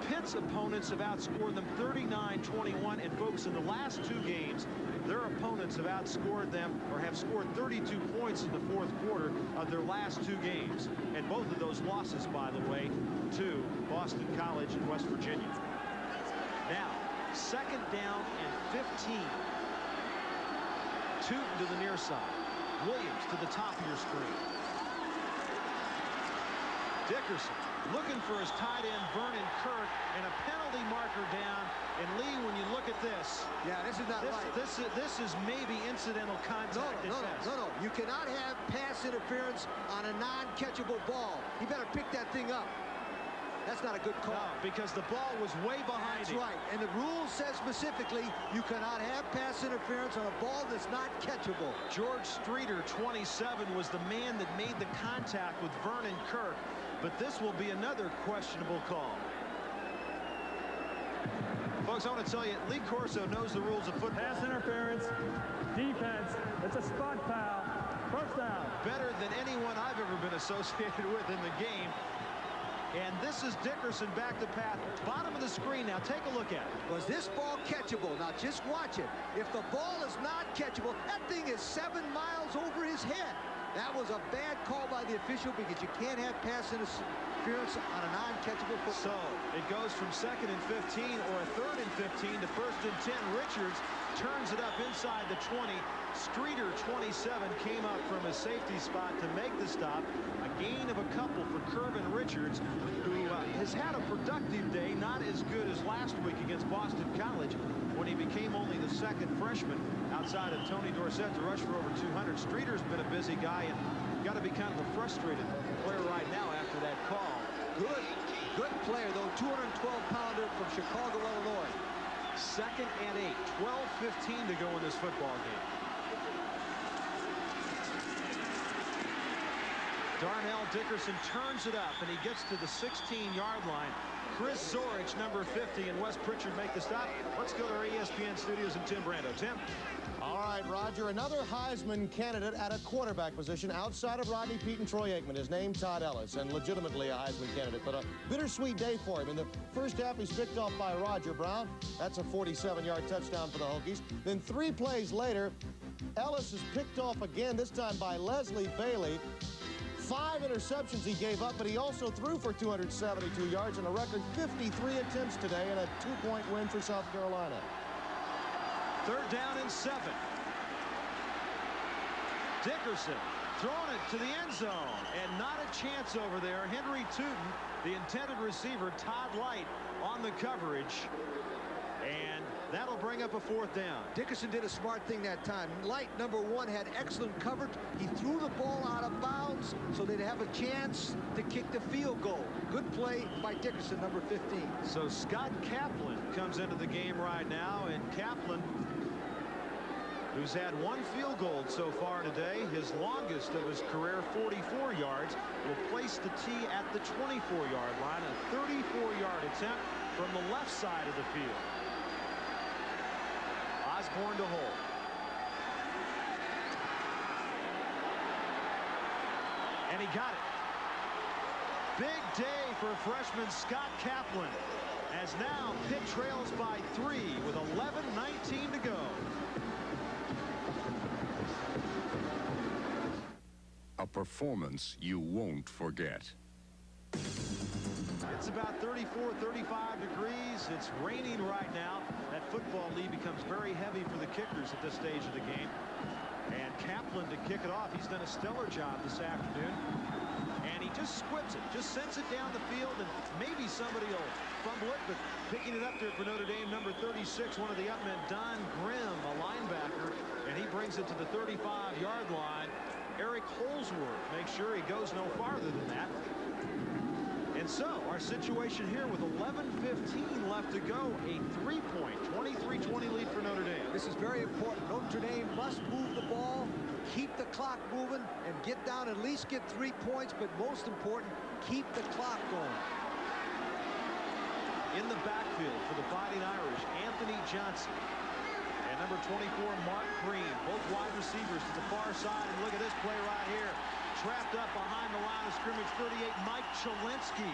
Pitt's opponents have outscored them 39-21, and folks, in the last 2 games, their opponents have outscored them, or have scored 32 points in the 4th quarter of their last 2 games. And both of those losses, by the way, to Boston College and West Virginia. Now, 2nd down and 15. Tootin to the near side. Williams to the top of your screen. Dickerson looking for his tight end, Vernon Kirk, and a penalty marker down. And Lee, when you look at this, yeah, this is not right. This is maybe incidental contact. No. You cannot have pass interference on a non-catchable ball. You better pick that thing up. That's not a good call. No, because the ball was way behind him. That's right. And the rule says specifically you cannot have pass interference on a ball that's not catchable. George Streeter, 27, was the man that made the contact with Vernon Kirk. But this will be another questionable call. Folks, I want to tell you, Lee Corso knows the rules of football. Pass interference, defense, it's a spot foul, first down. Better than anyone I've ever been associated with in the game. And this is Dickerson back to pass. Bottom of the screen now. Take a look at it. Was this ball catchable? Now just watch it. If the ball is not catchable, that thing is 7 miles over his head. That was a bad call by the official because you can't have pass interference on a non-catchable football. So it goes from 2nd and 15 or a 3rd and 15 to 1st and 10. Richards turns it up inside the 20. Streeter, 27, came up from a safety spot to make the stop. A gain of a couple for Kervin Richards, who has had a productive day, not as good as last week against Boston College when he became only the 2nd freshman outside of Tony Dorsett to rush for over 200. Streeter's been a busy guy and got to be kind of a frustrated player right now after that call. Good player, though, 212-pounder from Chicago, Illinois. 2nd and 8, 12:15 to go in this football game. Darnell Dickerson turns it up, and he gets to the 16-yard line. Chris Zorich, number 50, and Wes Pritchard make the stop. Let's go to our ESPN studios and Tim Brando. Tim? All right, Roger, another Heisman candidate at a quarterback position outside of Rodney Peete and Troy Aikman. His name, Todd Ellis, and legitimately a Heisman candidate, but a bittersweet day for him. In the first half, he's picked off by Roger Brown. That's a 47-yard touchdown for the Hokies. Then 3 plays later, Ellis is picked off again, this time by Leslie Bailey. 5 interceptions he gave up, but he also threw for 272 yards and a record 53 attempts today and a 2-point win for South Carolina. 3rd down and 7. Dickerson throwing it to the end zone, and not a chance over there. Henry Tootin, the intended receiver, Todd Light on the coverage, and that'll bring up a 4th down. Dickerson did a smart thing that time. Light, number 1, had excellent coverage. He threw the ball out of bounds so they'd have a chance to kick the field goal. Good play by Dickerson, number 15. So Scott Kaplan comes into the game right now, and Kaplan, who's had 1 field goal so far today, his longest of his career, 44 yards, will place the tee at the 24-yard line. A 34-yard attempt from the left side of the field. Osborne to hold. And he got it. Big day for freshman Scott Kaplan, as now Pitt trails by 3 with 11:19 to go. A performance you won't forget. It's about 34, 35 degrees. It's raining right now. That football lead becomes very heavy for the kickers at this stage of the game. And Kaplan to kick it off. He's done a stellar job this afternoon. And he just squibs it, just sends it down the field, and maybe somebody will fumble it, but picking it up there for Notre Dame, number 36, one of the up men, Don Grimm, a linebacker, and he brings it to the 35-yard line. Eric Holsworth makes sure he goes no farther than that. And so our situation here with 11:15 left to go, a 3-point, 23-20 lead for Notre Dame. This is very important. Notre Dame must move the ball, keep the clock moving, and get down, at least get 3 points, but most important, keep the clock going. In the backfield for the Fighting Irish, Anthony Johnson and number 24, Mark Green, both wide receivers to the far side. And look at this play right here. Trapped up behind the line of scrimmage, 38, Mike Chalensky,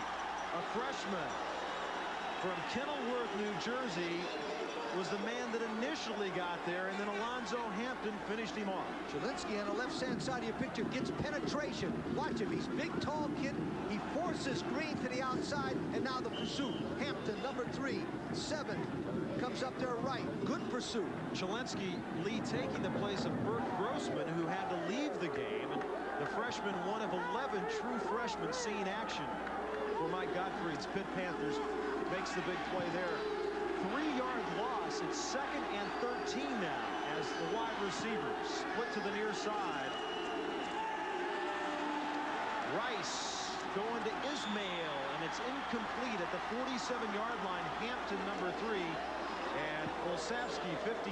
a freshman from Kenilworth, New Jersey, was the man that initially got there, and then Alonzo Hampton finished him off. Chalensky on the left-hand side of your picture gets penetration. Watch him. He's big, tall kid. He forces Green to the outside, and now the pursuit. Hampton, number 3, 7, comes up there right. Good pursuit. Chalensky, Lee, taking the place of Bert Grossman, who had to leave the game. And the freshman, one of 11 true freshmen seen action for Mike Gottfried's Pitt Panthers, makes the big play there. 3-yard loss. It's 2nd and 13 now as the wide receiver split to the near side. Rice going to Ismail, and it's incomplete at the 47-yard line. Hampton, number 3. And Olszewski, 55,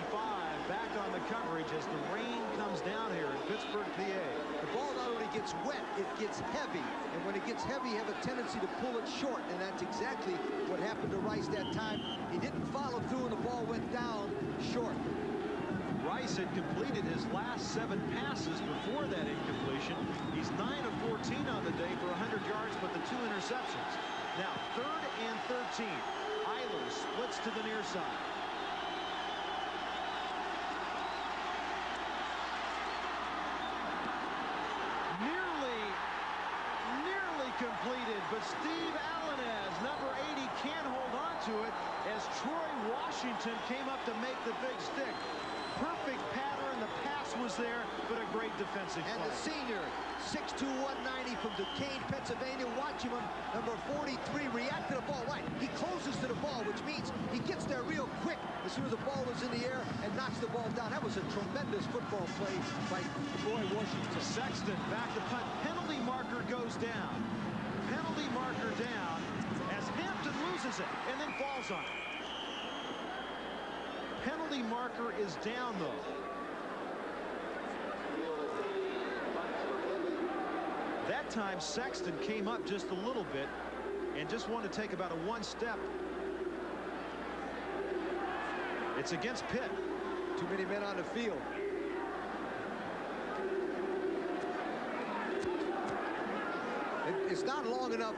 back on the coverage as the rain comes down here in Pittsburgh, PA. The ball not only gets wet, it gets heavy. And when it gets heavy, you have a tendency to pull it short. And that's exactly what happened to Rice that time. He didn't follow through, and the ball went down short. Rice had completed his last 7 passes before that incompletion. He's 9 of 14 on the day for 100 yards, but the 2 interceptions. Now, 3rd and 13. Eilers splits to the near side. Nearly completed, but Steve Allenez, number 80, can't hold on to it as Troy Washington came up to make the big stick. Perfect pattern. The pass was there, but a great defensive play. And the senior, 6'2", 190 from Duquesne, Pennsylvania. Watch him, number 43, react to the ball. Right, he closes to the ball, which means he gets there real quick as soon as the ball was in the air and knocks the ball down. That was a tremendous football play by Troy Washington. Sexton back to punt. Penalty marker goes down. Penalty marker down as Hampton loses it and then falls on it. Penalty marker is down, though. That time, Sexton came up just a little bit and just wanted to take about a 1 step. It's against Pitt. Too many men on the field. It's not long enough.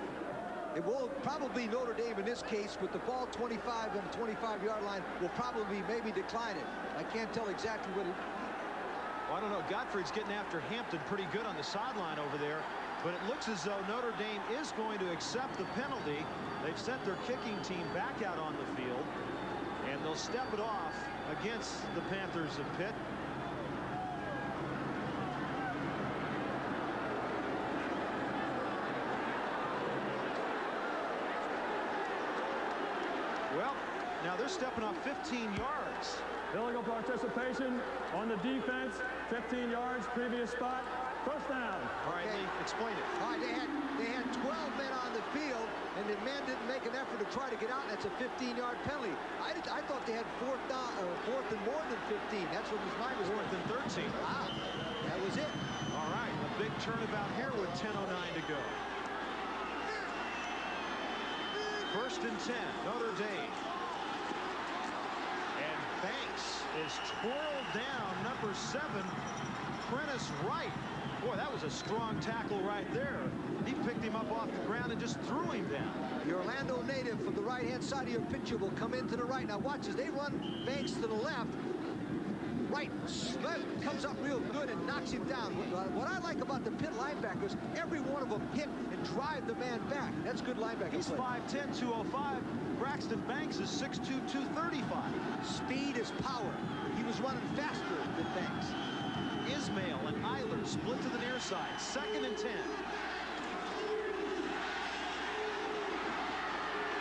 It will probably Notre Dame in this case with the ball 25 on the 25-yard line will probably maybe decline it. I can't tell exactly what it. Well, I don't know. Godfrey's getting after Hampton pretty good on the sideline over there, but it looks as though Notre Dame is going to accept the penalty. They've sent their kicking team back out on the field, and they'll step it off against the Panthers of Pitt. Well, now they're stepping off 15 yards. Illegal participation on the defense, 15 yards, previous spot, first down. All right, Lee, explain it. All right, they had 12 men on the field, and the men didn't make an effort to try to get out. That's a 15-yard penalty. I thought they had fourth and more than 15. That's what was my mistake. 4th and 13. Wow, that was it. All right, a big turnabout here with 10:09 to go. 1st and 10, Notre Dame. And Banks is twirled down, number 7, Prentice Wright. Boy, that was a strong tackle right there. He picked him up off the ground and just threw him down. The Orlando native from the right-hand side of your picture will come into the right. Now watch as they run Banks to the left. Wright comes up real good and knocks him down. What I like about the Pitt linebackers, every one of them hit and drive the man back. That's good linebacker He's play. 5'10", 205. Braxton Banks is 6'2", 235. Speed is power. He was running faster than Banks. Ismail and Eilers split to the near side. 2nd and 10.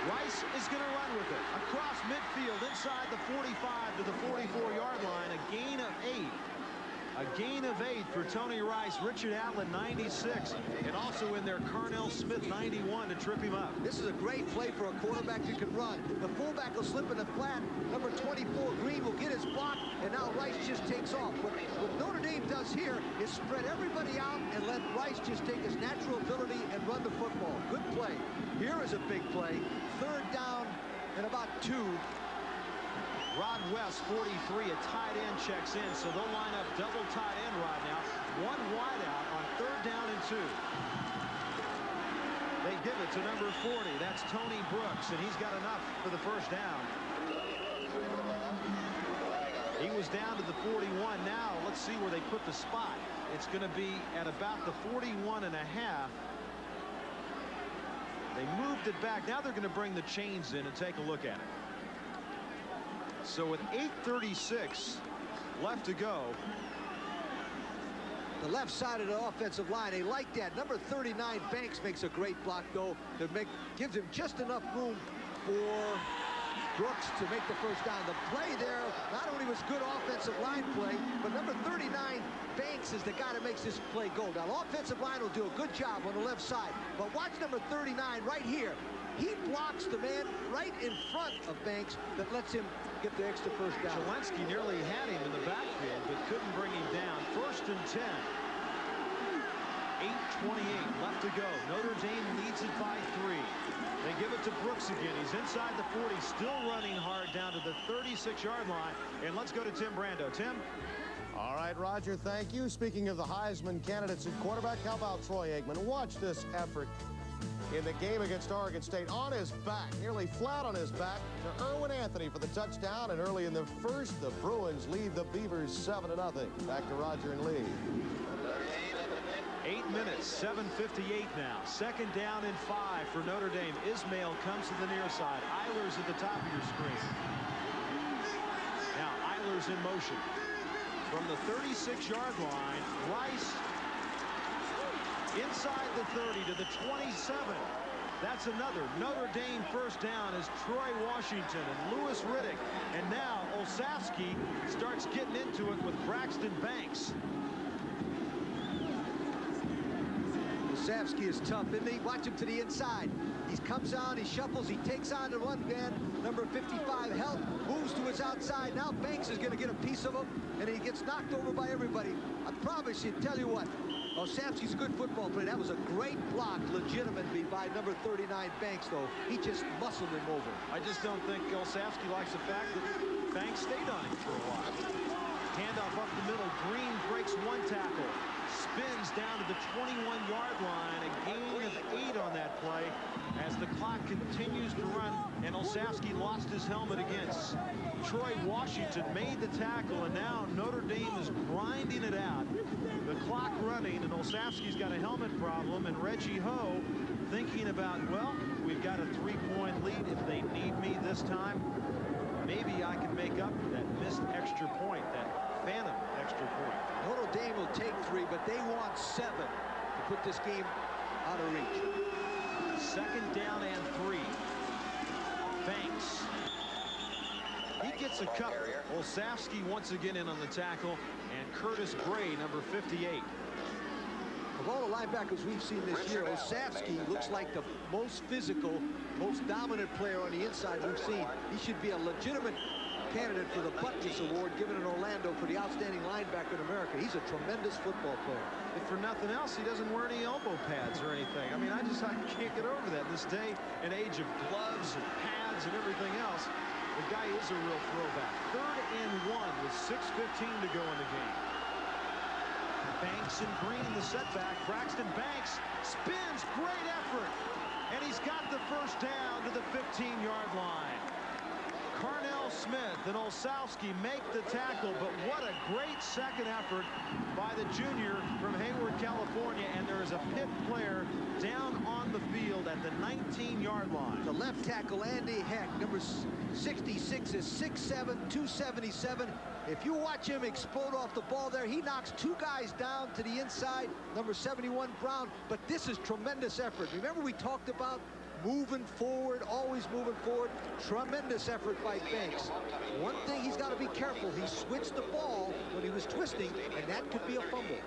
Rice is going to run with it across midfield inside the 45 to the 44-yard line. A gain of 8. A gain of 8 for Tony Rice. Richard Allen, 96. And also in there, Carnell Smith, 91 to trip him up. This is a great play for a quarterback who can run. The fullback will slip in the flat. Number 24, Green, will get his block, and now Rice just takes off. What Notre Dame does here is spread everybody out and let Rice just take his natural ability and run the football. Good play. Here is a big play. 3rd down and about 2. Rod West, 43, a tight end checks in, so they'll line up double tight end right now. 1 wide out on 3rd down and 2. They give it to number 40. That's Tony Brooks, and he's got enough for the first down. He was down to the 41. Now let's see where they put the spot. It's going to be at about the 41 and a half. They moved it back. Now they're going to bring the chains in and take a look at it. So with 8:36 left to go. The left side of the offensive line, they like that. Number 39, Banks, makes a great block, though, that gives him just enough room for Brooks to make the first down. The play there not only was good offensive line play, but number 39, Banks, is the guy that makes this play go. Now, the offensive line will do a good job on the left side, but watch number 39 right here. He blocks the man right in front of Banks that lets him get the extra first down. Zelensky nearly had him in the backfield, but couldn't bring him down. 1st and 10. 8:28 left to go. Notre Dame leads it by 3. They give it to Brooks again. He's inside the 40, still running hard down to the 36-yard line. And let's go to Tim Brando. Tim? All right, Roger, thank you. Speaking of the Heisman candidates at quarterback, how about Troy Aikman? Watch this effort in the game against Oregon State. On his back, nearly flat on his back, to Irwin Anthony for the touchdown. And early in the first, the Bruins lead the Beavers 7-0. Back to Roger and Lee. 8 minutes, 7:58 now. 2nd down and 5 for Notre Dame. Ismail comes to the near side. Eilers at the top of your screen. Now Eilers in motion. From the 36-yard line, Rice inside the 30 to the 27. That's another Notre Dame first down as Troy Washington and Louis Riddick. And now Olszewski starts getting into it with Braxton Banks. Olszewski is tough, isn't he? Watch him to the inside. He comes on, he shuffles, he takes on the one man. Number 55, Help, moves to his outside. Now Banks is going to get a piece of him, and he gets knocked over by everybody. I promise you, tell you what, Olszewski's a good football player. That was a great block, legitimately, by number 39, Banks, though. He just muscled him over. I just don't think Olszewski likes the fact that Banks stayed on him for a while. Handoff up the middle. Green breaks one tackle. Spins down to the 21-yard line. A gain of 8 on that play as the clock continues to run. And Olszewski lost his helmet against Troy Washington. Made the tackle, and now Notre Dame is grinding it out. The clock running, and Olszewski's got a helmet problem. And Reggie Ho thinking about, well, we've got a 3-point lead. If they need me this time, maybe I can make up for that missed extra point, that phantom extra point. Notre Dame will take 3, but they want 7 to put this game out of reach. 2nd down and 3. Banks. He gets a couple. Olszewski once again in on the tackle, and Curtis Gray, number 58. Of all the linebackers we've seen this year, Olszewski looks like the most physical, most dominant player on the inside we've seen. He should be a legitimate candidate for the Butkus Award given in Orlando for the outstanding linebacker in America. He's a tremendous football player. If for nothing else, he doesn't wear any elbow pads or anything. I mean, I can't get over that. This day and age of gloves and pads and everything else, the guy is a real throwback. 3rd and 1 with 6:15 to go in the game. Banks and Green, the setback. Braxton Banks spins, great effort, and he's got the first down to the 15-yard line. Carnell Smith and Olszewski make the tackle, but what a great second effort by the junior from Hayward, California, and there is a Pitt player down on the field at the 19-yard line. The left tackle, Andy Heck, number 66, is 6'7", 277. If you watch him explode off the ball there, he knocks 2 guys down to the inside, number 71, Brown, but this is tremendous effort. Remember we talked about moving forward, always moving forward. Tremendous effort by Banks. One thing he's got to be careful. He switched the ball when he was twisting, and that could be a fumble.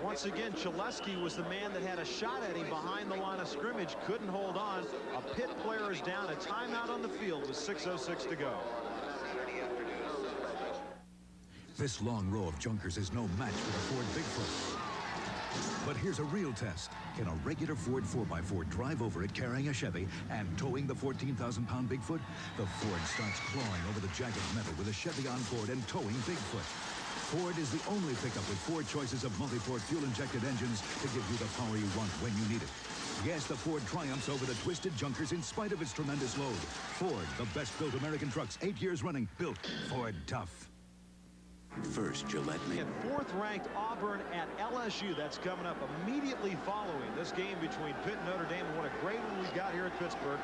Once again, Chalesky was the man that had a shot at him behind the line of scrimmage. Couldn't hold on. A Pitt player is down. A timeout on the field with 6:06 to go. This long row of junkers is no match for the Ford Bigfoot. But here's a real test. Can a regular Ford 4x4 drive over it carrying a Chevy and towing the 14,000-pound Bigfoot? The Ford starts clawing over the jagged metal with a Chevy on board and towing Bigfoot. Ford is the only pickup with 4 choices of multi-port fuel-injected engines to give you the power you want when you need it. Yes, the Ford triumphs over the twisted junkers in spite of its tremendous load. Ford, the best-built American trucks, 8 years running, built Ford tough. First, Gillette made 4th-ranked Auburn at LSU. That's coming up immediately following this game between Pitt and Notre Dame. And what a great one we've got here at Pittsburgh,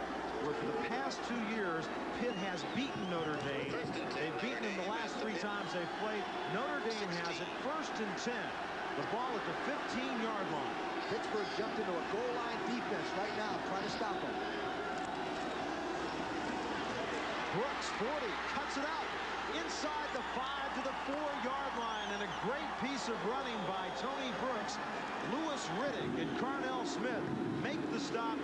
where for the past 2 years, Pitt has beaten Notre Dame. They've beaten them the last 3 times they've played. Notre Dame has it 1st and 10. The ball at the 15-yard line. Pittsburgh jumped into a goal line defense right now, trying to stop them. Brooks, 40, cuts it out inside the 5 to the 4-yard line, and a great piece of running by Tony Brooks. Lewis Riddick and Carnell Smith make the stop,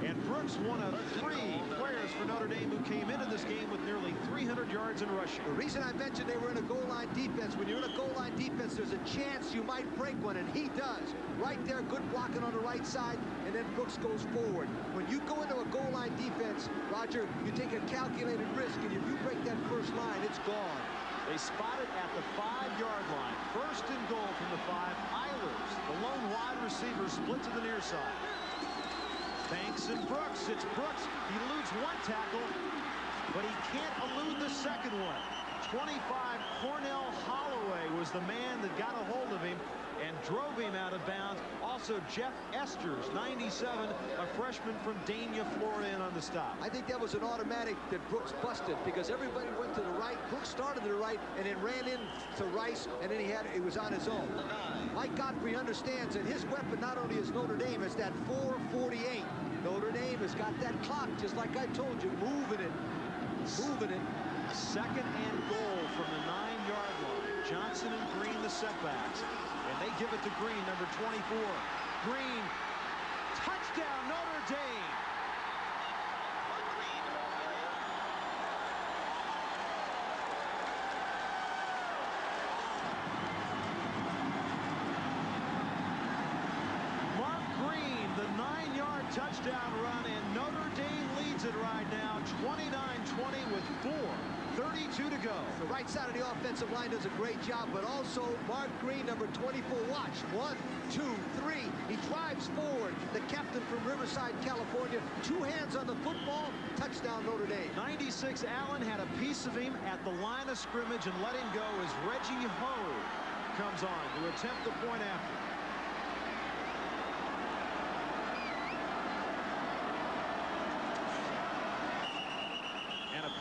and Brooks one of 3 players for Notre Dame who came into this game with nearly 300 yards in rushing. The reason I mentioned they were in a goal line defense, when you're in a goal line defense, there's a chance you might break one, and he does. Right there, good blocking on the right side, and then Brooks goes forward. When you go into a goal line defense, Roger, you take a calculated risk, and if you break that first line, it's gone. They spot it at the 5-yard line. First and goal from the 5. Eilers, the lone wide receiver, split to the near side. Banks and Brooks. It's Brooks. He eludes one tackle, but he can't elude the second one. 25, Cornell Holloway was the man that got a hold of him and drove him out of bounds. Also, Jeff Esters, 97, a freshman from Dania, Florida, in on the stop. I think that was an automatic that Brooks busted because everybody went to the right. Brooks started to the right and then ran in to Rice, and then it was on his own. Mike Godfrey understands that his weapon not only is Notre Dame, it's that 4:48. Notre Dame has got that clock, just like I told you, moving it. Second and goal from the 9-yard line. Johnson and Green the setbacks. And they give it to Green, number 24. Green, touchdown, Notre Dame. Mark Green, the 9-yard touchdown run, and Notre Dame leads it right now, 29-20 with 4:32 to go. The right side of the offensive line does a great job, but also Mark Green, number 24. Watch. 1, 2, 3. He drives forward. The captain from Riverside, California. 2 hands on the football. Touchdown, Notre Dame. 96 Allen had a piece of him at the line of scrimmage and let him go as Reggie Ho comes on to attempt the point after.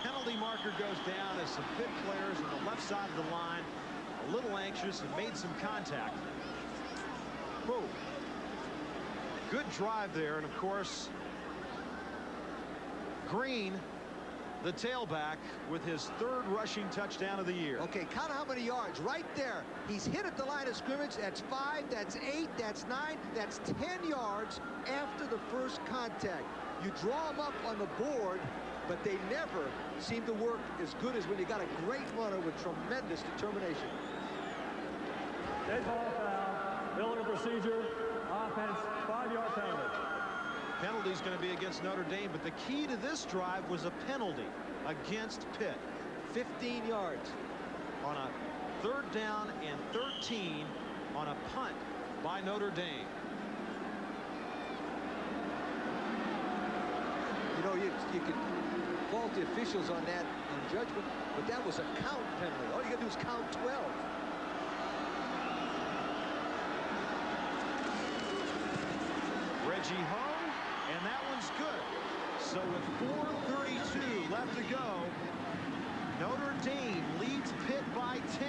Penalty marker goes down as some Pitt players on the left side of the line, a little anxious, and made some contact. Whoa. Good drive there, and of course, Green, the tailback, with his 3rd rushing touchdown of the year. Okay, count how many yards. Right there. He's hit at the line of scrimmage. That's 5, that's 8, that's 9, that's 10 yards after the first contact. You draw them up on the board, but they never seem to work as good as when you got a great runner with tremendous determination. Dead ball foul, illegal procedure, offense, 5-yard penalty. Penalty's going to be against Notre Dame, but the key to this drive was a penalty against Pitt. 15 yards. On a 3rd down and 13 on a punt by Notre Dame. You know, you could fault the officials on that in judgment, but that was a count penalty. All you got to do is count 12. Reggie Ho, and that one's good. So with 4:32 left to go, Notre Dame leads Pitt by 10.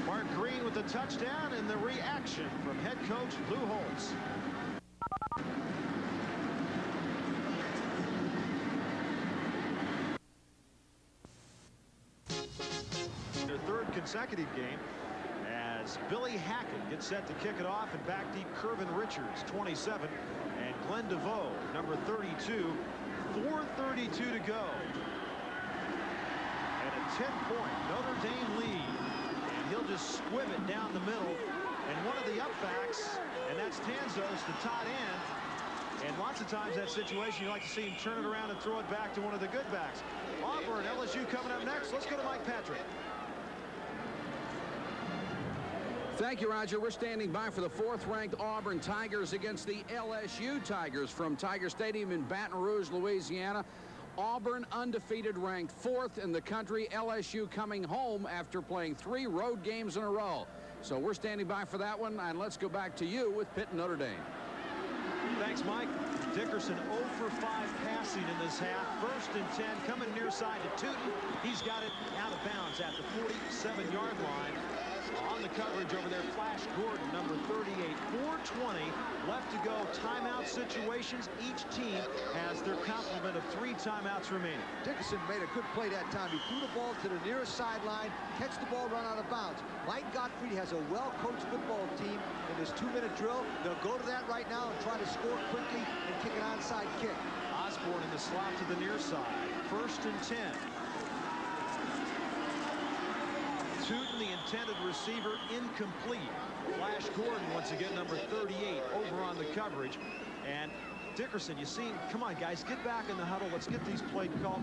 Mark Green with the touchdown and the reaction from head coach Lou Holtz. Their 3rd consecutive game as Billy Hackett gets set to kick it off, and back deep Kervin Richards, 27, and Glenn DeVoe, number 32. 4:32 to go. And a 10-point Notre Dame lead, and he'll just squib it down the middle, and one of the upbacks, and that's Tanzos, the tight end. And lots of times that situation, you like to see him turn it around and throw it back to one of the good backs. Auburn, LSU coming up next. Let's go to Mike Patrick. Thank you, Roger. We're standing by for the 4th-ranked Auburn Tigers against the LSU Tigers from Tiger Stadium in Baton Rouge, Louisiana. Auburn undefeated, ranked 4th in the country. LSU coming home after playing 3 road games in a row. So we're standing by for that one, and let's go back to you with Pitt and Notre Dame. Thanks, Mike. Dickerson 0 for 5 passing in this half. 1st and 10 coming near side to Tootin. He's got it out of bounds at the 47-yard line. On the coverage over there, Flash Gordon, number 38. 4:20 left to go. Timeout situations. Each team has their complement of 3 timeouts remaining. Dickerson made a good play that time. He threw the ball to the nearest sideline, catch the ball, run out of bounds. Mike Gottfried has a well-coached football team in this 2-minute drill. They'll go to that right now and try to score quickly and kick an onside kick. Osborne in the slot to the near side. 1st and 10. Tootin, the intended receiver, incomplete. Flash Gordon, once again, number 38, over on the coverage. And Dickerson, you see, come on, guys, get back in the huddle. Let's get these plays called.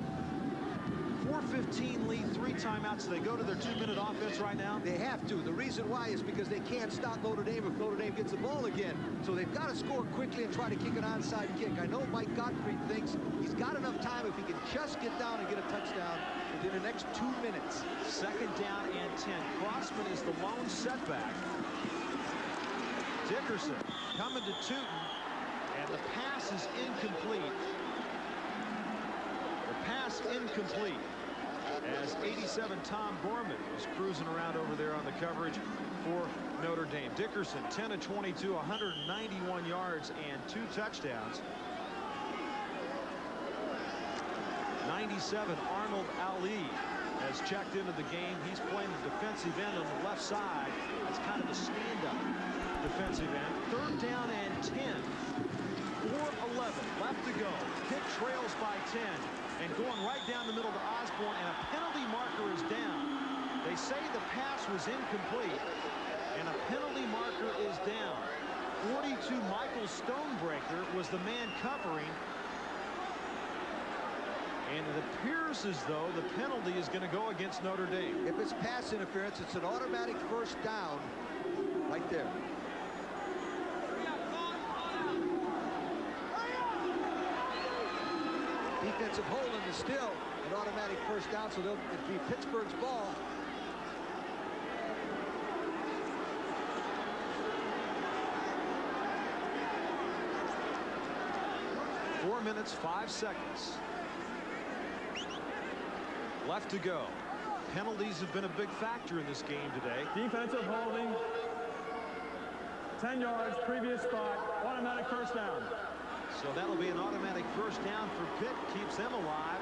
4:15 lead, 3 timeouts. They go to their 2-minute offense right now. They have to. The reason why is because they can't stop Notre Dame if Notre Dame gets the ball again. So they've got to score quickly and try to kick an onside kick. I know Mike Gottfried thinks he's got enough time if he can just get down and get a touchdown within the next 2 minutes. 2nd down and 10. Crossman is the lone setback. Dickerson coming to Tootin, and the pass is incomplete. The pass incomplete as 87 Tom Gorman is cruising around over there on the coverage for Notre Dame. Dickerson 10 of 22, 191 yards and 2 touchdowns. 97 Arnold Ali has checked into the game. He's playing the defensive end on the left side. That's kind of a stand-up defensive end. 3rd down and 10. 4:11 left to go. Pitt trails by 10. And going right down the middle to Osborne, and a penalty marker is down. They say the pass was incomplete, and a penalty marker is down. 42 Michael Stonebreaker was the man covering. And it appears as though the penalty is going to go against Notre Dame. If it's pass interference, it's an automatic 1st down right there. Defensive holding is still an automatic 1st down, so it'll be Pittsburgh's ball. Four minutes, 5 seconds left to go. Penalties have been a big factor in this game today. Defensive holding, 10 yards, previous spot, automatic 1st down. So that'll be an automatic 1st down for Pitt. Keeps them alive.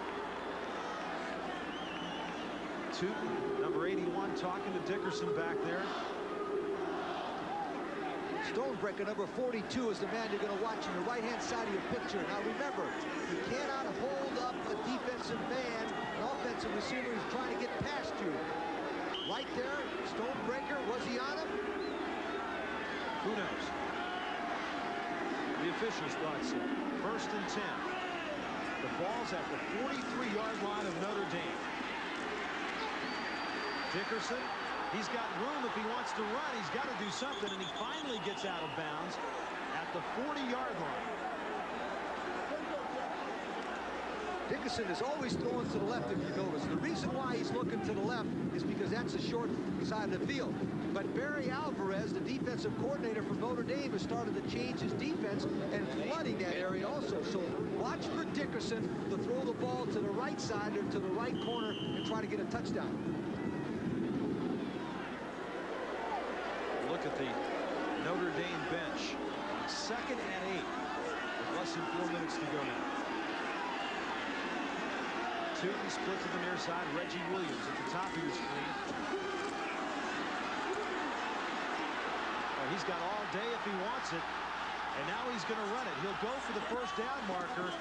Tootin, number 81, talking to Dickerson back there. Stonebreaker, number 42, is the man you're going to watch on the right-hand side of your picture. Now remember, you cannot hold up a defensive man, an offensive receiver who's trying to get past you. Right there, Stonebreaker, was he on him? Who knows? The officials thought so. 1st and 10. The ball's at the 43-yard line of Notre Dame. Dickerson, he's got room if he wants to run. He's got to do something, and he finally gets out of bounds at the 40-yard line. Dickerson is always throwing to the left, if you notice. The reason why he's looking to the left is because that's the short side of the field. But Barry Alvarez, the defensive coordinator for Notre Dame, has started to change his defense and flooding that area also. So watch for Dickerson to throw the ball to the right side or to the right corner and try to get a touchdown. Look at the Notre Dame bench. 2nd and 8 with less than 4 minutes to go now. Tootin split to the near side. Reggie Williams at the top of your screen. He's got all day if he wants it. And now he's going to run it. He'll go for the 1st down marker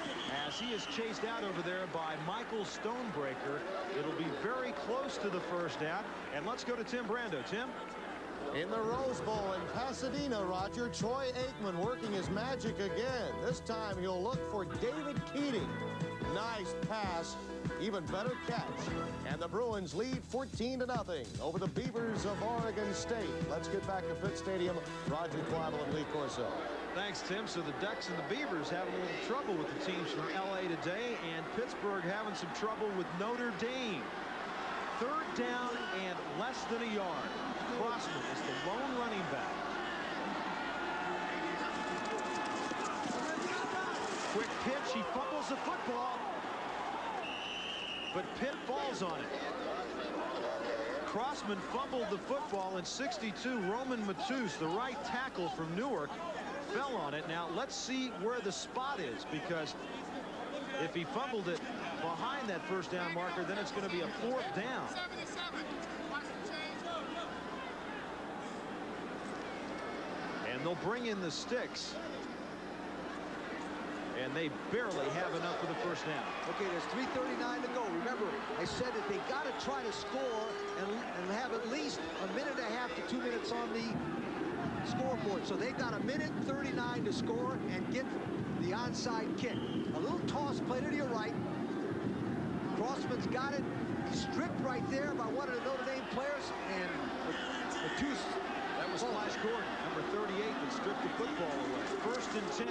as he is chased out over there by Michael Stonebreaker. It'll be very close to the 1st down. And let's go to Tim Brando. Tim? In the Rose Bowl in Pasadena, Roger, Troy Aikman working his magic again. This time he'll look for David Keating. Nice pass. Even better catch. And the Bruins lead 14-0 over the Beavers of Oregon State. Let's get back to Pitt Stadium. Roger Quibble and Lee Corso. Thanks, Tim. So the Ducks and the Beavers having a little trouble with the teams from L.A. today, and Pittsburgh having some trouble with Notre Dame. 3rd down and less than a yard. Crossman is the lone running back. Quick pitch. He fumbles the football. but Pitt falls on it. Crossman fumbled the football in 62. Roman Matus, the right tackle from Newark, fell on it. Now let's see where the spot is, because if he fumbled it behind that first down marker, then it's going to be a 4th down. And they'll bring in the sticks. And they barely have enough for the first down. Okay, there's 3:39 to go. Remember, I said that they got to try to score and have at least a minute and a half to 2 minutes on the scoreboard. So they've got 1:39 to score and get the onside kick. A little toss play to your right. Crossman's got it. He's stripped right there by one of the Notre Dame players. And Matus. That was Flash Gordon, number 38, that stripped the football away. 1st and 10.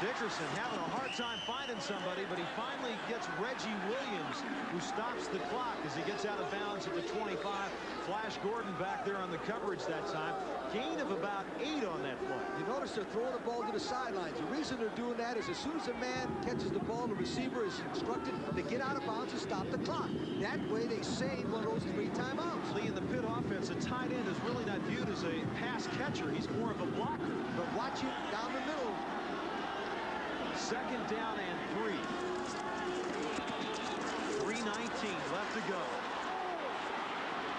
Dickerson having a hard time finding somebody, but he finally gets Reggie Williams, who stops the clock as he gets out of bounds at the 25. Flash Gordon back there on the coverage that time. Gain of about 8 on that play. You notice they're throwing the ball to the sidelines. The reason they're doing that is as soon as a man catches the ball, the receiver is instructed to get out of bounds and stop the clock. That way they save one of those 3 timeouts. Lee, in the Pitt offense, a tight end is really not viewed as a pass catcher. He's more of a blocker. But watch him down the middle. 2nd down and 3. 3:19 left to go.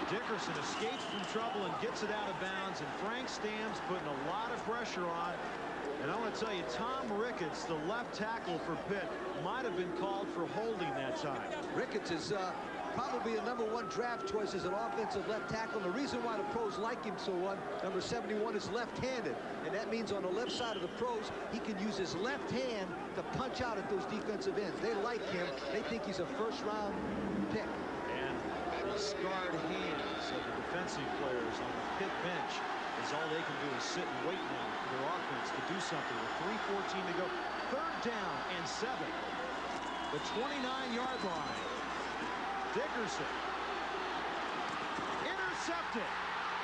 Dickerson escapes from trouble and gets it out of bounds, and Frank Stam's putting a lot of pressure on. And I want to tell you, Tom Ricketts, the left tackle for Pitt, might have been called for holding that time. Ricketts is probably a #1 draft choice as an offensive left tackle. And the reason why the pros like him so much, number 71, is left-handed. And that means on the left side of the pros, he can use his left hand to punch out at those defensive ends. They like him. They think he's a first-round pick. And the scarred hands of the defensive players on the Pitt bench is all they can do is sit and wait now for their offense to do something. With 3:14 to go. 3rd down and 7. The 29-yard line. Dickerson. Intercepted.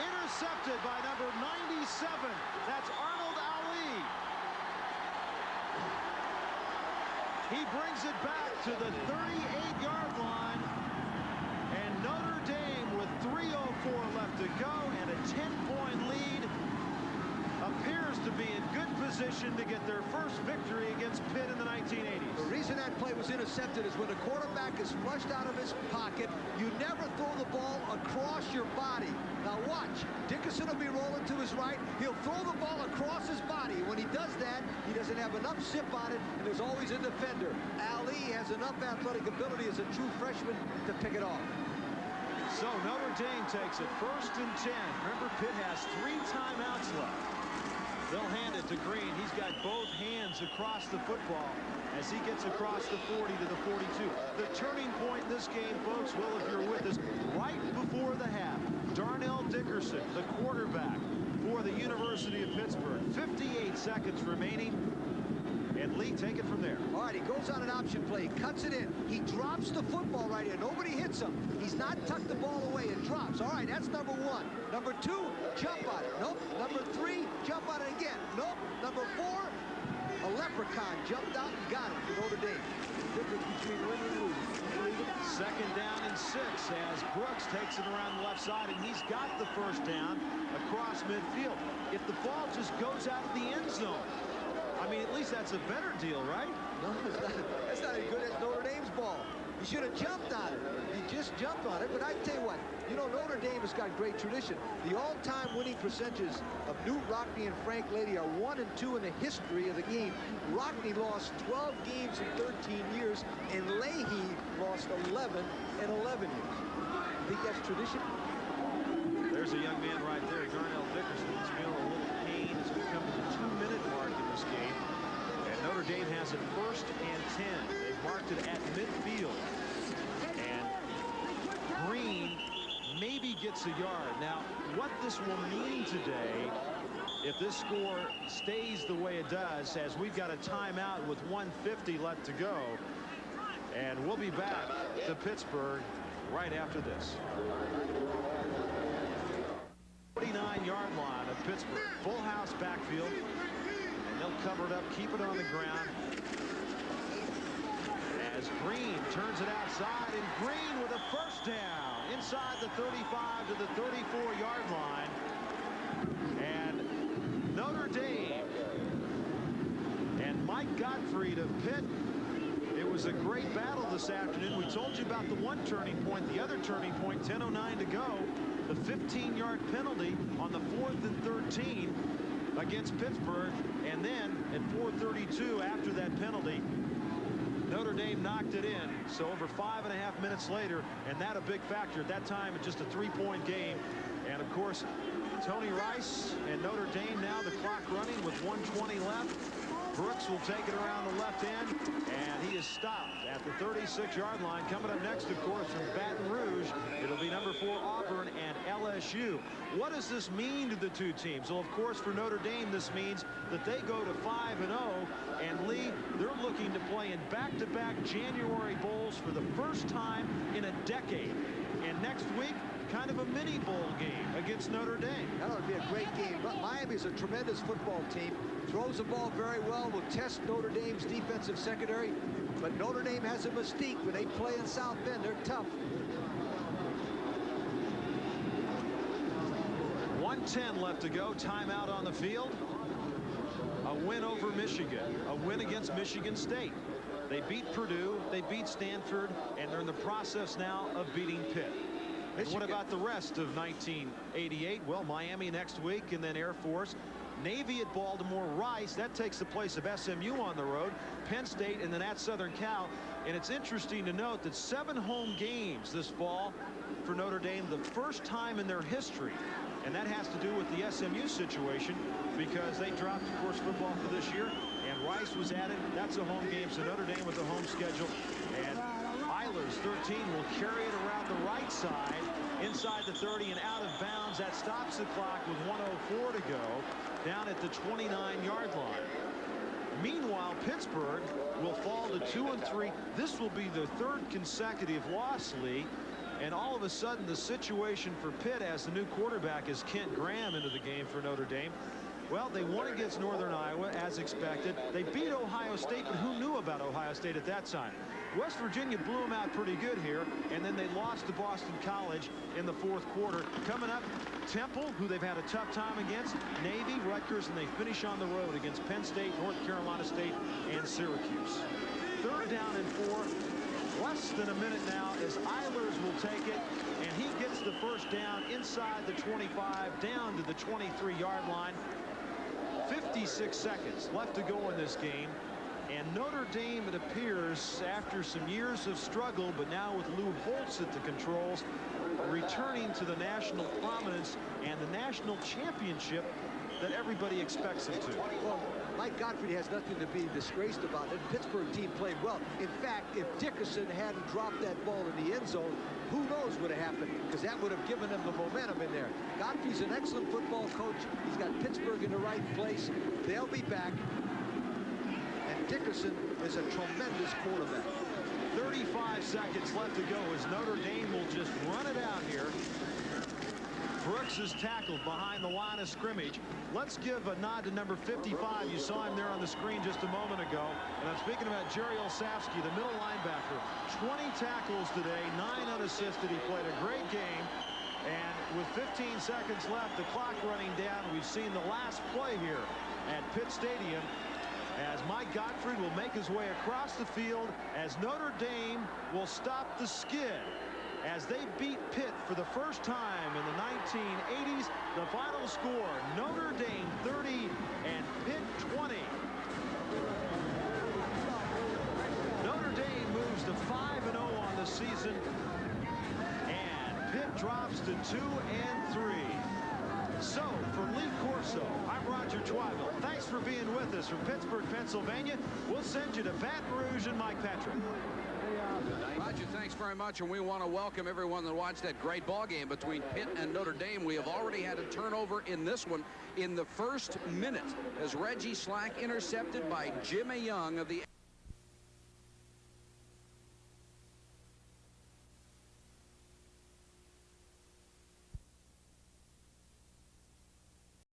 Intercepted by number 97. That's Arnold Ali. He brings it back to the 38-yard line. And Notre Dame with 3:04 left to go and a 10-point lead appears to be in good position to get their first victory against Pitt in the 1980s. The reason that play was intercepted is when the quarterback is flushed out of his pocket, you never throw the ball across your body. Now watch, Dickerson will be rolling to his right. He'll throw the ball across his body. When he does that, he doesn't have enough zip on it, and there's always a defender. Ali has enough athletic ability as a true freshman to pick it off. So Notre Dame takes it 1st and 10. Remember, Pitt has 3 timeouts left. They'll hand it to Green. He's got both hands across the football as he gets across the 40 to the 42. The turning point in this game, folks, well, if you're with us, right before the half, Darnell Dickerson, the quarterback for the University of Pittsburgh. 58 seconds remaining. And Lee, take it from there. All right, he goes on an option play, cuts it in. He drops the football right here. Nobody hits him. He's not tucked the ball away. It drops. All right, that's number 1. Number 2, jump on it. Nope. Number 3, jump on it again. Nope. Number 4, a leprechaun jumped out and got it for Notre Dame. Difference between win and lose. 2nd down and 6 as Brooks takes it around the left side, and he's got the first down across midfield. If the ball just goes out of the end zone, I mean, at least that's a better deal, right? No, it's not. That's not as good as Notre Dame's ball. He should have jumped on it. He just jumped on it. But I tell you what, you know, Notre Dame has got great tradition. The all-time winning percentages of Newt Rockne and Frank Lady are 1 and 2 in the history of the game. Rockne lost 12 games in 13 years, and Leahy lost 11 in 11 years. You think that's tradition? There's a young man right there, Darnell Dickerson. He's feeling a little pain as we come to the 2-minute mark in this game. And Notre Dame has it 1st and 10. They've marked it at midfield. And Green maybe gets a yard. Now, what this will mean today, if this score stays the way it does, as we've got a timeout with 1:50 left to go. And we'll be back to Pittsburgh right after this. 49-yard line of Pittsburgh. Full house backfield. And they'll cover it up, keep it on the ground. as Green turns it outside, and Green with a first down inside the 35 to the 34-yard line. And Notre Dame and Mike Gottfried of Pitt. It was a great battle this afternoon. We told you about the one turning point. The other turning point, 10:09 to go. The 15-yard penalty on the 4th and 13 against Pittsburgh. And then at 4:32 after that penalty, Notre Dame knocked it in. So over 5.5 minutes later, and that a big factor. At that time, it's just a 3-point game. And of course, Tony Rice and Notre Dame now the clock running with 1:20 left. Brooks will take it around the left end, and he is stopped at the 36-yard line. Coming up next, of course, from Baton Rouge, it'll be number 4 Auburn and LSU. What does this mean to the two teams? Well, of course, for Notre Dame, this means that they go to 5-0, and Lee, they're looking to play in back-to-back January bowls for the first time in a decade. And next week, kind of a mini bowl game against Notre Dame. That ought to be a great game. But Miami's a tremendous football team. Throws the ball very well. Will test Notre Dame's defensive secondary. But Notre Dame has a mystique when they play in South Bend. They're tough. 1:10 left to go. Timeout on the field. A win over Michigan. A win against Michigan State. They beat Purdue. They beat Stanford. And they're in the process now of beating Pitt. And what about the rest of 1988? Well, Miami next week, and then Air Force. Navy at Baltimore. Rice, that takes the place of SMU on the road. Penn State, and then at Southern Cal. And it's interesting to note that 7 home games this fall for Notre Dame, the first time in their history. And that has to do with the SMU situation, because they dropped, of course, football for this year. And Rice was added. That's a home game, so Notre Dame with the home schedule. And Eilers, 13, will carry it around the right side inside the 30 and out of bounds. That stops the clock with 1:04 to go down at the 29-yard line. Meanwhile, Pittsburgh will fall to 2-3. This will be their 3rd consecutive loss, Lee. And all of a sudden, the situation for Pitt as the new quarterback is Kent Graham into the game for Notre Dame. Well, they won against Northern Iowa, as expected. They beat Ohio State, but who knew about Ohio State at that time? West Virginia blew them out pretty good here, and then they lost to Boston College in the 4th quarter. Coming up, Temple, who they've had a tough time against, Navy, Rutgers, and they finish on the road against Penn State, North Carolina State, and Syracuse. 3rd down and 4. Less than a minute now as Eilers will take it, and he gets the first down inside the 25, down to the 23-yard line. 56 seconds left to go in this game. And Notre Dame, it appears, after some years of struggle, but now with Lou Holtz at the controls, returning to the national prominence and the national championship that everybody expects him to. Well, Mike Gottfried has nothing to be disgraced about. The Pittsburgh team played well. In fact, if Dickerson hadn't dropped that ball in the end zone, who knows what would have happened, because that would have given them the momentum in there. Gottfried's an excellent football coach. He's got Pittsburgh in the right place. They'll be back. And Dickerson is a tremendous quarterback. 35 seconds left to go as Notre Dame will just run it out here. Brooks is tackled behind the line of scrimmage. Let's give a nod to number 55. You saw him there on the screen just a moment ago. And I'm speaking about Jerry Olszewski, the middle linebacker. 20 tackles today, 9 unassisted. He played a great game. And with 15 seconds left, the clock running down, we've seen the last play here at Pitt Stadium as Mike Gottfried will make his way across the field as Notre Dame will stop the skid as they beat Pitt for the first time in the 1980s. The final score, Notre Dame 30 and Pitt 20. Notre Dame moves to 5-0 on the season, and Pitt drops to 2-3. So, for Lee Corso, I'm Roger Twyville. Thanks for being with us from Pittsburgh, Pennsylvania. We'll send you to Baton Rouge and Mike Patrick. Roger, thanks very much, and we want to welcome everyone that watched that great ball game between Pitt and Notre Dame. We have already had a turnover in this one in the first minute as Reggie Slack intercepted by Jimmy Young of the